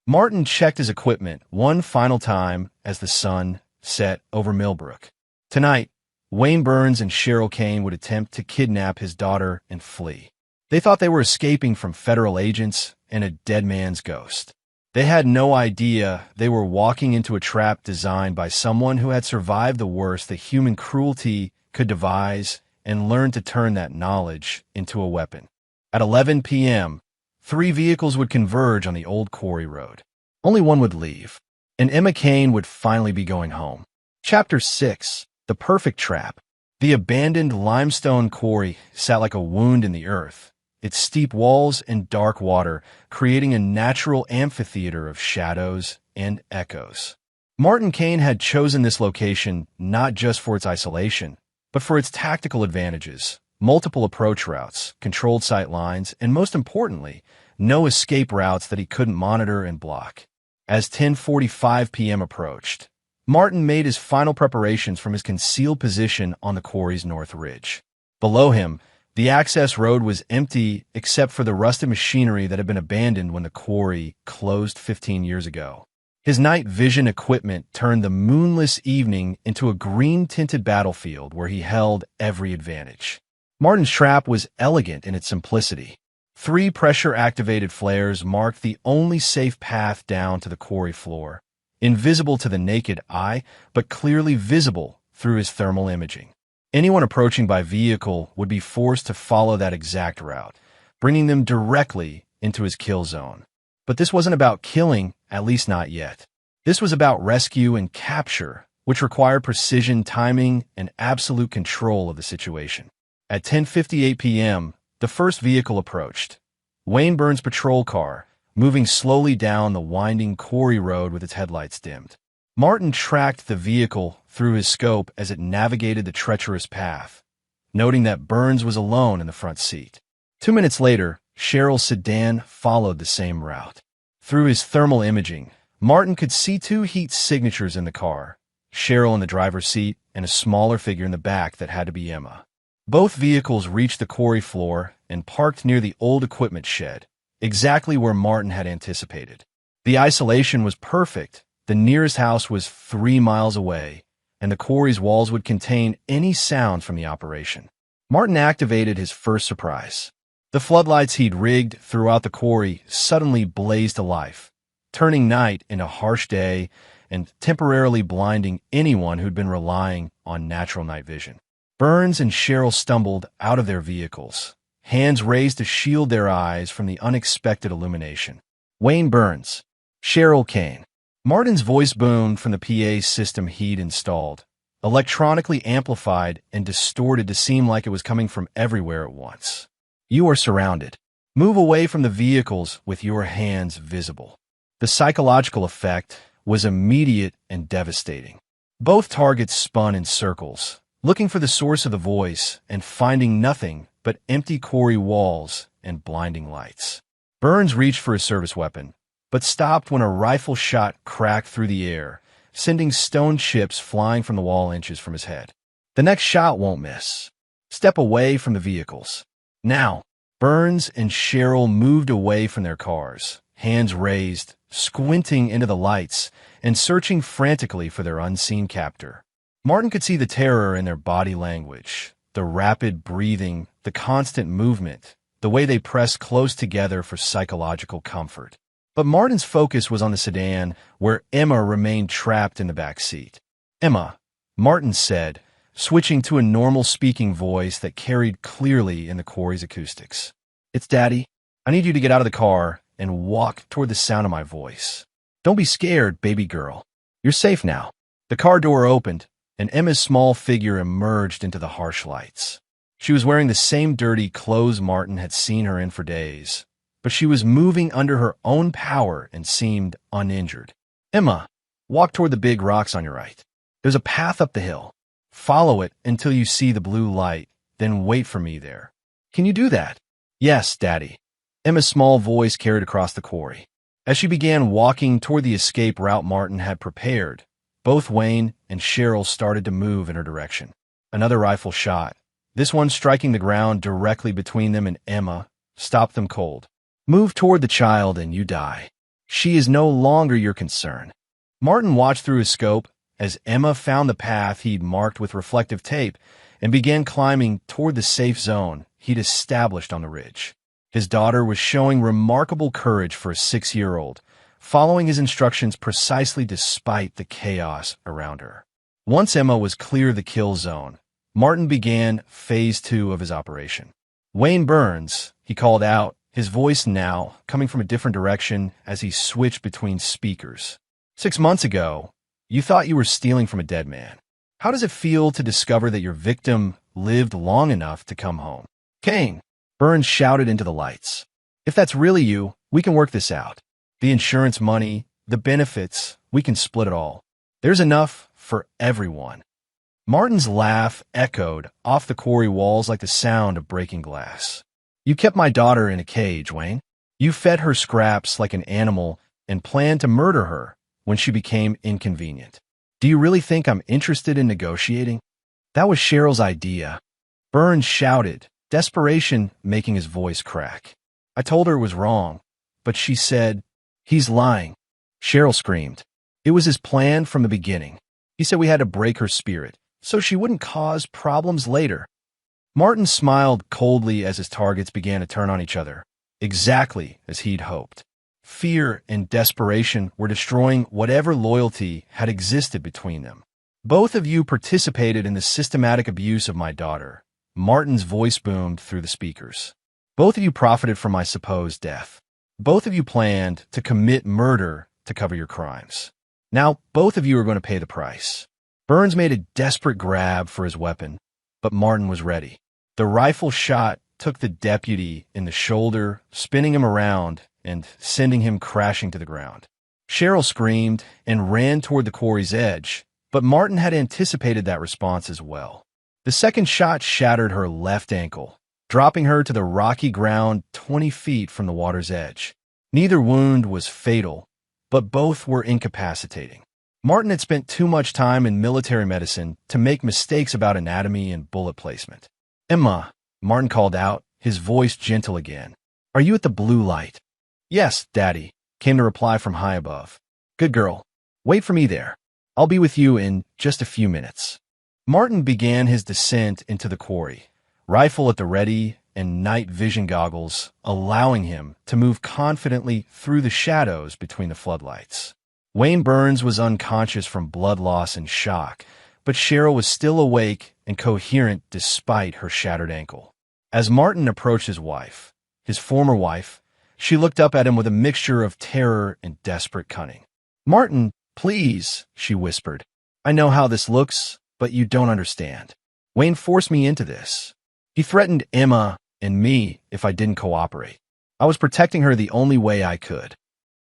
Martin checked his equipment one final time as the sun set over Millbrook. Tonight, Wayne Burns and Cheryl Kane would attempt to kidnap his daughter and flee. They thought they were escaping from federal agents and a dead man's ghost. They had no idea they were walking into a trap designed by someone who had survived the worst that human cruelty could devise and learned to turn that knowledge into a weapon. At 11 p.m., 3 vehicles would converge on the old quarry road. Only one would leave, and Emma Kane would finally be going home. Chapter 6. The Perfect Trap. The abandoned limestone quarry sat like a wound in the earth, its steep walls and dark water creating a natural amphitheater of shadows and echoes. Martin Kane had chosen this location not just for its isolation, but for its tactical advantages, multiple approach routes, controlled sight lines, and most importantly, no escape routes that he couldn't monitor and block. As 10:45 p.m. approached, Martin made his final preparations from his concealed position on the quarry's north ridge. Below him, the access road was empty except for the rusted machinery that had been abandoned when the quarry closed 15 years ago. His night vision equipment turned the moonless evening into a green-tinted battlefield where he held every advantage. Martin's trap was elegant in its simplicity. 3 pressure-activated flares marked the only safe path down to the quarry floor, invisible to the naked eye, but clearly visible through his thermal imaging. Anyone approaching by vehicle would be forced to follow that exact route, bringing them directly into his kill zone. But this wasn't about killing, at least not yet. This was about rescue and capture, which required precision, timing, and absolute control of the situation. At 10:58 p.m., the first vehicle approached. Wayne Burns' patrol car, moving slowly down the winding quarry road with its headlights dimmed. Martin tracked the vehicle through his scope as it navigated the treacherous path, noting that Burns was alone in the front seat. 2 minutes later, Cheryl's sedan followed the same route. Through his thermal imaging, Martin could see 2 heat signatures in the car, Cheryl in the driver's seat and a smaller figure in the back that had to be Emma. Both vehicles reached the quarry floor and parked near the old equipment shed, exactly where Martin had anticipated. The isolation was perfect. The nearest house was 3 miles away, and the quarry's walls would contain any sound from the operation. Martin activated his first surprise. The floodlights he'd rigged throughout the quarry suddenly blazed to life, turning night into harsh day and temporarily blinding anyone who'd been relying on natural night vision. Burns and Cheryl stumbled out of their vehicles, hands raised to shield their eyes from the unexpected illumination. Wayne Burns, Cheryl Kane. Martin's voice boomed from the PA system he'd installed, electronically amplified and distorted to seem like it was coming from everywhere at once. You are surrounded. Move away from the vehicles with your hands visible. The psychological effect was immediate and devastating. Both targets spun in circles, looking for the source of the voice and finding nothing but empty quarry walls and blinding lights. Burns reached for his service weapon, but stopped when a rifle shot cracked through the air, sending stone chips flying from the wall inches from his head. The next shot won't miss. Step away from the vehicles. Now, Burns and Cheryl moved away from their cars, hands raised, squinting into the lights, and searching frantically for their unseen captor. Martin could see the terror in their body language, the rapid breathing, the constant movement, the way they pressed close together for psychological comfort. But Martin's focus was on the sedan, where Emma remained trapped in the back seat. "Emma," Martin said, switching to a normal-speaking voice that carried clearly in the quarry's acoustics. "It's Daddy. I need you to get out of the car and walk toward the sound of my voice. Don't be scared, baby girl. You're safe now." The car door opened, and Emma's small figure emerged into the harsh lights. She was wearing the same dirty clothes Martin had seen her in for days, but she was moving under her own power and seemed uninjured. "Emma, walk toward the big rocks on your right. There's a path up the hill. Follow it until you see the blue light, then wait for me there. Can you do that?" "Yes, Daddy." Emma's small voice carried across the quarry. As she began walking toward the escape route Martin had prepared, both Wayne and Cheryl started to move in her direction. Another rifle shot, this one striking the ground directly between them and Emma, stopped them cold. "Move toward the child and you die. She is no longer your concern." Martin watched through his scope as Emma found the path he'd marked with reflective tape and began climbing toward the safe zone he'd established on the ridge. His daughter was showing remarkable courage for a 6-year-old, following his instructions precisely despite the chaos around her. Once Emma was clear of the kill zone, Martin began Phase 2 of his operation. "Wayne Burns," he called out, his voice now coming from a different direction as he switched between speakers. "6 months ago, you thought you were stealing from a dead man. How does it feel to discover that your victim lived long enough to come home?" "Kane," Burns shouted into the lights. "If that's really you, we can work this out. The insurance money, the benefits, we can split it all. There's enough for everyone." Martin's laugh echoed off the quarry walls like the sound of breaking glass. "You kept my daughter in a cage, Wayne. You fed her scraps like an animal and planned to murder her when she became inconvenient. Do you really think I'm interested in negotiating?" "That was Cheryl's idea," Burns shouted, desperation making his voice crack. "I told her it was wrong, but she said, 'He's lying.'" Cheryl screamed. "It was his plan from the beginning. He said we had to break her spirit, so she wouldn't cause problems later." Martin smiled coldly as his targets began to turn on each other, exactly as he'd hoped. Fear and desperation were destroying whatever loyalty had existed between them. "Both of you participated in the systematic abuse of my daughter," Martin's voice boomed through the speakers. "Both of you profited from my supposed death. Both of you planned to commit murder to cover your crimes. Now, both of you are going to pay the price." Burns made a desperate grab for his weapon, but Martin was ready. The rifle shot took the deputy in the shoulder, spinning him around and sending him crashing to the ground. Cheryl screamed and ran toward the quarry's edge, but Martin had anticipated that response as well. The second shot shattered her left ankle, dropping her to the rocky ground 20 feet from the water's edge. Neither wound was fatal, but both were incapacitating. Martin had spent too much time in military medicine to make mistakes about anatomy and bullet placement. "Emma," Martin called out, his voice gentle again. "Are you at the blue light?" "Yes, Daddy," came the reply from high above. "Good girl. Wait for me there. I'll be with you in just a few minutes." Martin began his descent into the quarry, rifle at the ready and night vision goggles, allowing him to move confidently through the shadows between the floodlights. Wayne Burns was unconscious from blood loss and shock, but Cheryl was still awake and coherent despite her shattered ankle. As Martin approached his former wife, she looked up at him with a mixture of terror and desperate cunning. "Martin, please," she whispered. "I know how this looks, but you don't understand. Wayne forced me into this. He threatened Emma and me if I didn't cooperate. I was protecting her the only way I could."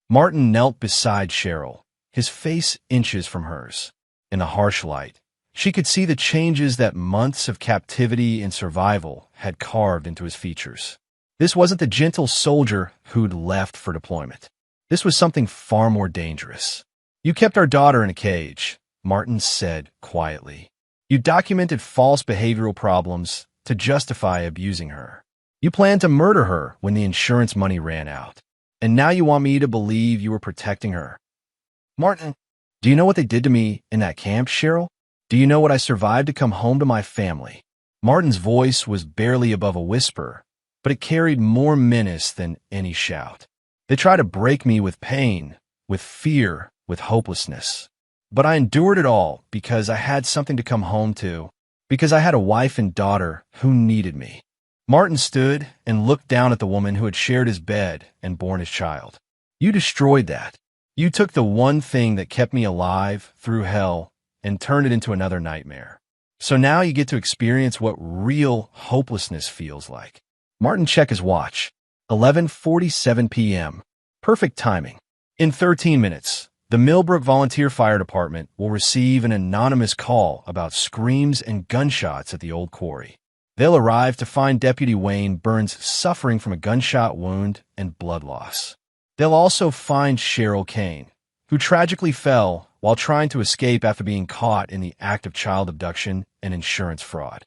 Martin knelt beside Cheryl, his face inches from hers. In the harsh light, she could see the changes that months of captivity and survival had carved into his features. This wasn't the gentle soldier who'd left for deployment. This was something far more dangerous. "You kept our daughter in a cage," Martin said quietly. "You documented false behavioral problems to justify abusing her. You planned to murder her when the insurance money ran out. And now you want me to believe you were protecting her. Martin, do you know what they did to me in that camp, Cheryl? Do you know what I survived to come home to my family?" Martin's voice was barely above a whisper, but it carried more menace than any shout. "They tried to break me with pain, with fear, with hopelessness. But I endured it all because I had something to come home to, because I had a wife and daughter who needed me." Martin stood and looked down at the woman who had shared his bed and borne his child. "You destroyed that. You took the one thing that kept me alive through hell and turned it into another nightmare. So now you get to experience what real hopelessness feels like." Martin checked his watch. 11:47 p.m. Perfect timing. In 13 minutes, the Millbrook Volunteer Fire Department will receive an anonymous call about screams and gunshots at the old quarry. They'll arrive to find Deputy Wayne Burns suffering from a gunshot wound and blood loss. They'll also find Cheryl Kane, who tragically fell while trying to escape after being caught in the act of child abduction and insurance fraud.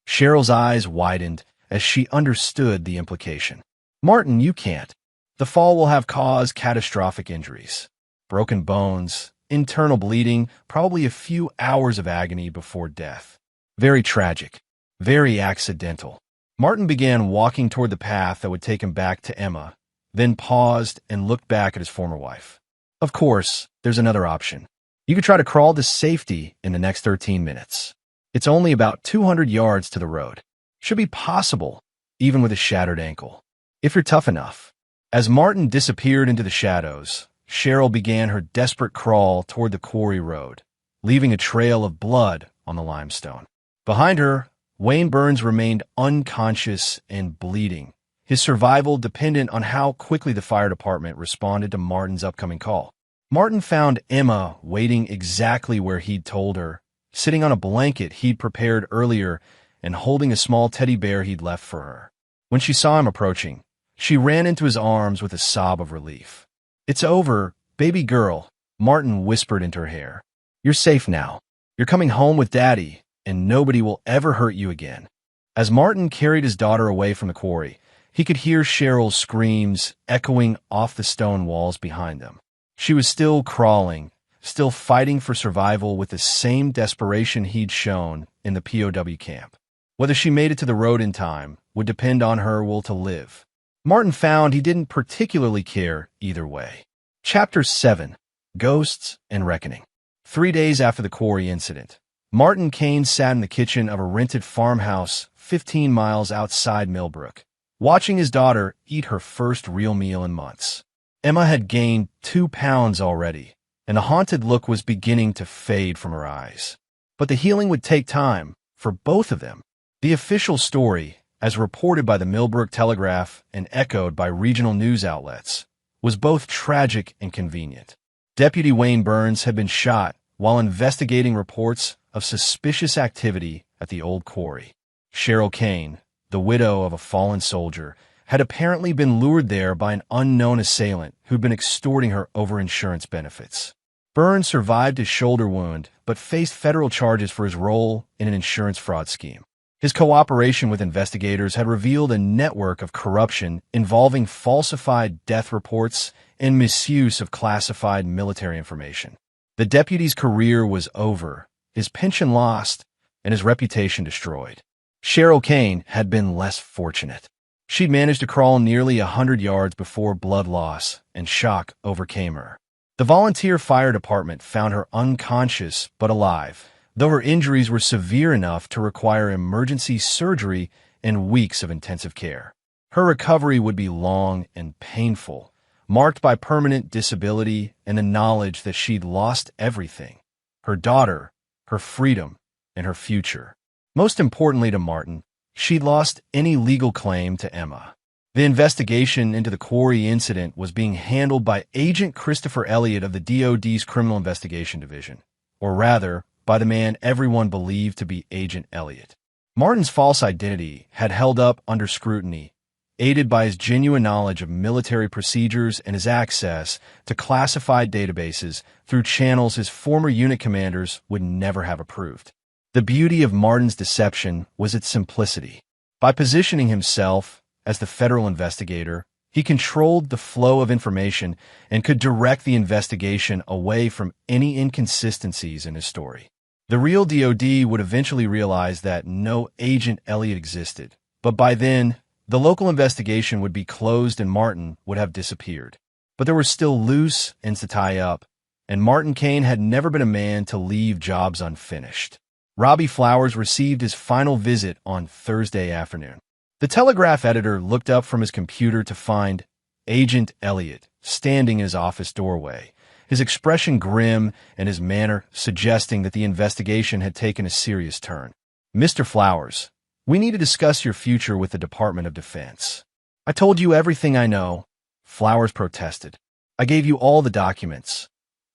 Cheryl's eyes widened as she understood the implication. "Martin, you can't. The fall will have caused catastrophic injuries. Broken bones, internal bleeding, probably a few hours of agony before death. Very tragic. Very accidental." Martin began walking toward the path that would take him back to Emma, then paused and looked back at his former wife. "Of course, there's another option. You could try to crawl to safety in the next 13 minutes. It's only about 200 yards to the road. Should be possible, even with a shattered ankle. If you're tough enough." As Martin disappeared into the shadows, Cheryl began her desperate crawl toward the quarry road, leaving a trail of blood on the limestone. Behind her, Wayne Burns remained unconscious and bleeding, his survival dependent on how quickly the fire department responded to Martin's upcoming call. Martin found Emma waiting exactly where he'd told her, sitting on a blanket he'd prepared earlier and holding a small teddy bear he'd left for her. When she saw him approaching, she ran into his arms with a sob of relief. "It's over, baby girl," Martin whispered into her hair. "You're safe now. You're coming home with Daddy, and nobody will ever hurt you again." As Martin carried his daughter away from the quarry, he could hear Cheryl's screams echoing off the stone walls behind them. She was still crawling, still fighting for survival with the same desperation he'd shown in the POW camp. Whether she made it to the road in time would depend on her will to live. Martin found he didn't particularly care either way. Chapter 7. Ghosts and Reckoning. 3 days after the quarry incident, Martin Kane sat in the kitchen of a rented farmhouse 15 miles outside Millbrook, watching his daughter eat her first real meal in months. Emma had gained 2 pounds already, and the haunted look was beginning to fade from her eyes. But the healing would take time for both of them. The official story, as reported by the Millbrook Telegraph and echoed by regional news outlets, was both tragic and convenient. Deputy Wayne Burns had been shot while investigating reports of suspicious activity at the old quarry. Cheryl Kane, the widow of a fallen soldier, had apparently been lured there by an unknown assailant who'd been extorting her over insurance benefits. Burns survived his shoulder wound, but faced federal charges for his role in an insurance fraud scheme. His cooperation with investigators had revealed a network of corruption involving falsified death reports and misuse of classified military information. The deputy's career was over, his pension lost, and his reputation destroyed. Cheryl Kane had been less fortunate. She'd managed to crawl nearly 100 yards before blood loss and shock overcame her. The volunteer fire department found her unconscious but alive, though her injuries were severe enough to require emergency surgery and weeks of intensive care. Her recovery would be long and painful, marked by permanent disability and the knowledge that she'd lost everything: her daughter, her freedom, and her future. Most importantly to Martin, she'd lost any legal claim to Emma. The investigation into the quarry incident was being handled by Agent Christopher Elliott of the DoD's Criminal Investigation Division, or rather, by the man everyone believed to be Agent Elliott. Martin's false identity had held up under scrutiny, aided by his genuine knowledge of military procedures and his access to classified databases through channels his former unit commanders would never have approved. The beauty of Martin's deception was its simplicity. By positioning himself as the federal investigator, he controlled the flow of information and could direct the investigation away from any inconsistencies in his story. The real DoD would eventually realize that no Agent Elliott existed, but by then, the local investigation would be closed and Martin would have disappeared. But there were still loose ends to tie up, and Martin Kane had never been a man to leave jobs unfinished. Robbie Flowers received his final visit on Thursday afternoon. The Telegraph editor looked up from his computer to find Agent Elliott standing in his office doorway, his expression grim and his manner suggesting that the investigation had taken a serious turn. "Mr. Flowers, we need to discuss your future with the Department of Defense." "I told you everything I know," Flowers protested. "I gave you all the documents,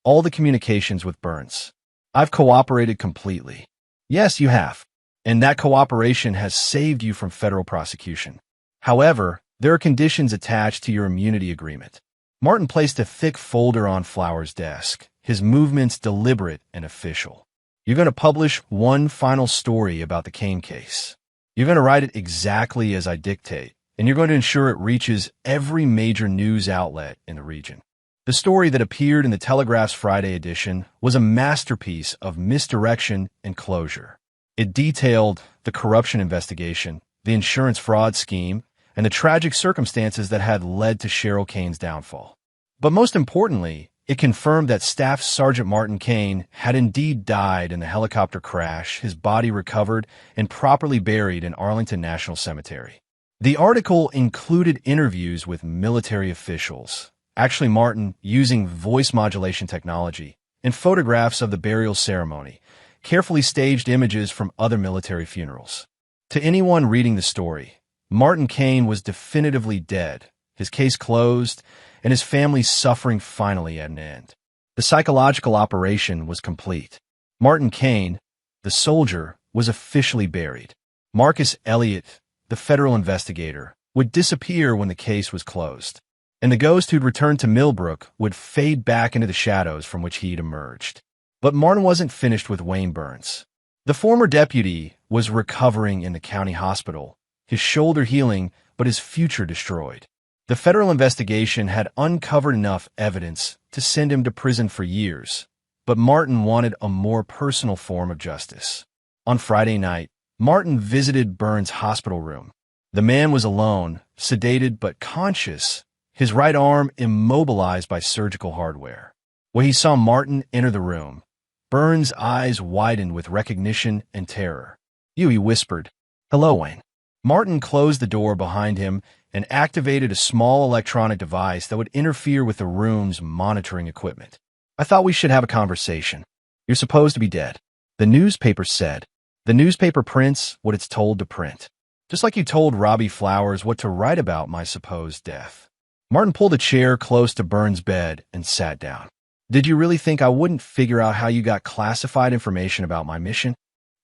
all the communications with Burns. I've cooperated completely." "Yes, you have. And that cooperation has saved you from federal prosecution. However, there are conditions attached to your immunity agreement." Martin placed a thick folder on Flowers' desk, his movements deliberate and official. "You're going to publish one final story about the Kane case. You're going to write it exactly as I dictate, and you're going to ensure it reaches every major news outlet in the region." The story that appeared in the Telegraph's Friday edition was a masterpiece of misdirection and closure. It detailed the corruption investigation, the insurance fraud scheme, and the tragic circumstances that had led to Cheryl Kane's downfall. But most importantly, it confirmed that Staff Sergeant Martin Kane had indeed died in the helicopter crash, his body recovered and properly buried in Arlington National Cemetery. The article included interviews with military officials, actually Martin using voice modulation technology, and photographs of the burial ceremony, carefully staged images from other military funerals. To anyone reading the story, Martin Kane was definitively dead, his case closed, and his family's suffering finally at an end. The psychological operation was complete. Martin Kane, the soldier, was officially buried. Marcus Elliott, the federal investigator, would disappear when the case was closed, and the ghost who'd returned to Millbrook would fade back into the shadows from which he'd emerged. But Martin wasn't finished with Wayne Burns. The former deputy was recovering in the county hospital, his shoulder healing, but his future destroyed. The federal investigation had uncovered enough evidence to send him to prison for years, but Martin wanted a more personal form of justice. On Friday night, Martin visited Burns' hospital room. The man was alone, sedated but conscious, his right arm immobilized by surgical hardware. When he saw Martin enter the room, Burns' eyes widened with recognition and terror. "You," he whispered. "Hello, Wayne." Martin closed the door behind him and activated a small electronic device that would interfere with the room's monitoring equipment. "I thought we should have a conversation. You're supposed to be dead. The newspaper said. The newspaper prints what it's told to print. Just like you told Robbie Flowers what to write about my supposed death." Martin pulled a chair close to Burns' bed and sat down. "Did you really think I wouldn't figure out how you got classified information about my mission?"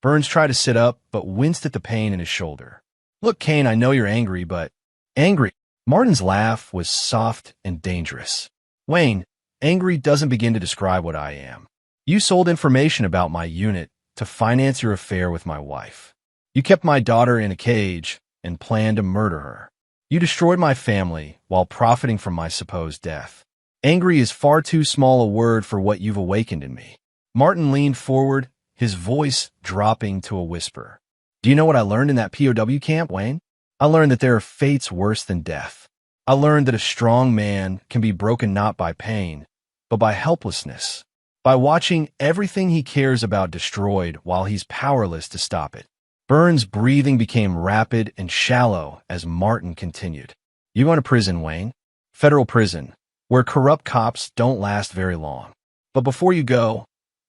Burns tried to sit up, but winced at the pain in his shoulder. "Look, Kane, I know you're angry, but..." "Angry?" Martin's laugh was soft and dangerous. "Wayne, angry doesn't begin to describe what I am. You sold information about my unit to finance your affair with my wife. You kept my daughter in a cage and planned to murder her. You destroyed my family while profiting from my supposed death. Angry is far too small a word for what you've awakened in me." Martin leaned forward, his voice dropping to a whisper. "Do you know what I learned in that POW camp, Wayne? I learned that there are fates worse than death. I learned that a strong man can be broken not by pain, but by helplessness, by watching everything he cares about destroyed while he's powerless to stop it." Burns' breathing became rapid and shallow as Martin continued. "You're going to prison, Wayne. Federal prison, where corrupt cops don't last very long. But before you go,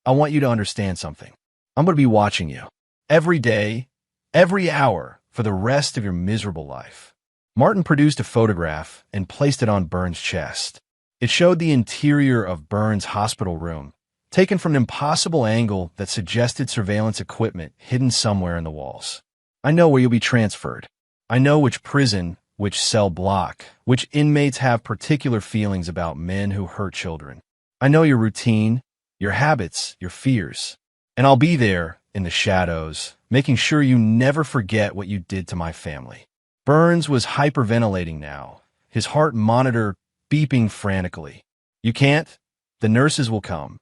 I want you to understand something. I'm going to be watching you. Every day, every hour, for the rest of your miserable life." Martin produced a photograph and placed it on Burns' chest. It showed the interior of Burns' hospital room, taken from an impossible angle that suggested surveillance equipment hidden somewhere in the walls. "I know where you'll be transferred. I know which prison, which cell block, which inmates have particular feelings about men who hurt children. I know your routine, your habits, your fears. And I'll be there, in the shadows, making sure you never forget what you did to my family." Burns was hyperventilating now, his heart monitor beeping frantically. "You can't. The nurses will come.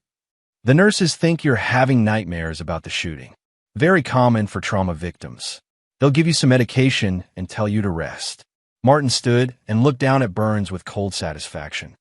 The nurses think you're having nightmares about the shooting. Very common for trauma victims. They'll give you some medication and tell you to rest." Martin stood and looked down at Burns with cold satisfaction.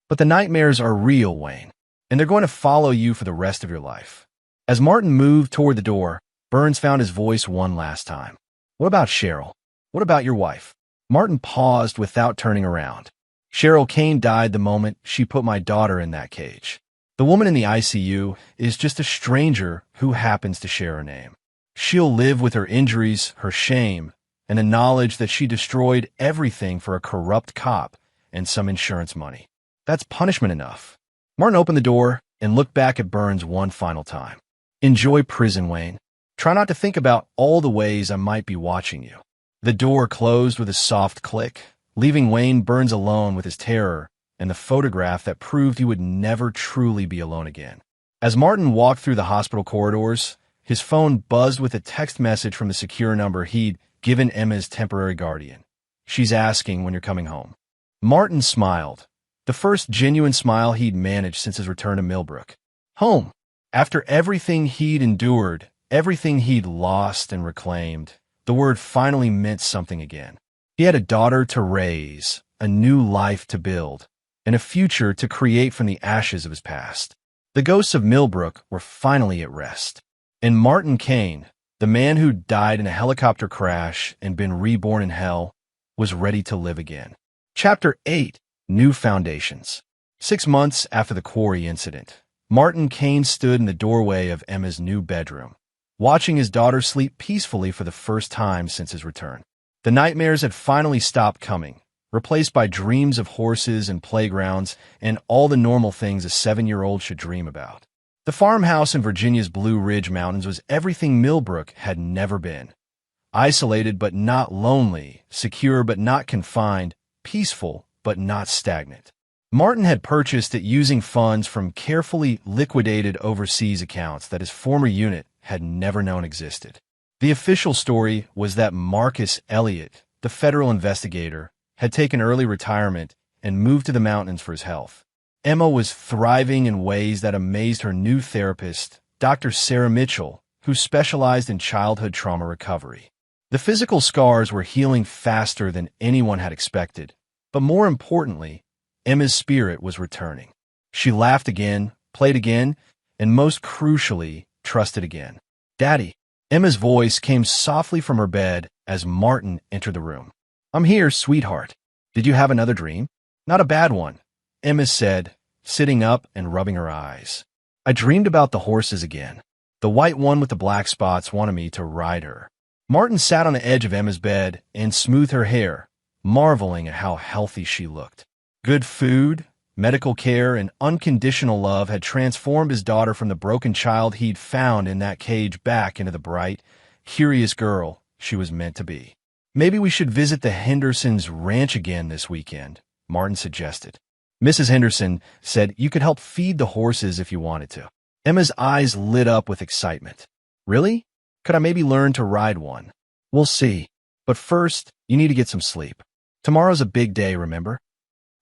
"But the nightmares are real, Wayne, and they're going to follow you for the rest of your life." As Martin moved toward the door, Burns found his voice one last time. "What about Cheryl? What about your wife?" Martin paused without turning around. "Cheryl Kane died the moment she put my daughter in that cage. The woman in the ICU is just a stranger who happens to share her name. She'll live with her injuries, her shame, and the knowledge that she destroyed everything for a corrupt cop and some insurance money. That's punishment enough." Martin opened the door and looked back at Burns one final time. "Enjoy prison, Wayne. Try not to think about all the ways I might be watching you." The door closed with a soft click, leaving Wayne Burns alone with his terror and the photograph that proved he would never truly be alone again. As Martin walked through the hospital corridors, his phone buzzed with a text message from the secure number he'd given Emma's temporary guardian. "She's asking when you're coming home." Martin smiled, the first genuine smile he'd managed since his return to Millbrook. Home. After everything he'd endured, everything he'd lost and reclaimed, the word finally meant something again. He had a daughter to raise, a new life to build, and a future to create from the ashes of his past. The ghosts of Millbrook were finally at rest. And Martin Kane, the man who died in a helicopter crash and been reborn in hell, was ready to live again. Chapter 8. New Foundations. 6 months after the quarry incident, Martin Kane stood in the doorway of Emma's new bedroom, watching his daughter sleep peacefully for the first time since his return. The nightmares had finally stopped coming, replaced by dreams of horses and playgrounds and all the normal things a 7-year-old should dream about. The farmhouse in Virginia's Blue Ridge Mountains was everything Millbrook had never been. Isolated but not lonely, secure but not confined, peaceful but not stagnant. Martin had purchased it using funds from carefully liquidated overseas accounts that his former unit had never known existed. The official story was that Marcus Elliott, the federal investigator, had taken early retirement and moved to the mountains for his health. Emma was thriving in ways that amazed her new therapist, Dr. Sarah Mitchell, who specialized in childhood trauma recovery. The physical scars were healing faster than anyone had expected, but more importantly, Emma's spirit was returning. She laughed again, played again, and most crucially, trusted again. "Daddy." Emma's voice came softly from her bed as Martin entered the room. "I'm here, sweetheart. Did you have another dream?" "Not a bad one," Emma said, sitting up and rubbing her eyes. "I dreamed about the horses again. The white one with the black spots wanted me to ride her." Martin sat on the edge of Emma's bed and smoothed her hair, marveling at how healthy she looked. Good food, medical care, and unconditional love had transformed his daughter from the broken child he'd found in that cage back into the bright, curious girl she was meant to be. "Maybe we should visit the Hendersons' ranch again this weekend," Martin suggested. Mrs. Henderson said you could help feed the horses if you wanted to. Emma's eyes lit up with excitement. "Really? Could I maybe learn to ride one? We'll see. But first, you need to get some sleep. Tomorrow's a big day, remember?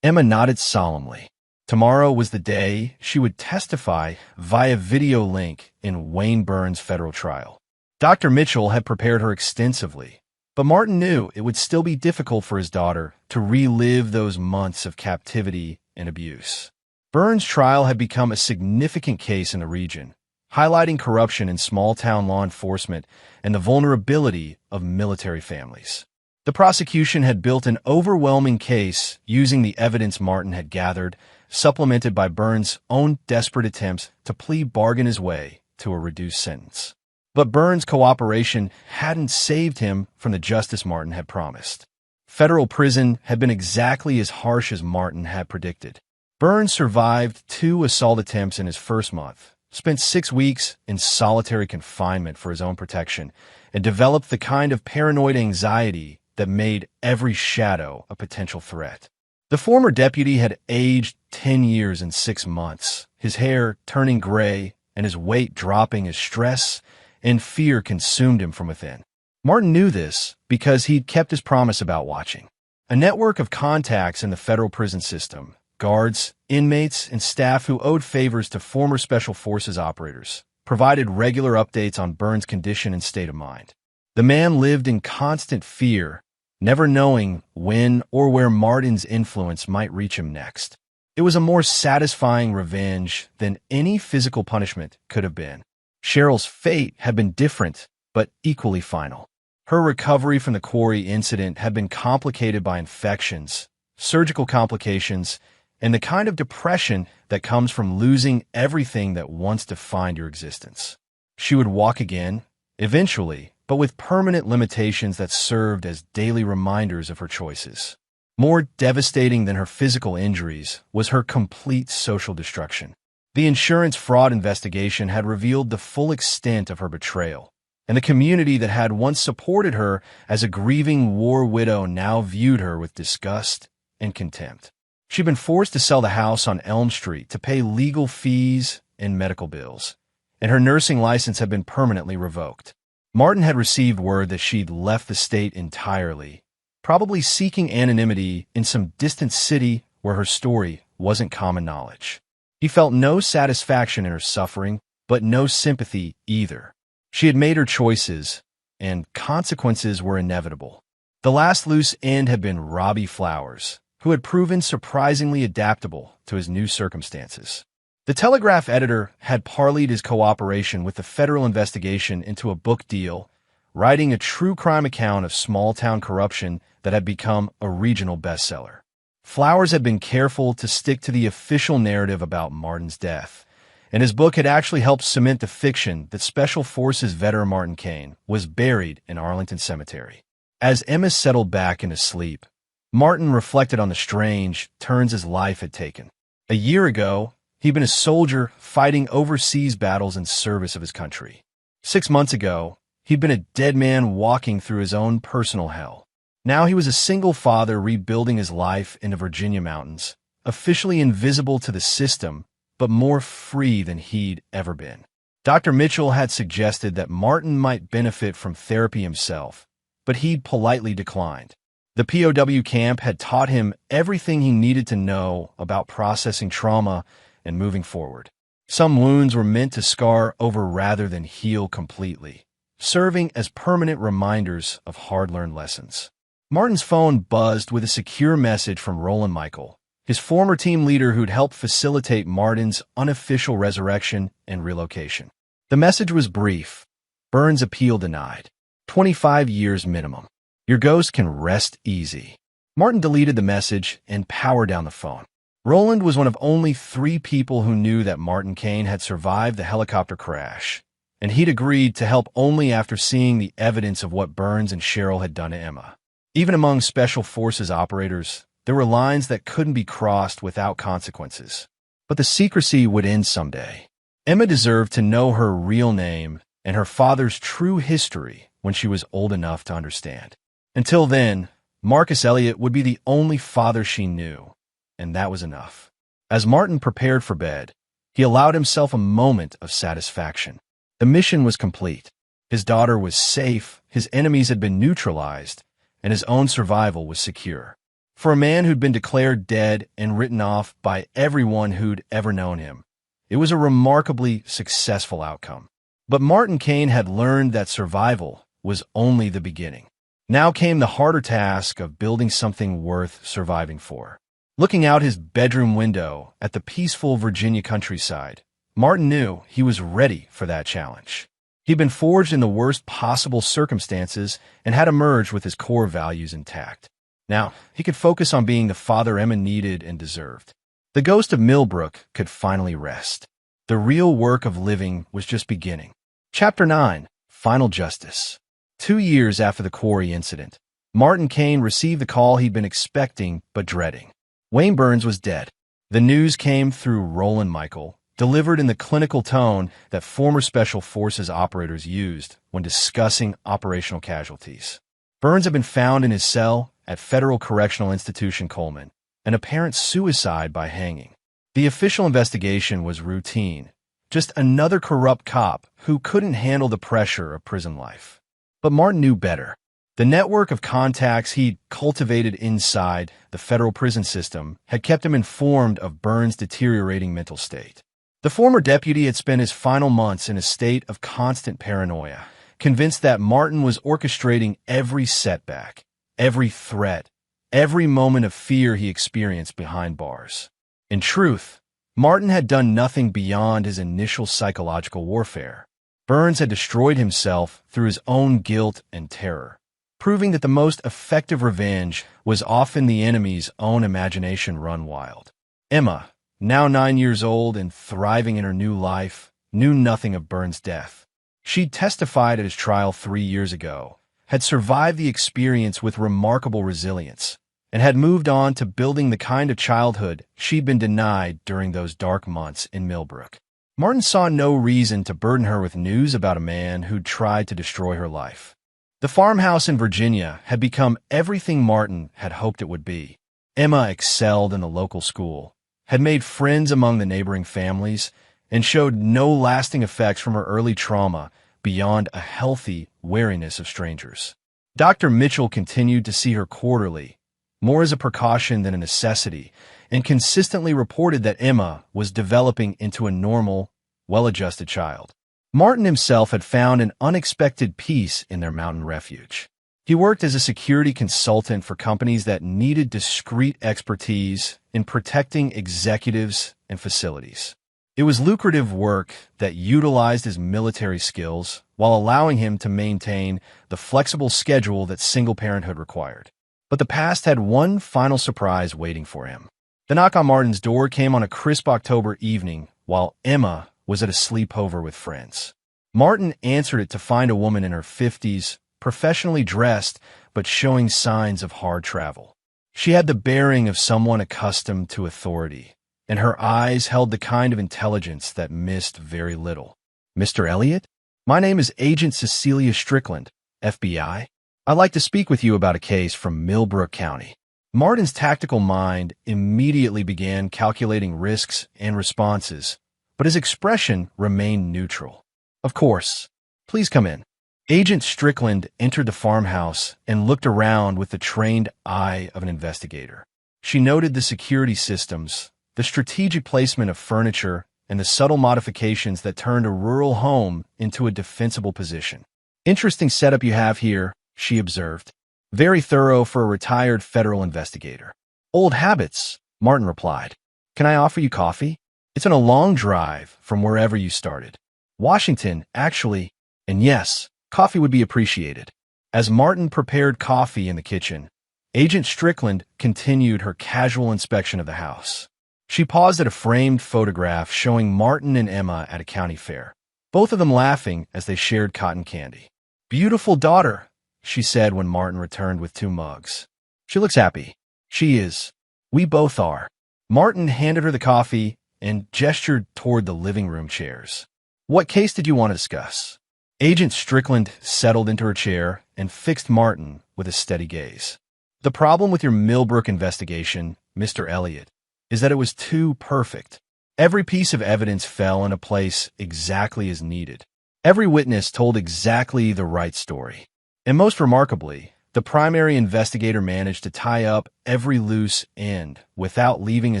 Emma nodded solemnly. Tomorrow was the day she would testify via video link in Wayne Burns' federal trial. Dr. Mitchell had prepared her extensively, but Martin knew it would still be difficult for his daughter to relive those months of captivity and abuse. Burns' trial had become a significant case in the region, highlighting corruption in small-town law enforcement and the vulnerability of military families. The prosecution had built an overwhelming case using the evidence Martin had gathered, supplemented by Burns' own desperate attempts to plea bargain his way to a reduced sentence. But Burns' cooperation hadn't saved him from the justice Martin had promised. Federal prison had been exactly as harsh as Martin had predicted. Burns survived 2 assault attempts in his first month, spent 6 weeks in solitary confinement for his own protection, and developed the kind of paranoid anxiety that made every shadow a potential threat. The former deputy had aged 10 years and 6 months, his hair turning gray and his weight dropping as stress and fear consumed him from within. Martin knew this because he'd kept his promise about watching. A network of contacts in the federal prison system, guards, inmates, and staff who owed favors to former Special Forces operators, provided regular updates on Burns' condition and state of mind. The man lived in constant fear, never knowing when or where Martin's influence might reach him next. It was a more satisfying revenge than any physical punishment could have been. Cheryl's fate had been different, but equally final. Her recovery from the quarry incident had been complicated by infections, surgical complications, and the kind of depression that comes from losing everything that once defined your existence. She would walk again, eventually, but with permanent limitations that served as daily reminders of her choices. More devastating than her physical injuries was her complete social destruction. The insurance fraud investigation had revealed the full extent of her betrayal, and the community that had once supported her as a grieving war widow now viewed her with disgust and contempt. She'd been forced to sell the house on Elm Street to pay legal fees and medical bills, and her nursing license had been permanently revoked. Martin had received word that she'd left the state entirely, probably seeking anonymity in some distant city where her story wasn't common knowledge. He felt no satisfaction in her suffering, but no sympathy either. She had made her choices, and consequences were inevitable. The last loose end had been Robbie Flowers, who had proven surprisingly adaptable to his new circumstances. The Telegraph editor had parlayed his cooperation with the federal investigation into a book deal, writing a true crime account of small-town corruption that had become a regional bestseller. Flowers had been careful to stick to the official narrative about Martin's death, and his book had actually helped cement the fiction that Special Forces veteran Martin Cain was buried in Arlington Cemetery. As Emma settled back into sleep, Martin reflected on the strange turns his life had taken. A year ago, he'd been a soldier fighting overseas battles in service of his country. 6 months ago, he'd been a dead man walking through his own personal hell. Now he was a single father rebuilding his life in the Virginia mountains, officially invisible to the system, but more free than he'd ever been. Dr. Mitchell had suggested that Martin might benefit from therapy himself, but he'd politely declined. The POW camp had taught him everything he needed to know about processing trauma and moving forward. Some wounds were meant to scar over rather than heal completely, serving as permanent reminders of hard-learned lessons. Martin's phone buzzed with a secure message from Roland Michael, his former team leader who'd helped facilitate Martin's unofficial resurrection and relocation. The message was brief. Burns' appeal denied. 25 years minimum. Your ghost can rest easy. Martin deleted the message and powered down the phone. Roland was one of only 3 people who knew that Martin Cain had survived the helicopter crash, and he'd agreed to help only after seeing the evidence of what Burns and Cheryl had done to Emma. Even among Special Forces operators, there were lines that couldn't be crossed without consequences. But the secrecy would end someday. Emma deserved to know her real name and her father's true history when she was old enough to understand. Until then, Marcus Elliott would be the only father she knew, and that was enough. As Martin prepared for bed, he allowed himself a moment of satisfaction. The mission was complete. His daughter was safe, his enemies had been neutralized, and his own survival was secure. For a man who'd been declared dead and written off by everyone who'd ever known him, it was a remarkably successful outcome. But Martin Kane had learned that survival was only the beginning. Now came the harder task of building something worth surviving for. Looking out his bedroom window at the peaceful Virginia countryside, Martin knew he was ready for that challenge. He'd been forged in the worst possible circumstances and had emerged with his core values intact. Now, he could focus on being the father Emma needed and deserved. The ghost of Millbrook could finally rest. The real work of living was just beginning. Chapter 9. Final Justice. 2 years after the quarry incident, Martin Kane received the call he'd been expecting but dreading. Wayne Burns was dead. The news came through Roland Michael, delivered in the clinical tone that former Special Forces operators used when discussing operational casualties. Burns had been found in his cell at Federal Correctional Institution Coleman, an apparent suicide by hanging. The official investigation was routine, just another corrupt cop who couldn't handle the pressure of prison life. But Martin knew better. The network of contacts he'd cultivated inside the federal prison system had kept him informed of Burns' deteriorating mental state. The former deputy had spent his final months in a state of constant paranoia, convinced that Martin was orchestrating every setback, every threat, every moment of fear he experienced behind bars. In truth, Martin had done nothing beyond his initial psychological warfare. Burns had destroyed himself through his own guilt and terror, proving that the most effective revenge was often the enemy's own imagination run wild. Emma, now 9 years old and thriving in her new life, knew nothing of Burns' death. She'd testified at his trial 3 years ago, had survived the experience with remarkable resilience, and had moved on to building the kind of childhood she'd been denied during those dark months in Millbrook. Martin saw no reason to burden her with news about a man who'd tried to destroy her life. The farmhouse in Virginia had become everything Martin had hoped it would be. Emma excelled in the local school, had made friends among the neighboring families, and showed no lasting effects from her early trauma beyond a healthy wariness of strangers. Dr. Mitchell continued to see her quarterly, more as a precaution than a necessity, and consistently reported that Emma was developing into a normal, well-adjusted child. Martin himself had found an unexpected peace in their mountain refuge. He worked as a security consultant for companies that needed discreet expertise in protecting executives and facilities. It was lucrative work that utilized his military skills while allowing him to maintain the flexible schedule that single parenthood required. But the past had one final surprise waiting for him. The knock on Martin's door came on a crisp October evening while Emma was at a sleepover with friends. Martin answered it to find a woman in her 50s, professionally dressed but showing signs of hard travel. She had the bearing of someone accustomed to authority, and her eyes held the kind of intelligence that missed very little. "Mr. Elliott? My name is Agent Cecilia Strickland, FBI. I'd like to speak with you about a case from Millbrook County." Martin's tactical mind immediately began calculating risks and responses, but his expression remained neutral. "Of course. Please come in." Agent Strickland entered the farmhouse and looked around with the trained eye of an investigator. She noted the security systems, the strategic placement of furniture, and the subtle modifications that turned a rural home into a defensible position. "Interesting setup you have here," she observed. "Very thorough for a retired federal investigator." "Old habits," Martin replied. "Can I offer you coffee? It's on a long drive from wherever you started." "Washington, actually, and yes, coffee would be appreciated." As Martin prepared coffee in the kitchen, Agent Strickland continued her casual inspection of the house. She paused at a framed photograph showing Martin and Emma at a county fair, both of them laughing as they shared cotton candy. "Beautiful daughter," she said when Martin returned with 2 mugs. "She looks happy." "She is. We both are." Martin handed her the coffee and gestured toward the living room chairs. "What case did you want to discuss?" Agent Strickland settled into her chair and fixed Martin with a steady gaze. "The problem with your Millbrook investigation, Mr. Elliott, is that it was too perfect. Every piece of evidence fell into place exactly as needed. Every witness told exactly the right story. And most remarkably, the primary investigator managed to tie up every loose end without leaving a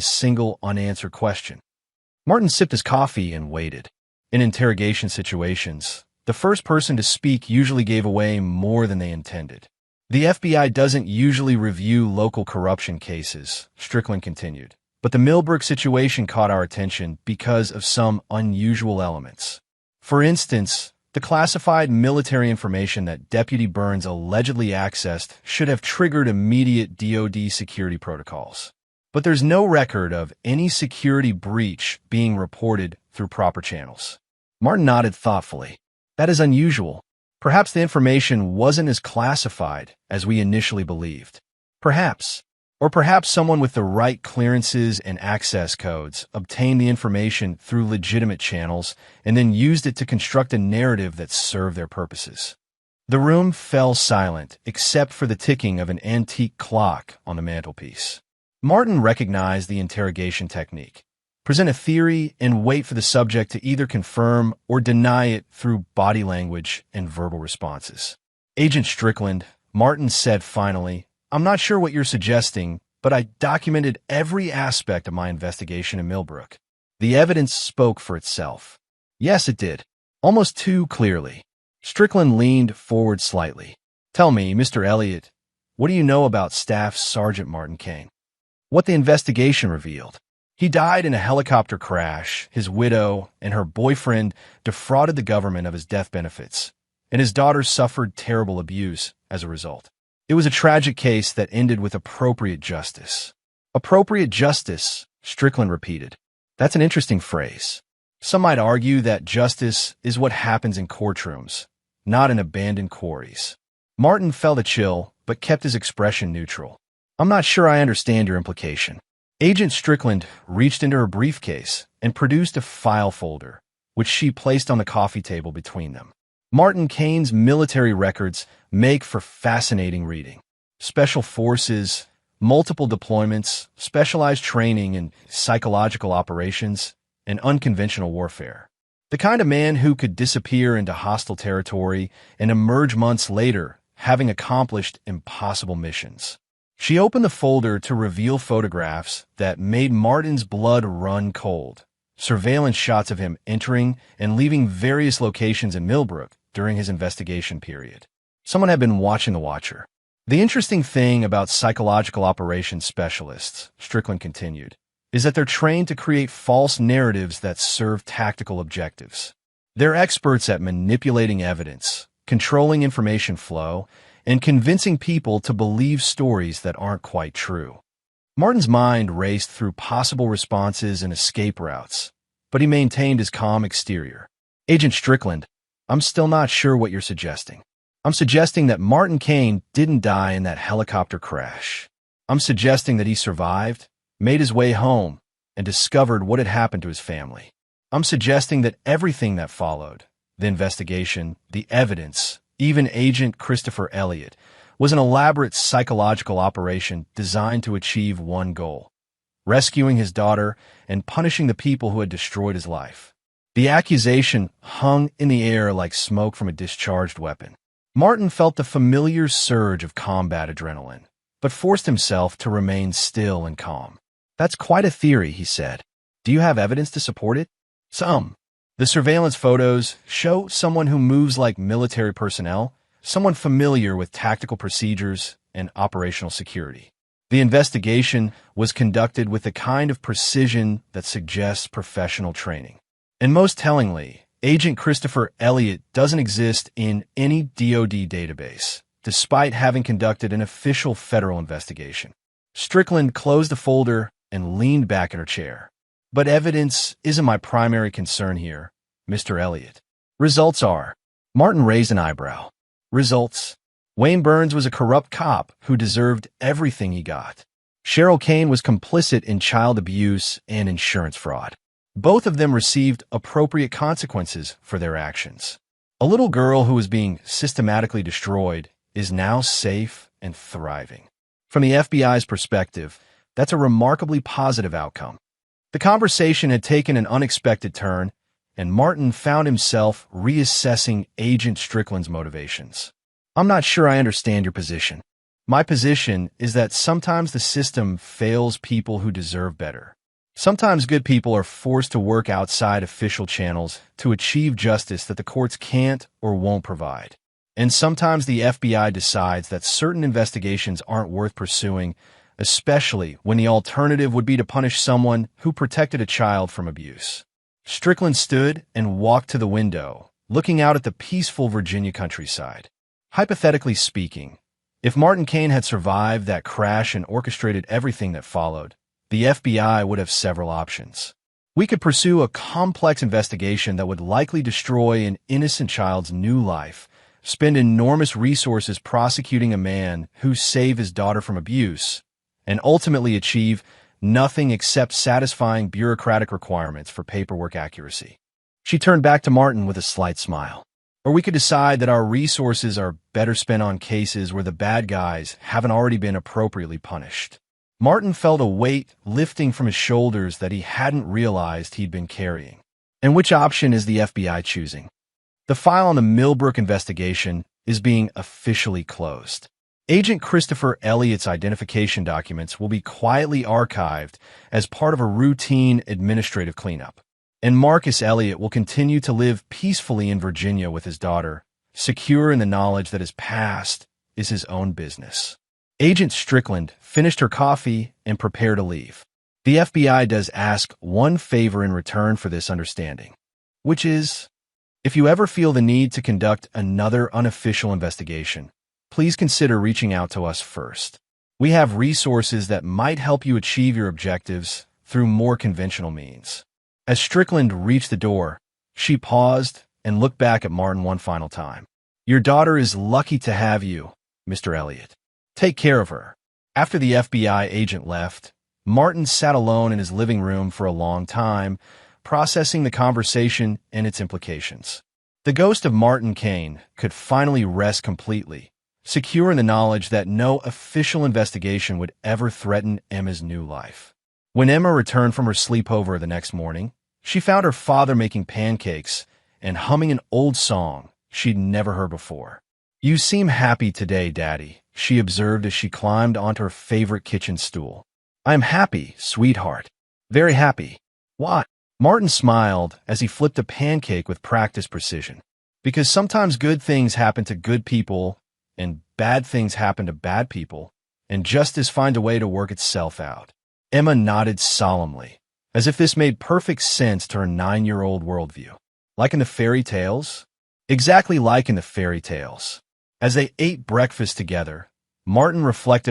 single unanswered question. Martin sipped his coffee and waited. In interrogation situations, the first person to speak usually gave away more than they intended. The FBI doesn't usually review local corruption cases, Strickland continued, but the Millbrook situation caught our attention because of some unusual elements. For instance, the classified military information that Deputy Burns allegedly accessed should have triggered immediate DoD security protocols. But there's no record of any security breach being reported through proper channels. Martin nodded thoughtfully. That is unusual. Perhaps the information wasn't as classified as we initially believed. Perhaps. Or perhaps someone with the right clearances and access codes obtained the information through legitimate channels and then used it to construct a narrative that served their purposes. The room fell silent except for the ticking of an antique clock on the mantelpiece. Martin recognized the interrogation technique. Present a theory and wait for the subject to either confirm or deny it through body language and verbal responses. Agent Strickland, Martin said finally, I'm not sure what you're suggesting, but I documented every aspect of my investigation in Millbrook. The evidence spoke for itself. Yes, it did. Almost too clearly. Strickland leaned forward slightly. Tell me, Mr. Elliott, what do you know about Staff Sergeant Martin Kane? What the investigation revealed. He died in a helicopter crash. His widow and her boyfriend defrauded the government of his death benefits, and his daughter suffered terrible abuse as a result. It was a tragic case that ended with appropriate justice. Appropriate justice, Strickland repeated. That's an interesting phrase. Some might argue that justice is what happens in courtrooms, not in abandoned quarries. Martin felt a chill, but kept his expression neutral. I'm not sure I understand your implication. Agent Strickland reached into her briefcase and produced a file folder, which she placed on the coffee table between them. Martin Kane's military records make for fascinating reading. Special forces, multiple deployments, specialized training in psychological operations, and unconventional warfare. The kind of man who could disappear into hostile territory and emerge months later, having accomplished impossible missions. She opened the folder to reveal photographs that made Martin's blood run cold. Surveillance shots of him entering and leaving various locations in Millbrook during his investigation period. Someone had been watching the watcher. The interesting thing about psychological operations specialists, Strickland continued, is that they're trained to create false narratives that serve tactical objectives. They're experts at manipulating evidence, controlling information flow, and convincing people to believe stories that aren't quite true. Martin's mind raced through possible responses and escape routes, but he maintained his calm exterior. Agent Strickland, I'm still not sure what you're suggesting. I'm suggesting that Martin Kane didn't die in that helicopter crash. I'm suggesting that he survived, made his way home, and discovered what had happened to his family. I'm suggesting that everything that followed, the investigation, the evidence, even Agent Christopher Elliott, was an elaborate psychological operation designed to achieve one goal: rescuing his daughter and punishing the people who had destroyed his life. The accusation hung in the air like smoke from a discharged weapon. Martin felt the familiar surge of combat adrenaline, but forced himself to remain still and calm. That's quite a theory, he said. Do you have evidence to support it? Some. The surveillance photos show someone who moves like military personnel, someone familiar with tactical procedures and operational security. The investigation was conducted with the kind of precision that suggests professional training. And most tellingly, Agent Christopher Elliott doesn't exist in any DoD database, despite having conducted an official federal investigation. Strickland closed the folder and leaned back in her chair. But evidence isn't my primary concern here, Mr. Elliott. Results are. Martin raised an eyebrow. Results. Wayne Burns was a corrupt cop who deserved everything he got. Cheryl Kane was complicit in child abuse and insurance fraud. Both of them received appropriate consequences for their actions. A little girl who was being systematically destroyed is now safe and thriving. From the FBI's perspective, that's a remarkably positive outcome. The conversation had taken an unexpected turn, and Martin found himself reassessing Agent Strickland's motivations. I'm not sure I understand your position. My position is that sometimes the system fails people who deserve better. Sometimes good people are forced to work outside official channels to achieve justice that the courts can't or won't provide. And sometimes the FBI decides that certain investigations aren't worth pursuing, especially when the alternative would be to punish someone who protected a child from abuse. Strickland stood and walked to the window, looking out at the peaceful Virginia countryside. Hypothetically speaking, if Martin Cain had survived that crash and orchestrated everything that followed, the FBI would have several options. We could pursue a complex investigation that would likely destroy an innocent child's new life, spend enormous resources prosecuting a man who saved his daughter from abuse, and ultimately achieve nothing except satisfying bureaucratic requirements for paperwork accuracy. She turned back to Martin with a slight smile. Or we could decide that our resources are better spent on cases where the bad guys haven't already been appropriately punished. Martin felt a weight lifting from his shoulders that he hadn't realized he'd been carrying. And which option is the FBI choosing? The file on the Millbrook investigation is being officially closed. Agent Christopher Elliott's identification documents will be quietly archived as part of a routine administrative cleanup. And Marcus Elliott will continue to live peacefully in Virginia with his daughter, secure in the knowledge that his past is his own business. Agent Strickland finished her coffee and prepared to leave. The FBI does ask one favor in return for this understanding, which is, if you ever feel the need to conduct another unofficial investigation, please consider reaching out to us first. We have resources that might help you achieve your objectives through more conventional means. As Strickland reached the door, she paused and looked back at Martin one final time. Your daughter is lucky to have you, Mr. Elliott. Take care of her. After the FBI agent left, Martin sat alone in his living room for a long time, processing the conversation and its implications. The ghost of Martin Cain could finally rest completely, secure in the knowledge that no official investigation would ever threaten Emma's new life. When Emma returned from her sleepover the next morning, she found her father making pancakes and humming an old song she'd never heard before. You seem happy today, Daddy, she observed as she climbed onto her favorite kitchen stool. I'm happy, sweetheart. Very happy. What? Martin smiled as he flipped a pancake with practiced precision. Because sometimes good things happen to good people, and bad things happen to bad people, and justice finds a way to work itself out. Emma nodded solemnly, as if this made perfect sense to her 9-year-old worldview. Like in the fairy tales? Exactly like in the fairy tales. As they ate breakfast together, Martin reflected